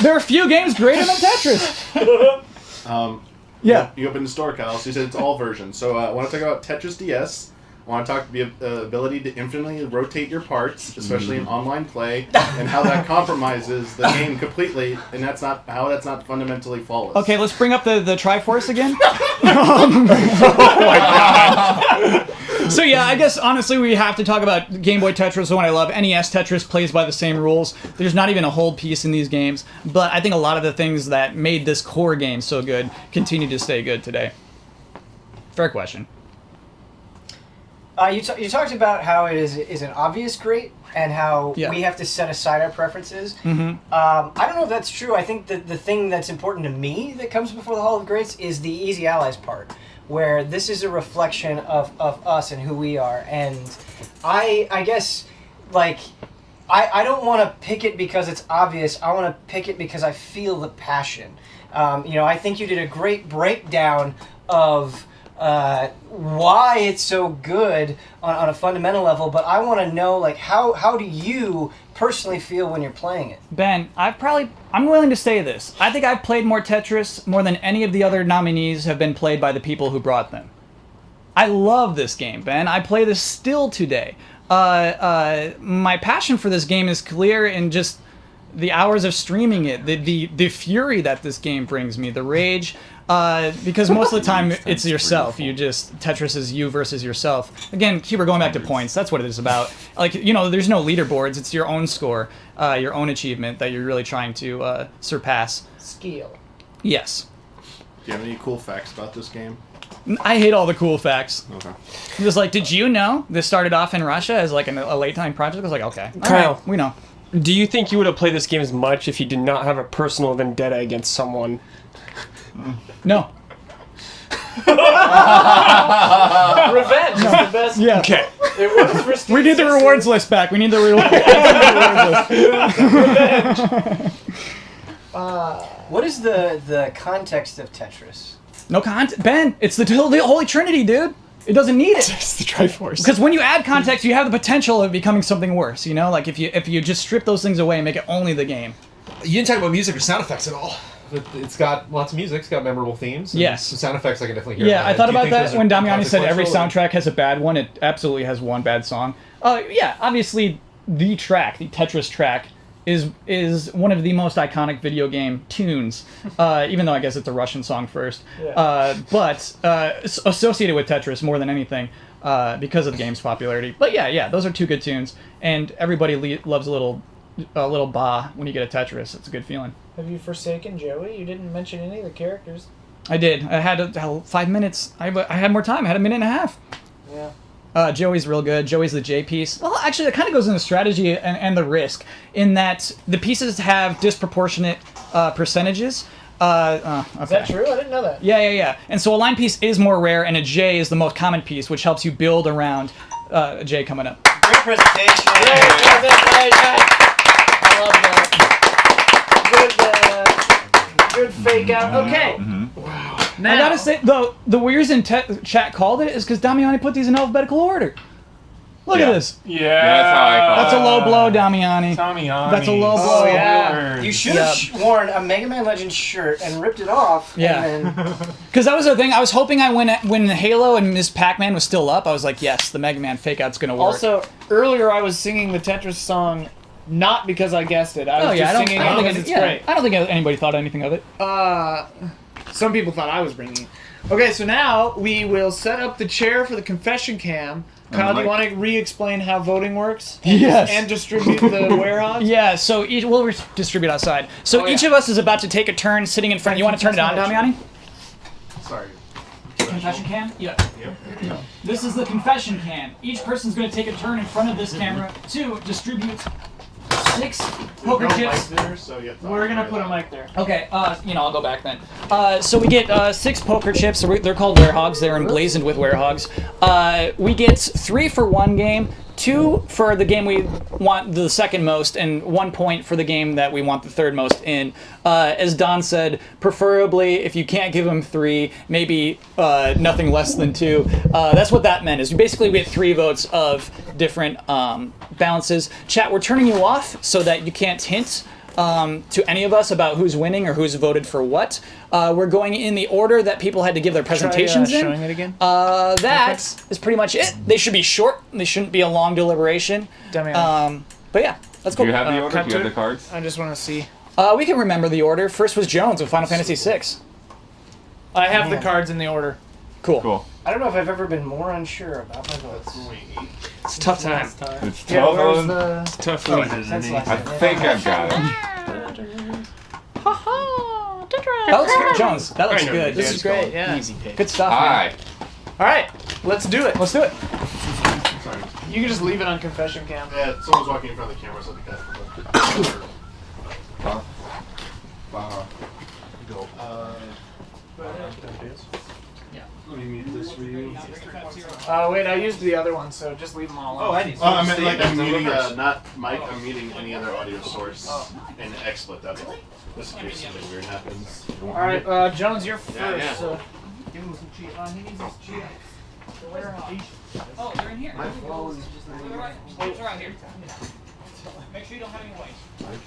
There are few games greater than Tetris. Yeah. You opened the store, Kyle, so you said it's all versions. So I want to talk about Tetris DS. I want to talk about the ability to infinitely rotate your parts, especially in online play, and how that compromises the game completely, and that's not fundamentally flawless. Okay, let's bring up the Triforce again. So yeah, I guess honestly we have to talk about Game Boy Tetris, the one I love. NES Tetris plays by the same rules. There's not even a hold piece in these games, but I think a lot of the things that made this core game so good continue to stay good today. Fair question. You talked about how it is an obvious great and how we have to set aside our preferences. Mm-hmm. I don't know if that's true. I think that the thing that's important to me that comes before the Hall of Greats is the Easy Allies part, where this is a reflection of us and who we are. And I guess, like, I don't want to pick it because it's obvious. I want to pick it because I feel the passion. I think you did a great breakdown of why it's so good on a fundamental level, but I want to know, like, how do you personally feel when you're playing it? Ben, I'm willing to say this. I think I've played more Tetris more than any of the other nominees have been played by the people who brought them. I love this game, Ben. I play this still today. My passion for this game is clear in just the hours of streaming it, the fury that this game brings me, the rage, because most of the time it's yourself. Tetris is you versus yourself. Again, we're going back to points. That's what it is about. Like, there's no leaderboards. It's your own score, your own achievement that you're really trying to surpass. Skill. Yes. Do you have any cool facts about this game? I hate all the cool facts. Okay. I'm just like, did you know this started off in Russia as like a late-time project? I was like, okay. All Kyle, right, we know. Do you think you would have played this game as much if you did not have a personal vendetta against someone? No. Revenge is the best. Yeah. Okay. It works for Steve We need the Sister. rewards list back. We need the rewards Revenge. What is the context of Tetris? No context. Ben, it's the Holy Trinity, dude. It doesn't need it. It's the Triforce. Because when you add context, you have the potential of becoming something worse. Like if you just strip those things away and make it only the game. You didn't talk about music or sound effects at all. It's got lots of music. It's got memorable themes. And Yes. Some sound effects I can definitely hear. Yeah, I thought Do you about think that those are when Damiani said every consequential, or- soundtrack has a bad one. It absolutely has one bad song. Yeah, obviously the Tetris track, is one of the most iconic video game tunes, even though I guess it's a Russian song first. Yeah. But it's associated with Tetris more than anything because of the game's popularity. But yeah, those are two good tunes, and everybody loves a little ba when you get a Tetris. It's a good feeling. Have you forsaken Joey? You didn't mention any of the characters. I did. I had 5 minutes. I had more time. I had a minute and a half. Yeah. Joey's real good. Joey's the J piece. Well, actually, it kind of goes into strategy and the risk, in that the pieces have disproportionate percentages. Okay. Is that true? I didn't know that. Yeah. And so a line piece is more rare, and a J is the most common piece, which helps you build around a J coming up. Great presentation. I love that. Good fake out. Okay. Wow. Now, I gotta say, the weirds in chat called it is because Damiani put these in alphabetical order. Look at this. Yeah. That's how I call That's it. a low blow, Damiani. Damiani. That's a low blow. Oh, yeah. You should have Yep. worn a Mega Man Legends shirt and ripped it off. Yeah. And then... Because that was the thing. I was hoping when Halo and Miss Pac-Man was still up, I was like, yes, the Mega Man fake out's gonna work. also, earlier I was singing the Tetris song not because I guessed it. I was just singing it because it's great. I don't think anybody thought anything of it. Some people thought I was bringing it. Okay, so now we will set up the chair for the confession cam. Kyle, do you want to re-explain how voting works? Yes. And distribute the warehouse? Yeah, so we'll distribute outside. So each of us is about to take a turn sitting in front. You want to turn it on, Damiani? Sorry. Confession cam? Yeah. Yep. This is the confession cam. Each person's going to take a turn in front of this camera to distribute 6 poker chips. We're going to put a mic there. Okay, I'll go back then. So we get 6 poker chips. They're called werehogs. They're emblazoned with werehogs. We get 3 for one game, 2 for the game we want the second most, and 1 point for the game that we want the third most in. As Don said, preferably if you can't give them 3, maybe nothing less than 2. That's what that meant. Is basically we get 3 votes of different balances. Chat, we're turning you off so that you can't hint to any of us about who's winning or who's voted for what. We're going in the order that people had to give their presentations in. Showing it again? That is pretty much it. They should be short. They shouldn't be a long deliberation. Damiani. But yeah, let's go. Do you have the order? Do you have the cards? I just want to see. We can remember the order. First was Jones with Final Fantasy VI. I have the cards in the order. Cool. I don't know if I've ever been more unsure about my votes. It's a tough time. It's Yeah, tough. where's the... It's tough Oh, for me. I think I've got it. That looks good, Jones. That looks I know, good. This is great, yeah. Easy pick. Good stuff, man. Hi. All right, let's do it. Let's do it. Sorry. You can just leave it on confession cam. Yeah, someone's walking in front of the camera, so I think that. Go. Yeah. me mute this for you. Wait, I used the other one, so just leave them all on. Oh, I need I meant like I'm muting, not Mike, I'm muting any other audio source and XSplit, that's all. Just in case something weird happens. Alright, Jones, you're first. Yeah. So. Give him some cheat. He needs his cheat. Where are they? Oh, they're in here. My phone is just They're right. They're right here. Make sure you don't have any white. Funny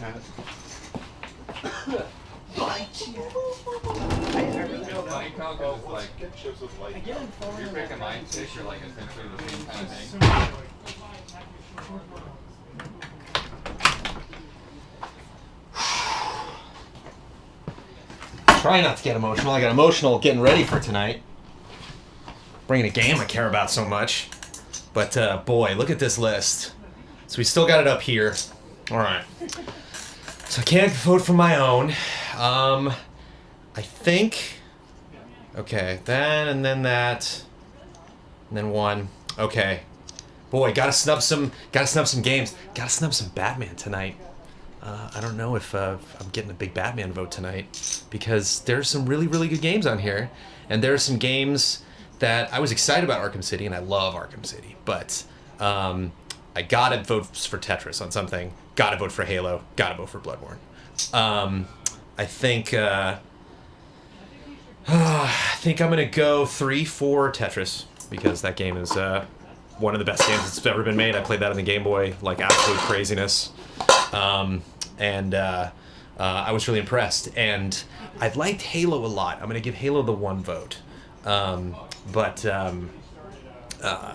Kong, 'cause it's like, if you're picking my fish, you're like essentially the same kind of thing. Try not to get emotional. I got emotional getting ready for tonight. Bringing a game I care about so much. But boy, look at this list. So we still got it up here. All right. So I can't vote for my own. I think. Okay, then and then that, and then one. Okay. Boy, gotta snub some games. Gotta snub some Batman tonight. I don't know if I'm getting a big Batman vote tonight because there's some really, really good games on here, and there are some games that I was excited about Arkham City, and I love Arkham City, but I gotta vote for Tetris on something. Gotta vote for Halo. Gotta vote for Bloodborne. I think I'm gonna go 3 for Tetris because that game is one of the best games that's ever been made. I played that on the Game Boy, like absolute craziness. I was really impressed, and I liked Halo a lot. I'm gonna give Halo the 1 vote, let me put that in there.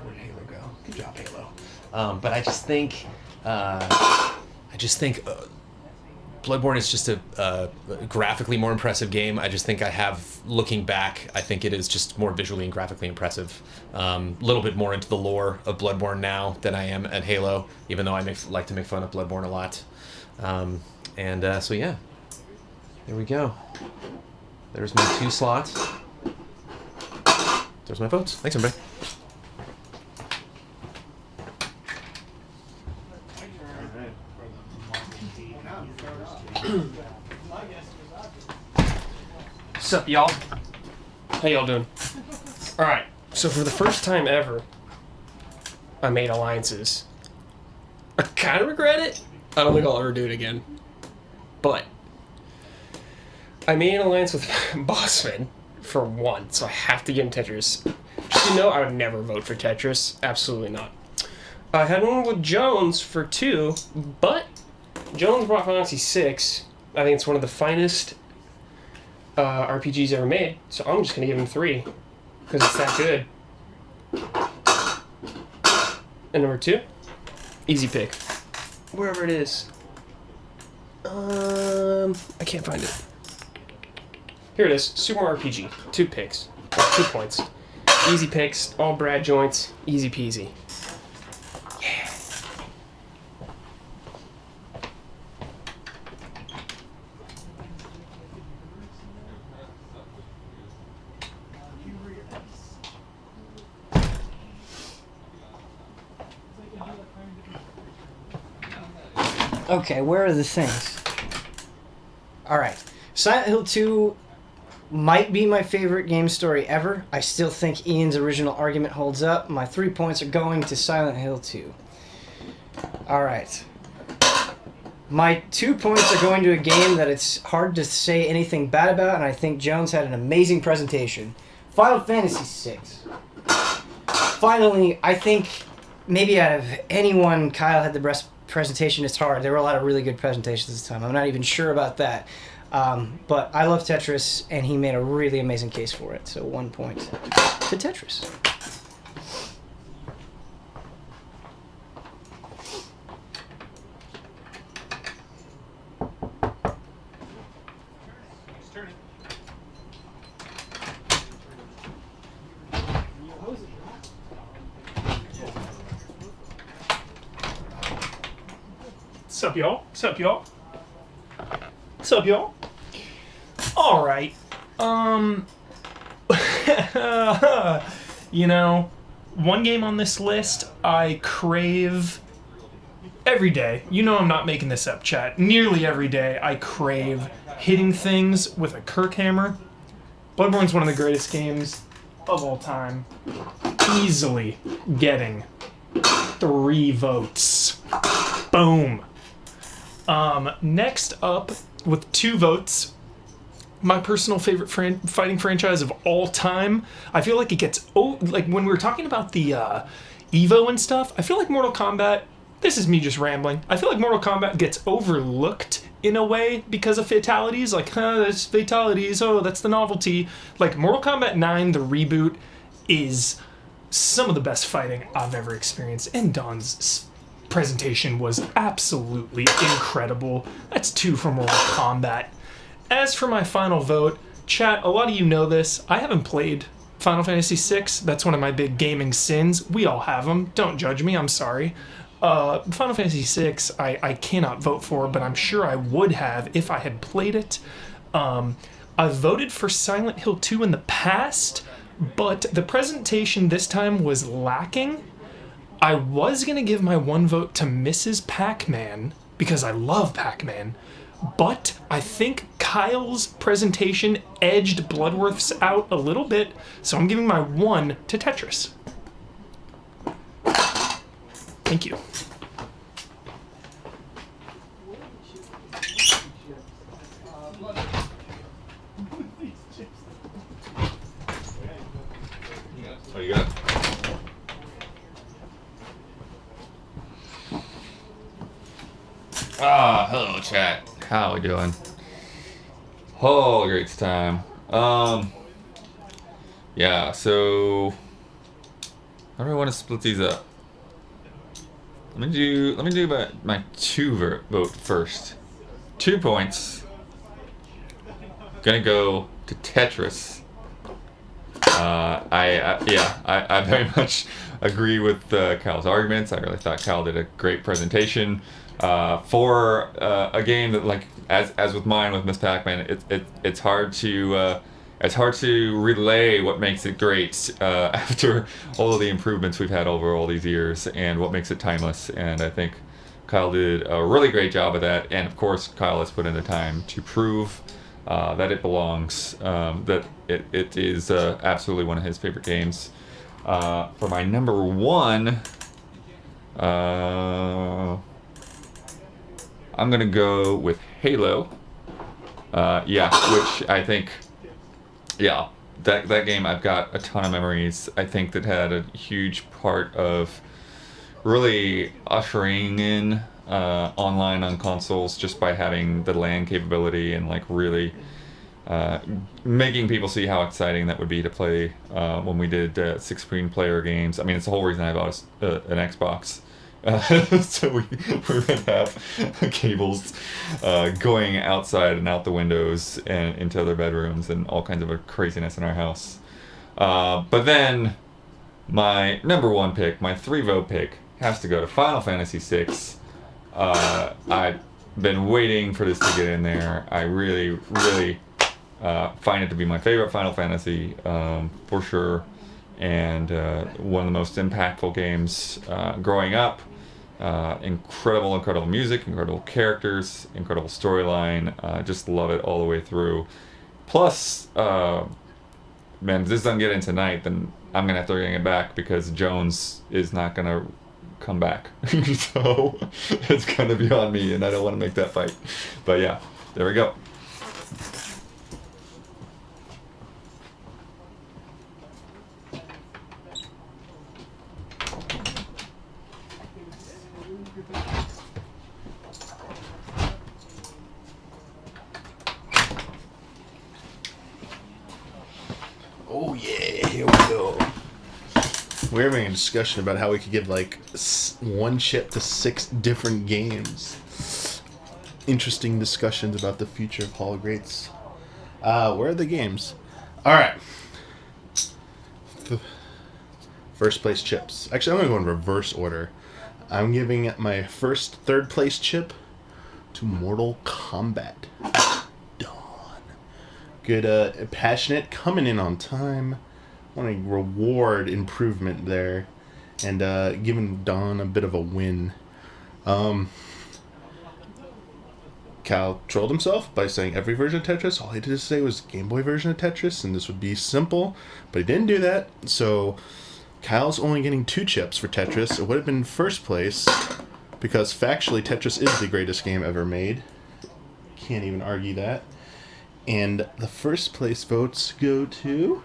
Where'd Halo go? Good job, Halo. But I just think Bloodborne is just a graphically more impressive game. I just think looking back, I think it is just more visually and graphically impressive. A little bit more into the lore of Bloodborne now than I am at Halo, even though I like to make fun of Bloodborne a lot. So yeah, there we go. There's my 2 slots. There's my votes. Thanks, everybody. Sup, y'all? How y'all doing? Alright, so for the first time ever, I made alliances. I kind of regret it. I don't think I'll ever do it again. But I made an alliance with Bossman for 1, so I have to give him Tetris. Just to know, I would never vote for Tetris. Absolutely not. I had one with Jones for 2, but Jones brought Final Fantasy 6. I think it's one of the finest RPGs ever made, so I'm just gonna give him 3 because it's that good. And number 2, easy pick, wherever it is. I can't find it. Here it is, Super Mario RPG. 2 picks, 2 points. Easy picks, all Brad joints, easy peasy. Yeah. Okay, where are the things? Alright. Silent Hill 2 might be my favorite game story ever. I still think Ian's original argument holds up. My 3 points are going to Silent Hill 2. Alright. My 2 points are going to a game that it's hard to say anything bad about, and I think Jones had an amazing presentation. Final Fantasy VI. Finally, I think maybe out of anyone, Kyle had the best presentation. It's hard. There were a lot of really good presentations this time. I'm not even sure about that. But I love Tetris, and he made a really amazing case for it. So 1 point to Tetris. Sup, y'all? Sup, y'all? Sup, y'all? Alright. You know, one game on this list I crave every day. You know I'm not making this up, chat. Nearly every day I crave hitting things with a Kirk hammer. Bloodborne's one of the greatest games of all time. Easily getting 3 votes. Boom. Next up, with 2 votes, my personal favorite fighting franchise of all time. I feel like it gets... like, when we were talking about the Evo and stuff, I feel like Mortal Kombat... This is me just rambling. I feel like Mortal Kombat gets overlooked in a way because of fatalities. Like, there's fatalities. Oh, that's the novelty. Like, Mortal Kombat 9, the reboot, is some of the best fighting I've ever experienced. And Don's presentation was absolutely incredible. That's 2 for Mortal Kombat. As for my final vote, chat, a lot of you know this. I haven't played Final Fantasy VI. That's one of my big gaming sins. We all have them. Don't judge me. I'm sorry. Final Fantasy VI, I cannot vote for, but I'm sure I would have if I had played it. I voted for Silent Hill 2 in the past, but the presentation this time was lacking. I was going to give my 1 vote to Mrs. Pac-Man, because I love Pac-Man, but I think Kyle's presentation edged Bloodworth's out a little bit, so I'm giving my 1 to Tetris. Thank you. Oh, you got it. Hello chat. How we doing? Oh, great time. Yeah, so how do I want to split these up? Let me do my 2 vote first. 2 points. Gonna go to Tetris. I very much agree with Kyle's arguments. I really thought Kyle did a great presentation for a game that, like, as with mine with Miss Pac-Man, it's hard to relay what makes it great after all of the improvements we've had over all these years and what makes it timeless. And I think Kyle did a really great job of that. And of course, Kyle has put in the time to prove that it belongs, that it is absolutely one of his favorite games. For my number 1, I'm gonna go with Halo. Which I think, that game, I've got a ton of memories. I think that had a huge part of really ushering in online on consoles just by having the LAN capability and, like, really making people see how exciting that would be to play when we did 6-screen player games. I mean, it's the whole reason I bought an Xbox. So we would have cables going outside and out the windows and into other bedrooms and all kinds of craziness in our house. But then my number 1 pick, my 3-vote pick, has to go to Final Fantasy VI. I've been waiting for this to get in there. I really, really find it to be my favorite Final Fantasy, for sure, and one of the most impactful games growing up. Incredible music, incredible characters, incredible storyline. Just love it all the way through. Plus, man, if this doesn't get in tonight, then I'm gonna have to bring it back because Jones is not gonna come back. So it's gonna be on me, and I don't want to make that fight. But yeah, there we go. Oh yeah, here we go. We're having a discussion about how we could give, like, 1 chip to 6 different games. Interesting discussions about the future of Hall of Greats. Where are the games? Alright. First place chips. Actually, I'm going to go in reverse order. I'm giving my first 3rd place chip to Mortal Kombat. Good, passionate, coming in on time. Want to reward improvement there, and giving Don a bit of a win. Cal trolled himself by saying every version of Tetris. All he did say was Game Boy version of Tetris, and this would be simple, but he didn't do that. So Kyle's only getting 2 chips for Tetris. It would have been first place, because factually Tetris is the greatest game ever made. Can't even argue that. And the first place votes go to...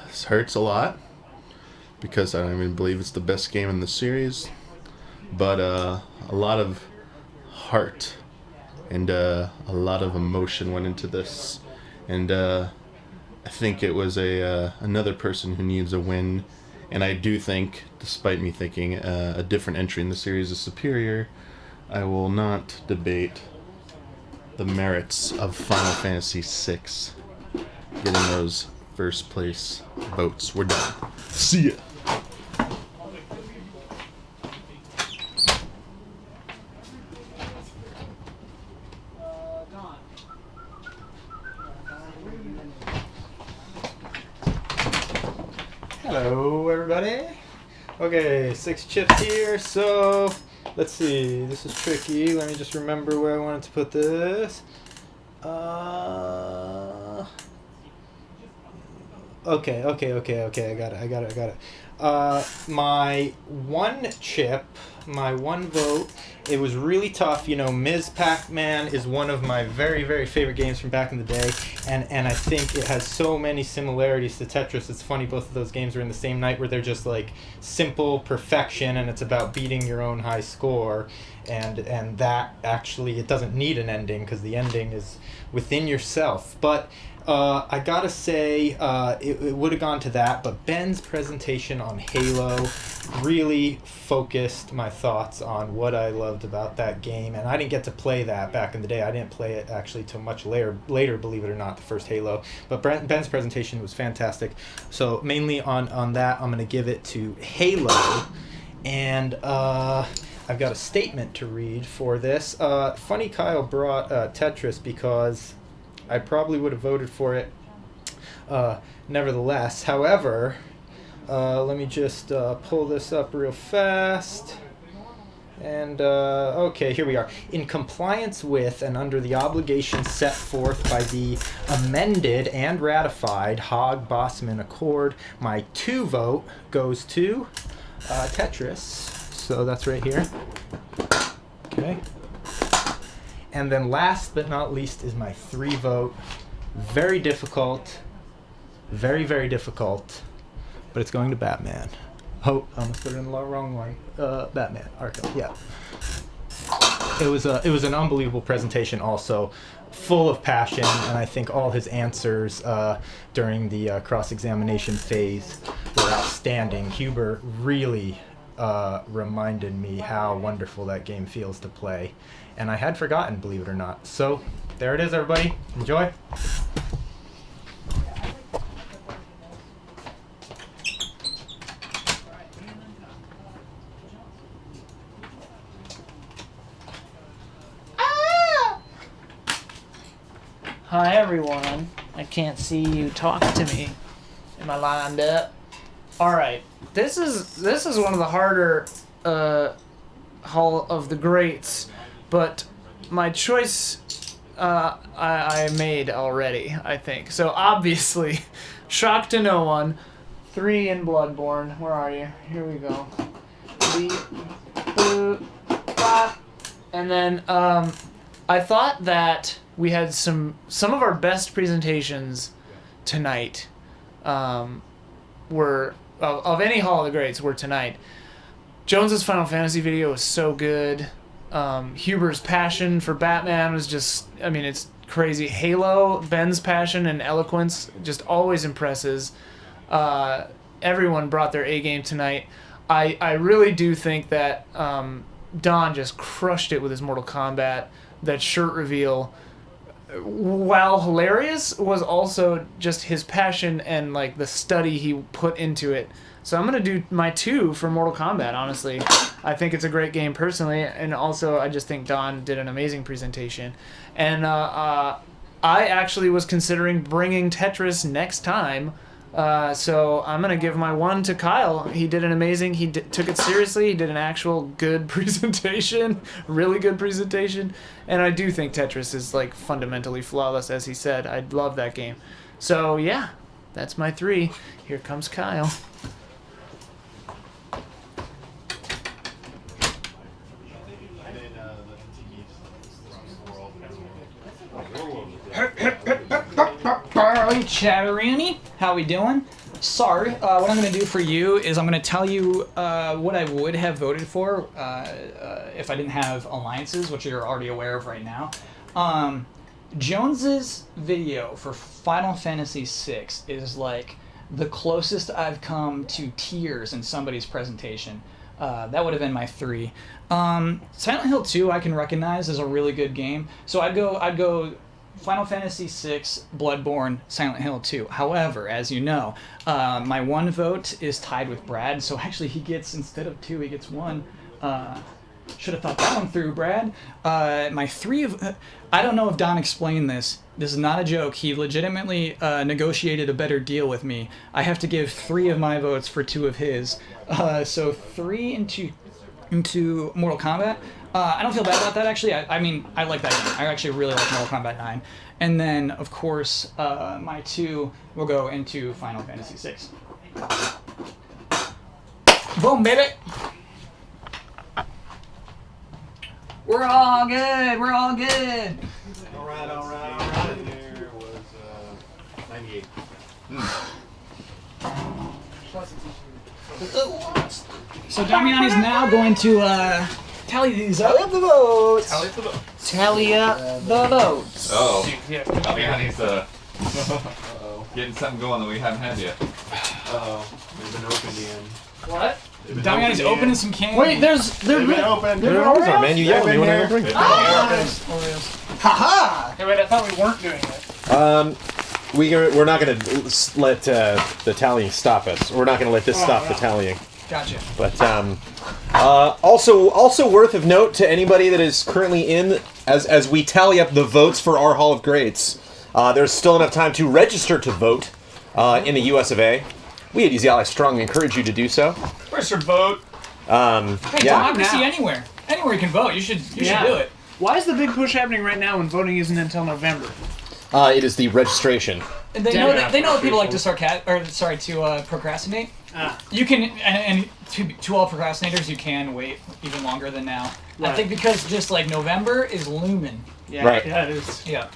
This hurts a lot, because I don't even believe it's the best game in the series, but a lot of heart and a lot of emotion went into this, and I think it was another person who needs a win, and I do think, despite me thinking a different entry in the series is superior, I will not debate the merits of Final Fantasy VI getting those first place votes. We're done. See ya. Hello, everybody. Okay, 6 chips here, so let's see. This is tricky. Let me just remember where I wanted to put this. Okay. I got it. My 1 chip, my 1 vote, it was really tough. You know, Ms. Pac-Man is one of my very, very favorite games from back in the day, and I think it has so many similarities to Tetris. It's funny, both of those games are in the same night, where they're just like simple perfection, and it's about beating your own high score, and that actually, it doesn't need an ending, because the ending is within yourself. But I gotta say, it would have gone to that, but Ben's presentation on Halo really focused my thoughts on what I loved about that game, and I didn't get to play that back in the day. I didn't play it actually till much later, believe it or not, the first Halo, but Ben's presentation was fantastic. So mainly on that, I'm going to give it to Halo, and I've got a statement to read for this. Funny Kyle brought Tetris, because I probably would have voted for it nevertheless. However, let me just pull this up real fast. And, okay, here we are. In compliance with and under the obligations set forth by the amended and ratified Haag-Bossman Accord, my 2 vote goes to Tetris. So that's right here. Okay. And then last but not least is my 3 vote. Very difficult. Very, very difficult. But it's going to Batman. Oh, I almost put it in the wrong one. Batman, Arkham, yeah. It was an unbelievable presentation also. Full of passion, and I think all his answers during the cross-examination phase were outstanding. Huber really reminded me how wonderful that game feels to play. And I had forgotten, believe it or not. So, there it is, everybody. Enjoy. Hi everyone. I can't see you talk to me. Am I lined up? All right. This is one of the harder Hall of the Greats, but my choice I made already, I think. So obviously, shock to no one. 3 in Bloodborne. Where are you? Here we go. And then I thought that we had some of our best presentations tonight were of any Hall of the Greats were tonight. Jones's Final Fantasy video was so good. Huber's passion for Batman was just, I mean, it's crazy. Halo, Ben's passion and eloquence just always impresses. Everyone brought their A game tonight. I really do think that Don just crushed it with his Mortal Kombat. That shirt reveal, while hilarious, was also just his passion and like the study he put into it. So I'm gonna do my 2 for Mortal Kombat. Honestly, I think it's a great game personally, and also I just think Don did an amazing presentation. And I actually was considering bringing Tetris next time So I'm gonna give my 1 to Kyle. He did an amazing. He took it seriously. He did an actual good presentation, really good presentation. And I do think Tetris is like fundamentally flawless, as he said. I love that game. So yeah, that's my 3. Here comes Kyle. Chatterini, how we doing? Sorry, what I'm going to do for you is I'm going to tell you what I would have voted for if I didn't have alliances, which you're already aware of right now. Jones's video for Final Fantasy VI is like the closest I've come to tears in somebody's presentation. That would have been my 3. Silent Hill 2 I can recognize as a really good game, so I'd go Final Fantasy VI, Bloodborne, Silent Hill 2. However, as you know, my 1 vote is tied with Brad, so actually he gets, instead of 2, he gets 1. Should have thought that one through, Brad. My 3 of... I don't know if Don explained this. This is not a joke. He legitimately negotiated a better deal with me. I have to give 3 of my votes for 2 of his. So 3 into Mortal Kombat. I don't feel bad about that, actually. I mean, I like that game. I actually really like Mortal Kombat 9. And then, of course, my 2 will go into Final Fantasy VI. Boom, baby! We're all good. We're all good. All right. There was 98. So Damiani's now going to tally these up. Tally up the votes. Tally up the votes. Oh. Damiani's getting something going that we haven't had yet. Uh-oh. They've been opened in. What? Damiani's opening some candy. Wait, they've been opened. There are, man. You yell. You want to go bring it? Ha-ha! Hey, wait, I thought we weren't doing it. We're not going to let the tallying stop us. We're not going to let this stop the tallying. Gotcha. But also worth of note to anybody that is currently in, as we tally up the votes for our Hall of Greats, there's still enough time to register to vote in the US of A. We at Easy Ally strongly encourage you to do so. Register vote. Hey, democracy anywhere. Anywhere you can vote. You should do it. Why is the big push happening right now when voting isn't until November? It is the registration. And they know that people like to procrastinate. You can, and to all procrastinators, you can wait even longer than now. Right. I think because just like November is looming. Yeah, right. Yeah, it is. Yeah.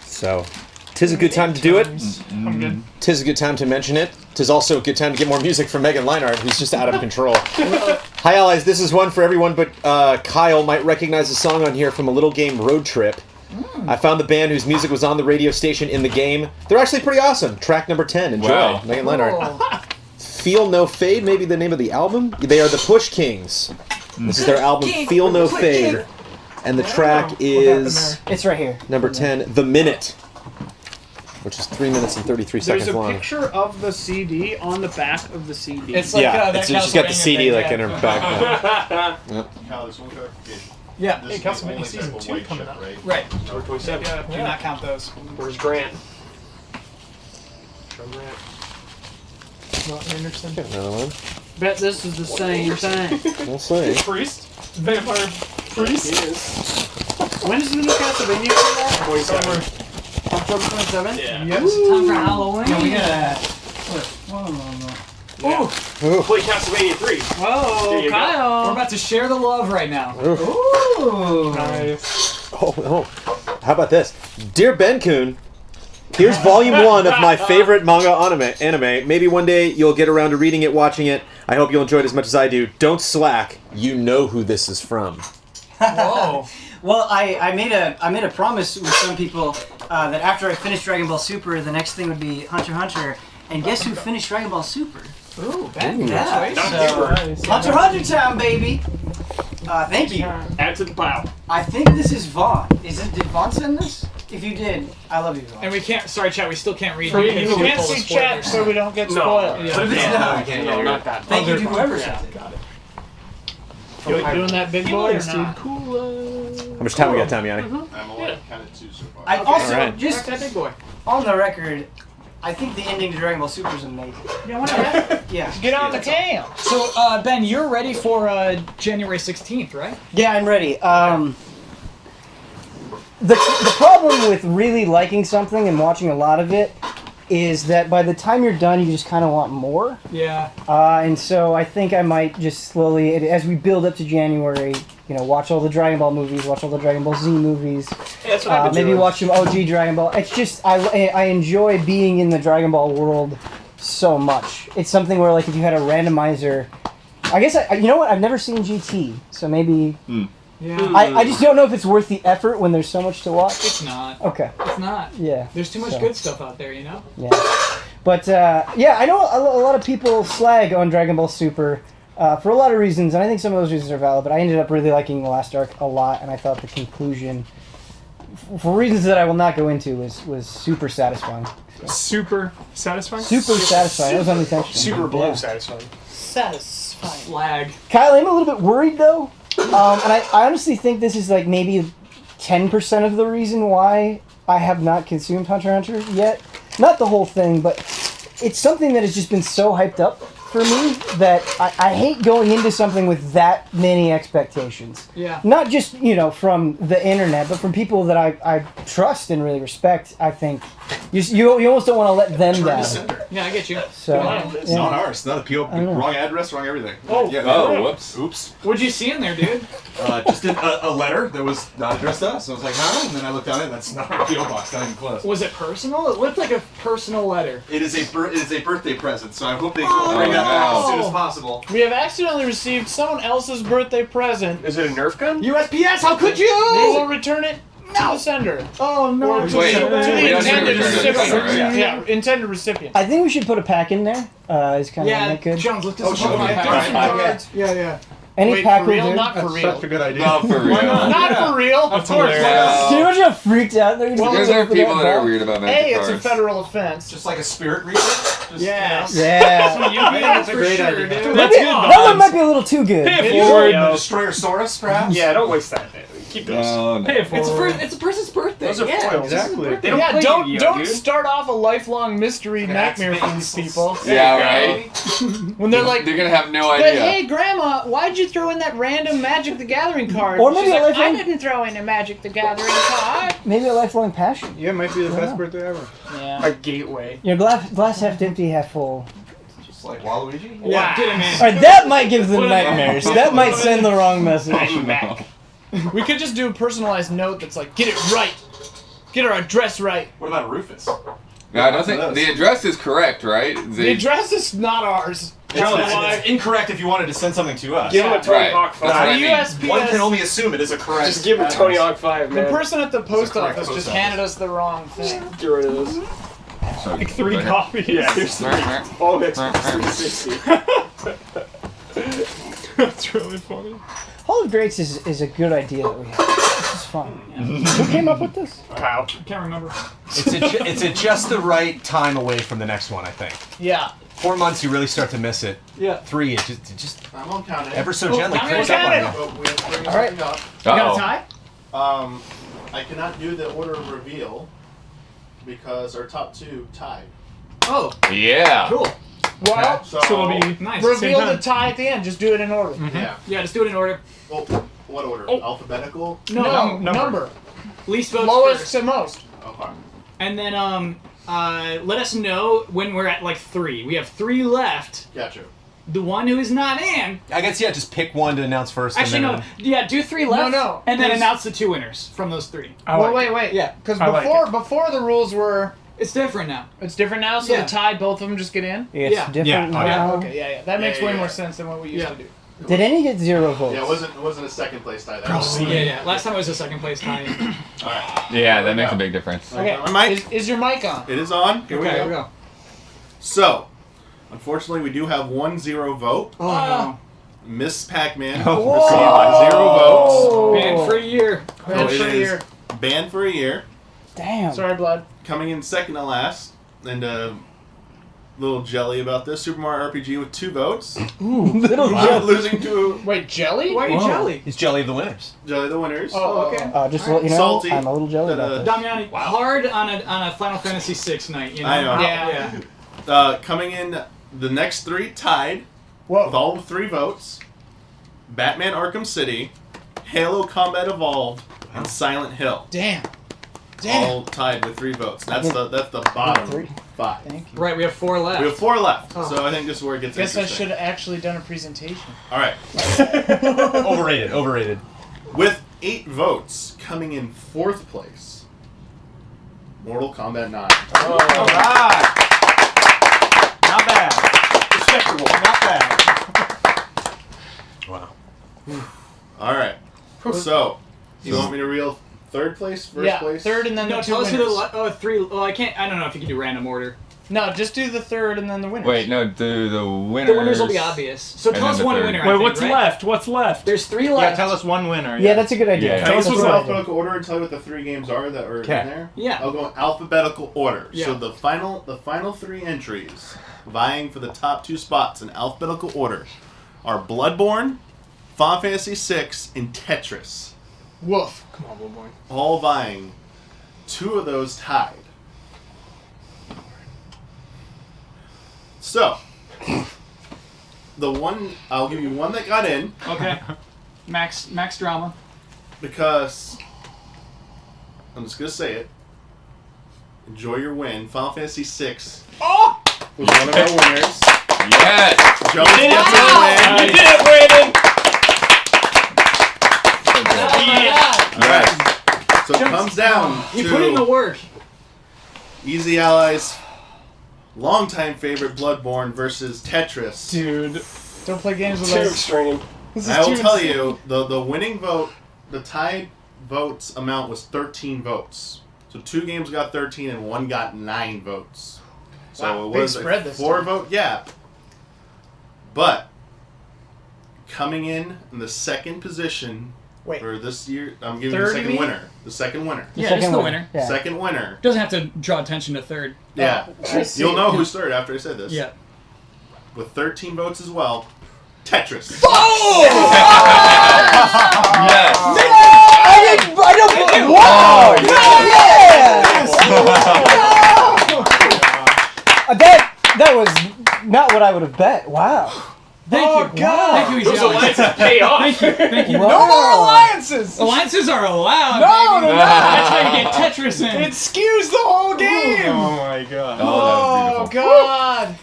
So, 'tis a good time to do it. I'm good. 'Tis a good time to mention it. 'Tis also a good time to get more music from Megan Leinart, who's just out of control. Hi, allies. This is one for everyone, but Kyle might recognize a song on here from a little game, Road Trip. I found the band whose music was on the radio station in the game. They're actually pretty awesome. Track number 10. Enjoy. Wow. Megan Leinart. Feel No Fade, maybe the name of the album? They are the Push Kings. This is their album, Feel No Fade. And the track is... It's right here. Number 10, The Minute. Which is 3 minutes and 33 seconds There's a long. picture of the CD on the back of the CD. It's like she's got the CD like in her back. Kyle, there's one clarification. Yeah. This is only Season type of 2 white coming chip, up. right? Right. Number 27. Yeah, do not count those. Where's Grant? Not Anderson. Another one. Bet this is the same thing. We'll see. Priest. Vampire priest. When is the new Castlevania come out? 27. October 27th? Yeah. Yes. Time for Halloween. Yeah, we got Play Castlevania 3. Whoa, There you go. Kyle. We're about to share the love right now. Ooh. Nice. Oh. How about this? Dear Ben Kun, here's volume 1 of my favorite manga anime. Maybe one day you'll get around to reading it, watching it. I hope you'll enjoy it as much as I do. Don't slack. You know who this is from. Whoa. Well, I made a promise with some people that after I finished Dragon Ball Super, the next thing would be Hunter x Hunter. And guess who finished Dragon Ball Super? Ooh, Ben. Yeah. Congratulations. Hunter x Hunter time, baby. Thank you. Add to the pile. I think this is Vaughn. Did Vaughn send this? If you did, I love you, Vaughn. And we can't. Sorry, chat. We still can't read. You because can't full of see chat spoilers. so we don't get No. spoiled. But if it's No, not that. Thank you to whoever sent it. Got it. You doing that big boy or not? How much time we got, Damiani? I'm alive, kind of too so far. I also Alright. just That big boy. on the record, I think the ending to Dragon Ball Super is amazing. Yeah, whatever. Yeah. Get on the cam. So, Ben, you're ready for January 16th, right? Yeah, I'm ready. The problem with really liking something and watching a lot of it is that by the time you're done, you just kind of want more. Yeah. And so I think I might just slowly, as we build up to January, watch all the Dragon Ball movies, watch all the Dragon Ball Z movies. Yeah, that's what I've been maybe doing. watch some OG Dragon Ball. It's just I enjoy being in the Dragon Ball world so much. It's something where like if you had a randomizer, I guess you know what? I've never seen GT, so maybe. Yeah. I just don't know if it's worth the effort when there's so much to watch. It's not. Okay. It's not. Yeah. There's too much So. good stuff out there, you know? Yeah. But, yeah, I know a lot of people slag on Dragon Ball Super for a lot of reasons, and I think some of those reasons are valid, but I ended up really liking the last arc a lot, and I thought the conclusion, for reasons that I will not go into, was super satisfying. Super satisfying? Super satisfying. That was unintentional. Super blue Yeah. satisfying. Satisfying. Slag. Kyle, I'm a little bit worried, though, and I honestly think this is, like, maybe 10% of the reason why I have not consumed Hunter x Hunter yet. Not the whole thing, but it's something that has just been so hyped up for me that I hate going into something with that many expectations. Yeah. Not just, from the internet, but from people that I trust and really respect. I think you almost don't want to let them down. Yeah, I get you. So, It's yeah. not ours. Not a PO. I know. Wrong address, wrong everything. Oh. yeah. Oh, whoops. Oops. What'd you see in there, dude? Just a letter that was not addressed to us. I was like, huh? And then I looked on it, and that's not our PO box. Not even close. Was it personal? It looked like a personal letter. It is a birthday present, so I hope they Oh, bring that back as no. soon as possible. We have accidentally received someone else's birthday present. Is it a Nerf gun? USPS, how could We you? will return it to the sender. Oh, no. Or to Wait, the we don't need to intended return it to the recipient. sender, right? Yeah, intended recipient. I think we should put a pack in there. Is kind of Yeah, that good. Jones, let's do Oh, some sure. Pokemon Yeah, packs. right. Yeah. Any Wait, pack for will real? do. Not for real. Such a good idea. Not for real. Not for real. Of course. Well, Can you imagine how freaked out they're gonna because be there are for people that that are ball? weird about magic Hey, it's a cards. federal offense. Just like a spirit reader. Just, Yes. Yeah. That's a great idea. dude. Maybe- that one might be a little too good. Pay it Yeah. forward. Yeah. Destroyer Saurus, perhaps. Yeah, don't waste that. Keep those. No, no. Pay it It's forward. a person's birthday. Those are yeah. foils. Exactly. They don't Yeah, play don't Yu-Gi-Oh, dude. start off a lifelong mystery nightmare for these people. Yeah, right? When they're like, They're gonna have no but idea. hey, Grandma, why'd you throw in that random Magic the Gathering card? Or maybe She's a like, I lifelong- didn't throw in a Magic the Gathering card. Maybe a lifelong passion. Yeah, it might be the best birthday ever. Yeah. A gateway. Your glass half empty, half full. Just like Waluigi. Yeah, get him in. All right, that might give them nightmares. That might send the wrong message. We could just do a personalized note that's like, get it right. Get our address right. What about Rufus? No, I don't think the address is correct, right? The address is not ours. It's incorrect if you wanted to send something to us. Give him a Tony Right. Hawk That's what 5. I mean. USPS. One can only assume it is a correct. Just give him Tony Hawk 5, The man. person at the post correct office post just office. handed us the wrong thing. Get rid of this. Like 3 copies. Yeah, here's all of Xbox 360. That's really funny. Hall of Greats is a good idea that we have. This is fun. Who came up with this? Wow. I can't remember. It's at just the right time away from the next one, I think. Yeah. 4 months, you really start to miss it. Yeah. 3, it just I'm on count it. ever so gently I'm creeps gonna up on count you. Oh, we have to bring All right. something up. You got a Uh-oh. tie? I cannot do the order of reveal because our top two tied. Oh, Yeah. cool. Well, So, it'll be Nice. reveal Same the time. tie at the end. Just do it in order. yeah. Yeah, just do it in order. Well, what order? Oh. Alphabetical? No, number. Least votes Lowest first. to most. Okay. And then let us know when we're at like 3. We have 3 left. Gotcha. The one who is not in. I guess, yeah, just pick one to announce first. Actually, and no. then Yeah, do 3 left. No, And then please. announce the 2 winners from those 3. Well, wait. Yeah. Because I like before the rules were, It's different now. it's different now. So Yeah. the tie, both of them just get in. It's Yeah. different Yeah. now. Okay, yeah. That makes Yeah, way yeah. more sense than what we used Yeah. to do. Did any get 0 votes? Yeah, it wasn't a second place tie. That was Yeah. Last time it was a second place tie. Yeah, that makes a big difference. Okay. My mic. Is your mic on? It is on. Here Okay, we here go. we go. So, unfortunately, we do have 1-0 vote. Oh, no. Miss Pac-Man Whoa. received 0 votes. Banned for a year. Banned So for it a year. is banned for a year. Damn. Sorry, blood. Coming in second to last, and little jelly about this. Super Mario RPG with 2 votes. Ooh, little jelly. Losing to Wait, jelly? Why are you jelly? He's jelly of the winners. Jelly the winners. Oh, okay. Just to let you know, Salty. I'm a little jelly about this. Damiani, hard on a Final Fantasy VI night, you know? I know. Yeah. Coming in the next 3 tied Whoa. with all 3 votes. Batman Arkham City, Halo Combat Evolved, and Silent Hill. Damn. All tied with 3 votes. That's the bottom 5. Thank you. Right, we have 4 left. We have 4 left, Oh. so I think this is where it gets Guess I interesting. should have actually done a presentation. All right. Overrated. With 8 votes, coming in 4th place, Mortal Kombat 9. All right. Not bad. Respectable. Not bad. Wow. All right. So, you want me to reel 3rd place, 1st place? Third and then No, the 2 tell us who winners. the three. Oh, I can't. I don't know if you can do random order. No, just do the 3rd and then the winners. Wait, no, do the winners. The winners will be obvious. So and tell then us the one third. winner. I Wait, think, what's right? left? What's left? There's 3 Yeah, left. tell us one winner. Yeah, that's a good idea. Yeah. Can I That's go a in good idea. alphabetical order and tell you what the 3 games are that were in Okay. there? Yeah. I'll go in alphabetical order. Yeah. So the final 3 entries vying for the top 2 spots in alphabetical order are Bloodborne, Final Fantasy VI, and Tetris. Woof. Come on, little boy. All vying. 2 of those tied. So, I'll give you one that got in Okay. Max drama. because I'm just gonna say it. Enjoy your win. Final Fantasy VI Oh! was one of our winners. Yes! Jones You did it, gets a Brandon! win. You did it, Brandon! Alright. So it comes down You put in the to work. Easy Allies' longtime favorite Bloodborne versus Tetris. Dude. Don't play games with Too us. extreme. This is I will too tell insane. you, the winning vote, the tied votes amount was 13 votes. So 2 games got 13 and 1 got 9 votes. So Wow, it big was a spread this 4 time. vote gap. But coming in the second position Wait. for this year, I'm giving you Third, the you second mean? winner. The second winner. Yeah, Second just the winner. winner. Yeah. Second winner. Doesn't have to draw attention to third. Yeah. I see. You'll know who's third after I say this. Yeah. With 13 votes as well, Tetris. Yes! I don't. Wow! That was not what I would have bet. Wow. Thank you. God. Thank you, Easy Those Allies. alliances pay off. Thank you. Thank you. Wow. No more alliances! Alliances are allowed. No, baby. they're not. That's how you get Tetris in. It skews the whole game! Oh my god. Oh, that was beautiful. God!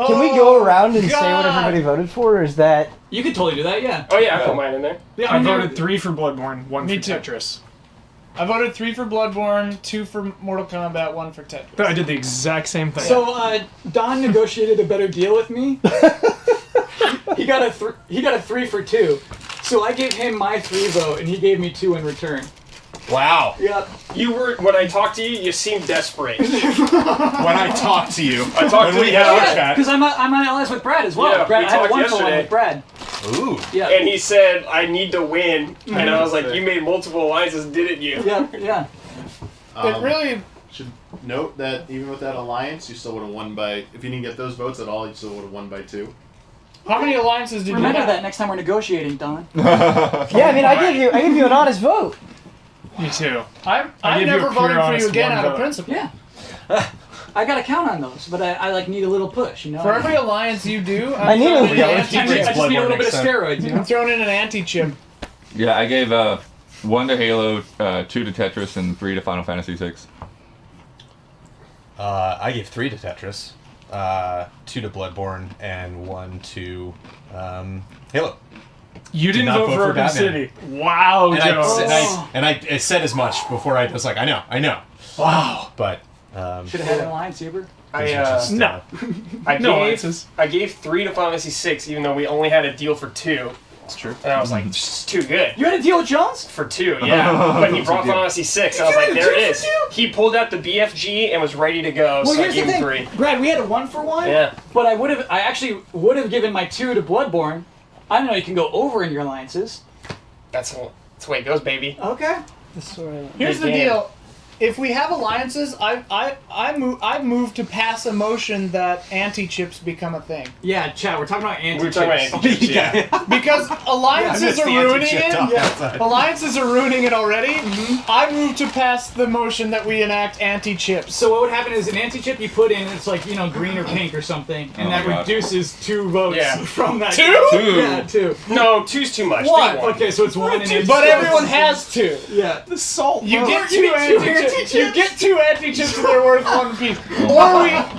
Can we go around and say God. what everybody voted for, or is that? You could totally do that, yeah. Oh yeah, I put mine in there. Yeah, I mean, voted 3 for Bloodborne, 1 Me for too. Tetris. I voted 3 for Bloodborne, 2 for Mortal Kombat, 1 for Tetris. But I did the exact same thing. So Don negotiated a better deal with me. He got a 3 for 2. So I gave him my 3 vote, and he gave me 2 in return. Wow. Yep. You were when I talked to you, you seemed desperate. When I talk to you. I talked to you. Yeah, because I'm on allies with Brad as well. Yeah, Brad, we I had talked 1 for 1 yesterday. with Brad. Ooh. Yeah. And he said, "I need to win," and I was like, "You made multiple alliances, didn't you?" Yeah. Yeah. It really... Should note that even with that alliance, you still would have won by. If you didn't get those votes at all, you still would have won by 2. How many alliances did you Remember have? that next time we're negotiating, Don. Yeah, I mean, I give you an honest vote. Me too. I give you never a pure, voted for honest you again one out of vote. principle. Yeah. I gotta count on those, but I like need a little push, you know. For every alliance you do, I need a- throwing in yeah, an let's I anti-chip. just need a little bit of steroids, you know. I'm throwing in an anti-chip. Yeah, I gave 1 to Halo, 2 to Tetris, and 3 to Final Fantasy VI. I gave 3 to Tetris, 2 to Bloodborne, and 1 to Halo. You didn't not vote vote for for Arkham Batman. City. Wow, And Joe. I said as much before I was like, I know. Wow. But Should have had an alliance, Saber. No. I No gave alliances. 3 to Final Fantasy VI, even though we only had a deal for 2. That's true. And I was like, this is too good. You had a deal with Jones? For 2, yeah. But he brought Final Fantasy VI, and I was like, there it is. He pulled out the BFG and was ready to go, Well, so I here's the gave him thing, 3. Brad. We had a 1 for 1. Yeah. But I actually would have given my 2 to Bloodborne. I know you can go over in your alliances. That's the way it goes, baby. Okay. Here's the Big deal. If we have alliances, I moved to pass a motion that anti-chips become a thing. Yeah, chat. We're talking about anti-chips. We're talking about anti-chips, yeah. Because alliances are ruining it. Alliances are ruining it already. I moved to pass the motion that we enact anti-chips. So what would happen is an anti-chip you put in, it's like, green or pink or something, and that reduces 2 votes from that. 2? Yeah, 2. No, 2's too much. 1. Okay, so it's 1 and But everyone has 2. Yeah. The salt. You get 2 anti-chips. You get 2 anti-chips and they're worth 1 piece.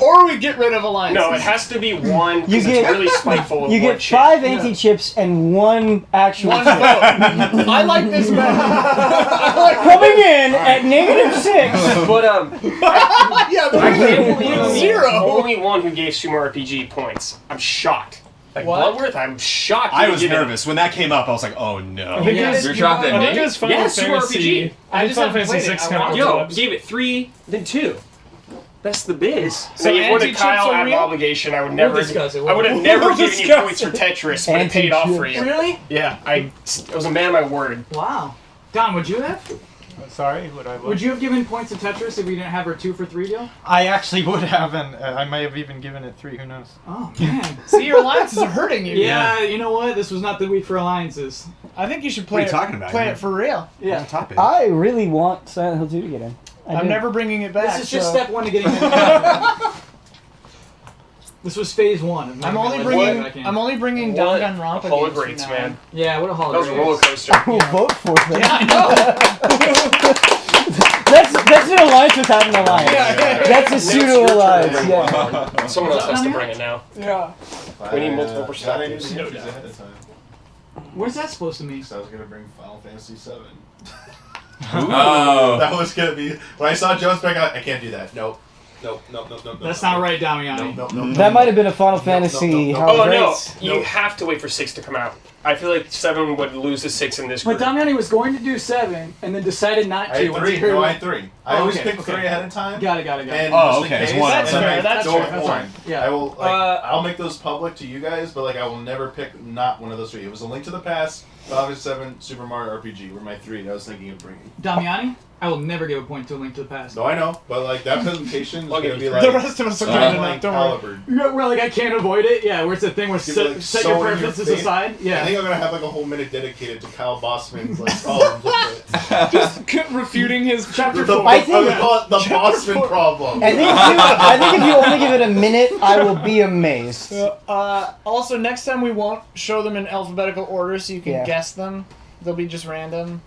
Or we get rid of alliances. No, it has to be 1 You because get it's really spiteful. You get 5 anti-chips and 1 actual 1 chip. vote. I like this better. Coming in at -6. But Yeah, I can't believe I'm the 0. only one who gave Sumo RPG points. I'm shocked. Like What? Bloodworth, I'm shocked. I you was didn't give it. nervous when that came up. I was like, "Oh no!" I think it was, You're shocked at I think me? it was Final Yeah, Super Fantasy. RPG. I just Final Fantasy 6 kind of Yo, gave it 3, then 2. That's the biz. So if it anti-chips Kyle are out of real? obligation, I would never. discuss it. I would have We'll never given you discuss points for Tetris, but it paid off for you. Really? Yeah, I was a man of my word. Wow. Don, would you have? Sorry, Would you have given points to Tetris if we didn't have our 2 for 3 deal? I actually would have, and I might have even given it 3. Who knows? Oh, man. See, your alliances are hurting you. Yeah, you know what? This was not the week for alliances. I think you should What play are you talking about, Play man? it for real. Yeah. Topic. I really want Silent Hill 2 to get in. I'm never bringing it back. This is just so- step 1 to getting it. This was phase 1. Of I'm only bringing Danganronpa Hall of games Greats, from now man. on. Yeah, what a hall That of was a Greats. roller coaster. I will vote for that. Yeah, I know. That's an alliance without an alliance. That's a pseudo alliance. Yeah. Someone else has to bring it now. Yeah. We need multiple That I perspectives. knew No the doubt. ahead of time. What's that supposed to mean? So I was gonna bring Final Fantasy 7. Oh. That was gonna be when I saw Joe's back. I can't do that. Nope. Nope. That's not right, Damiani. Nope. That might have been a Final Fantasy. How Oh great. no! You have to wait for 6 to come out. I feel like 7 would lose to 6 in this But group. Damiani was going to do 7 and then decided not I to. had once he 3. heard No, what- I had 3. I Oh, always okay, pick okay. 3 ahead of time. Got it. And Oh, just in okay, it's case, one. That's then fair, I that's go fair, with that's one. fine. Yeah. I will. I'll make those public to you guys, but I will never pick not one of those 3. It was A Link to the Past, Final Fantasy 7, Super Mario RPG were my 3 that I was thinking of bringing. Damiani, I will never give a point to A Link to the Past. No, I know, but that presentation is I'll gonna give be you like The rest of us are kind like enough. Don't worry. calibered. Where I can't avoid it. Yeah, where it's a thing where Give it, set so your in your preferences face. aside. I Yeah. think I'm gonna have a whole minute dedicated to Kyle Bossman's problems with it. Just refuting his chapter The, 4. I think- I'm gonna call it the Bossman problem. I think if you only give it a minute, I will be amazed. Also, next time we won't show them in alphabetical order, so you can Yeah. guess them. They'll be just random.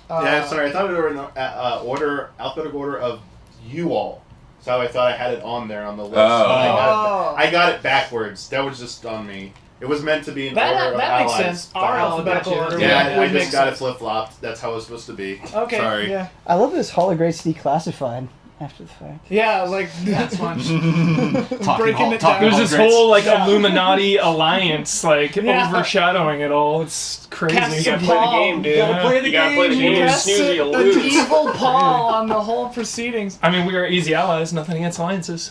Yeah, sorry. I thought it were in alphabetical order of you all. So I thought I had it on there on the list. Oh. I got it backwards. That was just on me. It was meant to be in That- order of that makes allies. sense. Our alphabetical order Yeah, would I make just got it sense. flip flopped. That's how it was supposed to be. Okay. Sorry. Yeah. I love this Hall of Greats declassified after the fact. Yeah, like That's fun. breaking it down. There's this whole Yeah. Illuminati alliance Yeah. overshadowing it all. It's crazy. Cast You gotta some play the Paul. game, dude. You gotta play the You gotta play the game. game. Cast Snooze it, you'll the lose. evil Paul on the whole proceedings. I mean, we are easy allies. Nothing against alliances.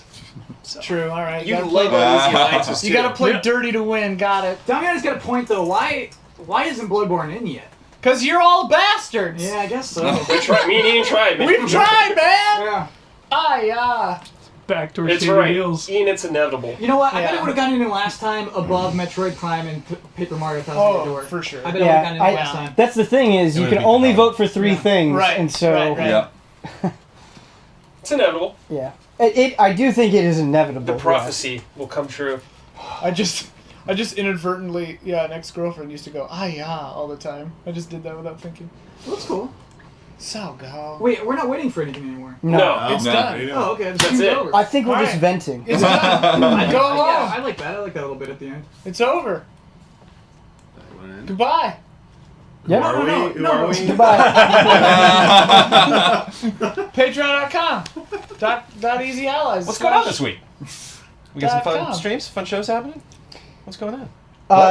True. All right. You gotta love play, all these alliances you too. gotta play Yeah. dirty to win. Got it. Damiani's got a point though. Why isn't Bloodborne in yet? Cause you're all bastards. Yeah, I guess so. We tried. Me and Ian tried, man. We've tried, man. Yeah. Backdoor It's shady right. deals. Ian, it's inevitable. You know what? I bet Yeah. it would have gotten in last time above Metroid Prime and Paper Mario Thousand Year Door. for sure. I bet it would have Yeah, gotten in last time. that's the thing is you It can would've been only hard. vote for 3 things, Right, and so right. Yeah. It's inevitable. yeah, I do think it is inevitable. The prophecy will come true. I just inadvertently, an ex-girlfriend used to go, all the time. I just did that without thinking. Well, that's cool. So go. Wait, we're not waiting for anything anymore. No. It's done. Oh, okay. The That's stream's it. over. I think we're All just right. venting. It's done. Go home. Yeah, I like that. I like that a little bit at the end. It's over. Goodbye. Yeah. Who are we? Who are we? Goodbye. Patreon.com. Dot easy allies. What's going on this week? We got some .com. fun streams, fun shows happening. What's going on?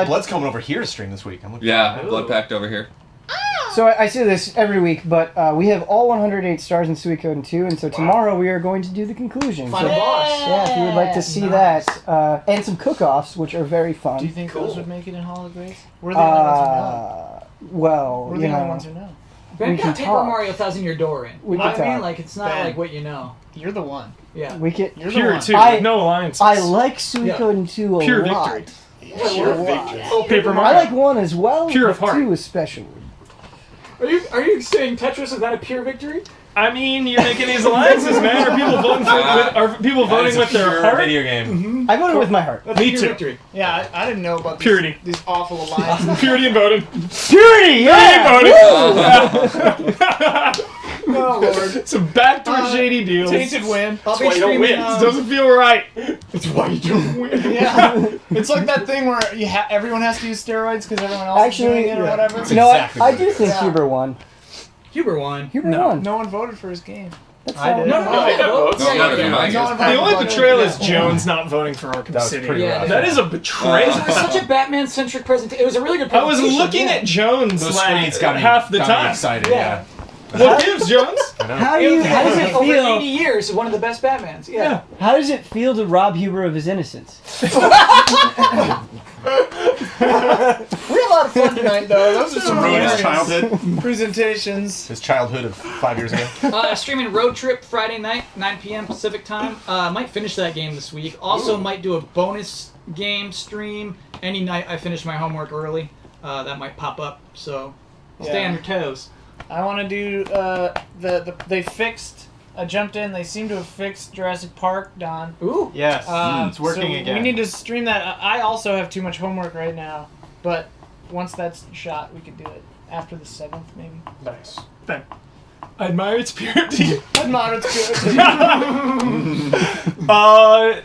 Blood's coming over here to stream this week. I'm looking Yeah, blood packed over here. So I say this every week, but we have all 108 stars in Suikoden 2, and so tomorrow we are going to do the conclusion. Final So, boss. yeah, if you would like to see Nice. that, and some cook-offs, which are very fun. Do you think Cool. those would make it in Hall of Grace? We're the only ones who know. Well, We're you the know, only ones who know. Ben We got can Paper talk. Mario Thousand Year Door in. We You know can what I mean? talk. Like, it's not Ben. like what you know. You're the one. Yeah. We can. You're the Pure one. two, I- no alliances. I like Suikoden 2 a Pure lot. victory. Pure victory. Oh, Paper I Mario. like 1 as well, Pure but of heart. 2 especially. Are you saying Tetris is not a pure victory? I mean, you're making these alliances, man. Are people voting with their heart? Video game. I voted with my heart. That's Me pure too. victory. Yeah, I didn't know about Purity. these awful alliances. Purity and voting. Purity, yeah! Oh, Lord. Some backdoor shady deals. Tainted win. That's why you don't win. It doesn't feel right. That's why you don't win. Yeah, it's like that thing where everyone has to use steroids because everyone else is doing it or whatever. No, I do think Huber won. Huber won. Huber won. No one voted for his game. I did. No, I got votes. No, none of you, I guess. The only betrayal is Jones not voting for Arkham was City. pretty rough. That is a betrayal. It was such a Batman-centric presentation. It was a really good I was presentation. looking at Jones Those like screens got me, half the got me time. excited. Yeah. What gives, Jones? How does it Over feel? 80 years, one of the best Batmans. Yeah. How does it feel to rob Huber of his innocence? We had a lot of fun tonight, though. Those are some Ruined his hilarious childhood. presentations. His childhood of 5 years ago. Streaming Road Trip Friday night, 9 p.m. Pacific time. Might finish that game this week. Also, might do a bonus game stream any night I finish my homework early. That might pop up. So stay on your toes. I want to do they fixed. I jumped in. They seem to have fixed Jurassic Park, Don. Ooh. Yes, it's working so again. We need to stream that. I also have too much homework right now, but once that's shot, we could do it after the 7th, maybe. Nice. Ben. I admire its purity. Admire its purity.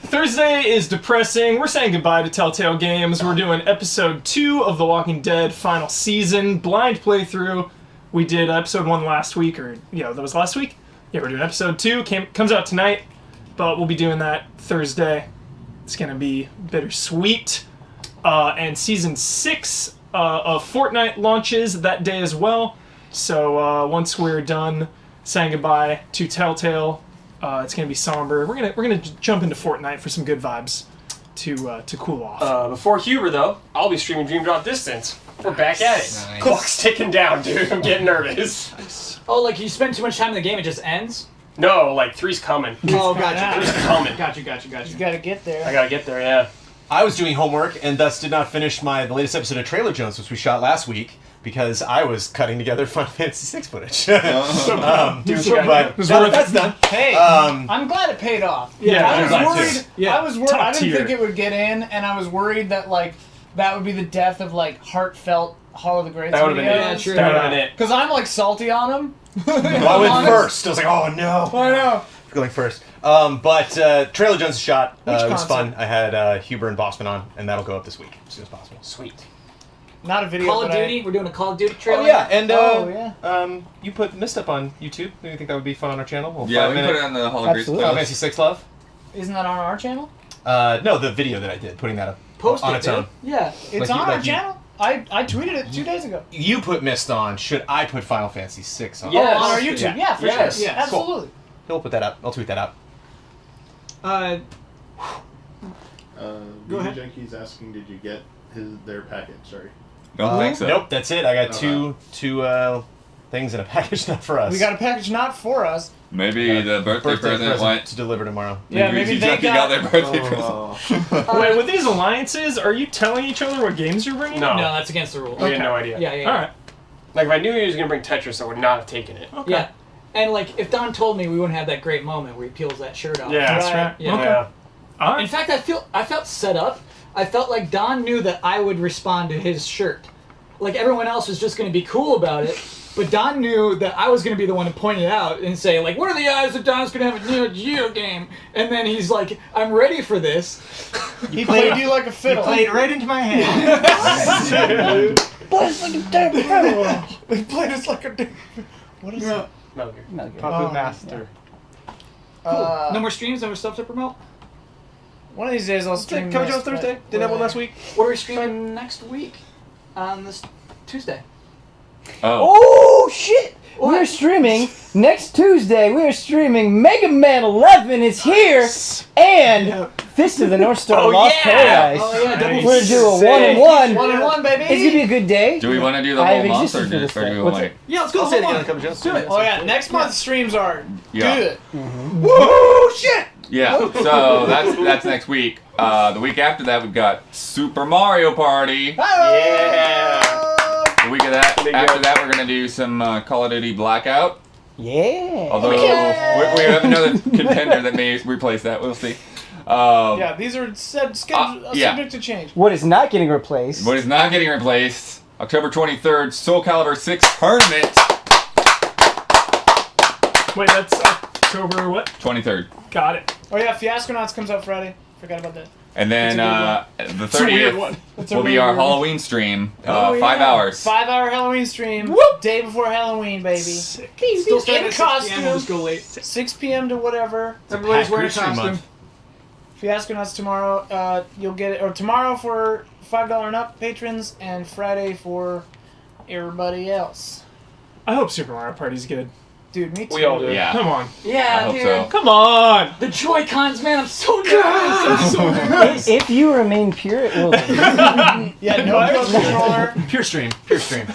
Thursday is depressing. We're saying goodbye to Telltale Games. We're doing episode 2 of The Walking Dead final season, blind playthrough. We did episode 1 last week, that was last week? Yeah, we're doing episode 2. Comes out tonight, but we'll be doing that Thursday. It's going to be bittersweet. And season 6 of Fortnite launches that day as well. So once we're done saying goodbye to Telltale, it's going to be somber. We're gonna jump into Fortnite for some good vibes to cool off. Before Huber, though, I'll be streaming Dream Drop Distance. We're back at it. Nice. Clock's ticking down, dude. I'm getting nervous. Oh, like you spend too much time in the game, it just ends? No, like 3's coming. Oh, gotcha. 3's coming. Gotcha. You gotta get there. I gotta get there, yeah. I was doing homework and thus did not finish the latest episode of Trailer Jones, which we shot last week, because I was cutting together Final Fantasy VI footage. But that's done. Hey, I'm glad it paid off. Yeah, I was I'm glad worried. too. Yeah. I was worried. Top I didn't tier. think it would get in, and I was worried that that would be the death of heartfelt Hall of the Greats. That would've been it. Yeah, true. That would've been it. Because I'm salty on him. I went first. I was like, oh no. I know. Going first. But Trailer Jones shot. It was console? fun. I had Huber and Bossman on, and that'll go up this week as soon as possible. Sweet. Not a video. Call of but Duty. We're doing a Call of Duty trailer. Oh yeah, and yeah. you put Mist up on YouTube. Do you think that would be fun on our channel? Well, Yeah, 5 we put it on the Hall of Greats Absolutely. Final playlist. Fantasy 6 Love. Isn't that on our channel? No, the video that I did, putting that up Post on it, its own. dude. Yeah. It's Like on you- our like you- channel. I tweeted it 2 days ago. You put Mist on. Should I put Final Fantasy 6 on? Yes. Oh, on our YouTube. Yeah, for Yes. sure. Yeah. Absolutely. He'll put that up. I'll tweet that out. Go ahead. Junkies asking, did you get their package? Sorry. Don't think so. Nope, that's it. I got Oh, two things in a package, not for us. We got a package not for us. Maybe the birthday present went to deliver tomorrow. Yeah, maybe they got their birthday present. Wait, with these alliances, are you telling each other what games you're bringing? No. No, that's against the rules. We had no idea. Yeah. All right. Like, if I knew he was gonna bring Tetris, I would not have taken it. Yeah. And if Don told me, we wouldn't have that great moment where he peels that shirt off. Yeah, that's right. Yeah. Okay. All right. In fact, I felt set up. I felt like Don knew that I would respond to his shirt. Like everyone else was just going to be cool about it, but Don knew that I was going to be the one to point it out and say, like, what are the odds that Don's going to have a Neo Geo game? And then he's like, I'm ready for this. He played you like a fiddle. Played right into my hand. Played us like a damn fiddle. He played us like a damn. What is it? Metal Gear. Puppet Master. No more streams, no more stuff to promote. One of these days I'll stream. Coming this, on Thursday. but- Didn't have one last week. What are we streaming next week? On this Tuesday. Oh shit! We're streaming next Tuesday. We're streaming Mega Man 11 is here, and Fist of the North Star, Oh, Lost yeah! Paradise. Oh, yeah, We're gonna do a 1-1. 1-1, baby. It's gonna be a good day. Do we want to do the I whole have month existed or for do this we day. want What's to wait? it? Yeah, let's go. I'll say it Hold again on. in a couple Let's do it. Oh yeah, next month's streams are Yeah. good. Woo shit! Yeah, so that's next week. The week after that, we've got Super Mario Party. Yeah. The week of that, after that, we're gonna do some Call of Duty Blackout. Yeah. Although we have another contender that may replace that. We'll see. Yeah, these are subject to change. What is not getting replaced? What is not getting replaced? October 23rd, Soul Calibur 6 tournament. Wait, that's October what? 23rd. Got it. Oh yeah, Fiasconauts comes out Friday. Forgot about that. And then the It's a weird 30th one. It's a will be really our weird one. Halloween stream. Oh, 5 yeah. hours. 5-hour Halloween stream. Day before Halloween, baby. Still starting in at 6 p.m. costume. We'll just go late. 6 p.m. to whatever. Everybody's wearing a costume. Fiasconauts tomorrow. You'll get it, or tomorrow for $5 and up patrons, and Friday for everybody else. I hope Super Mario Party's good. Dude, me too. We all do. Yeah. Come on. Yeah, I hope dude. so. Come on. The Joy-Cons, man, I'm so nervous. I'm so nervous. If you remain pure, it will be. Yeah, no Pro controller. Pure stream. Pure stream.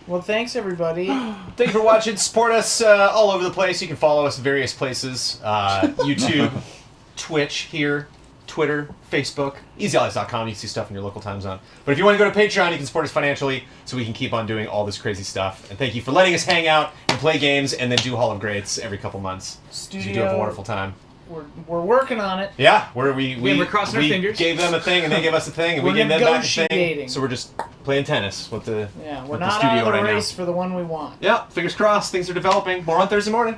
Well, thanks everybody. Thank you for watching. Support us all over the place. You can follow us in various places. YouTube, Twitch here, Twitter, Facebook, easyallies.com. You can see stuff in your local time zone. But if you want to go to Patreon, you can support us financially so we can keep on doing all this crazy stuff. And thank you for letting us hang out and play games and then do Hall of Greats every couple months. Studio. You do have a wonderful time. We're working on it. Yeah, where we we're crossing our fingers. gave them a thing and they gave us a thing and we We're gave them back a thing. negotiating. So we're just playing tennis with the Yeah, we're with the not studio out of the right race for the one we want. now. Yeah, fingers crossed. Things are developing. More on Thursday morning.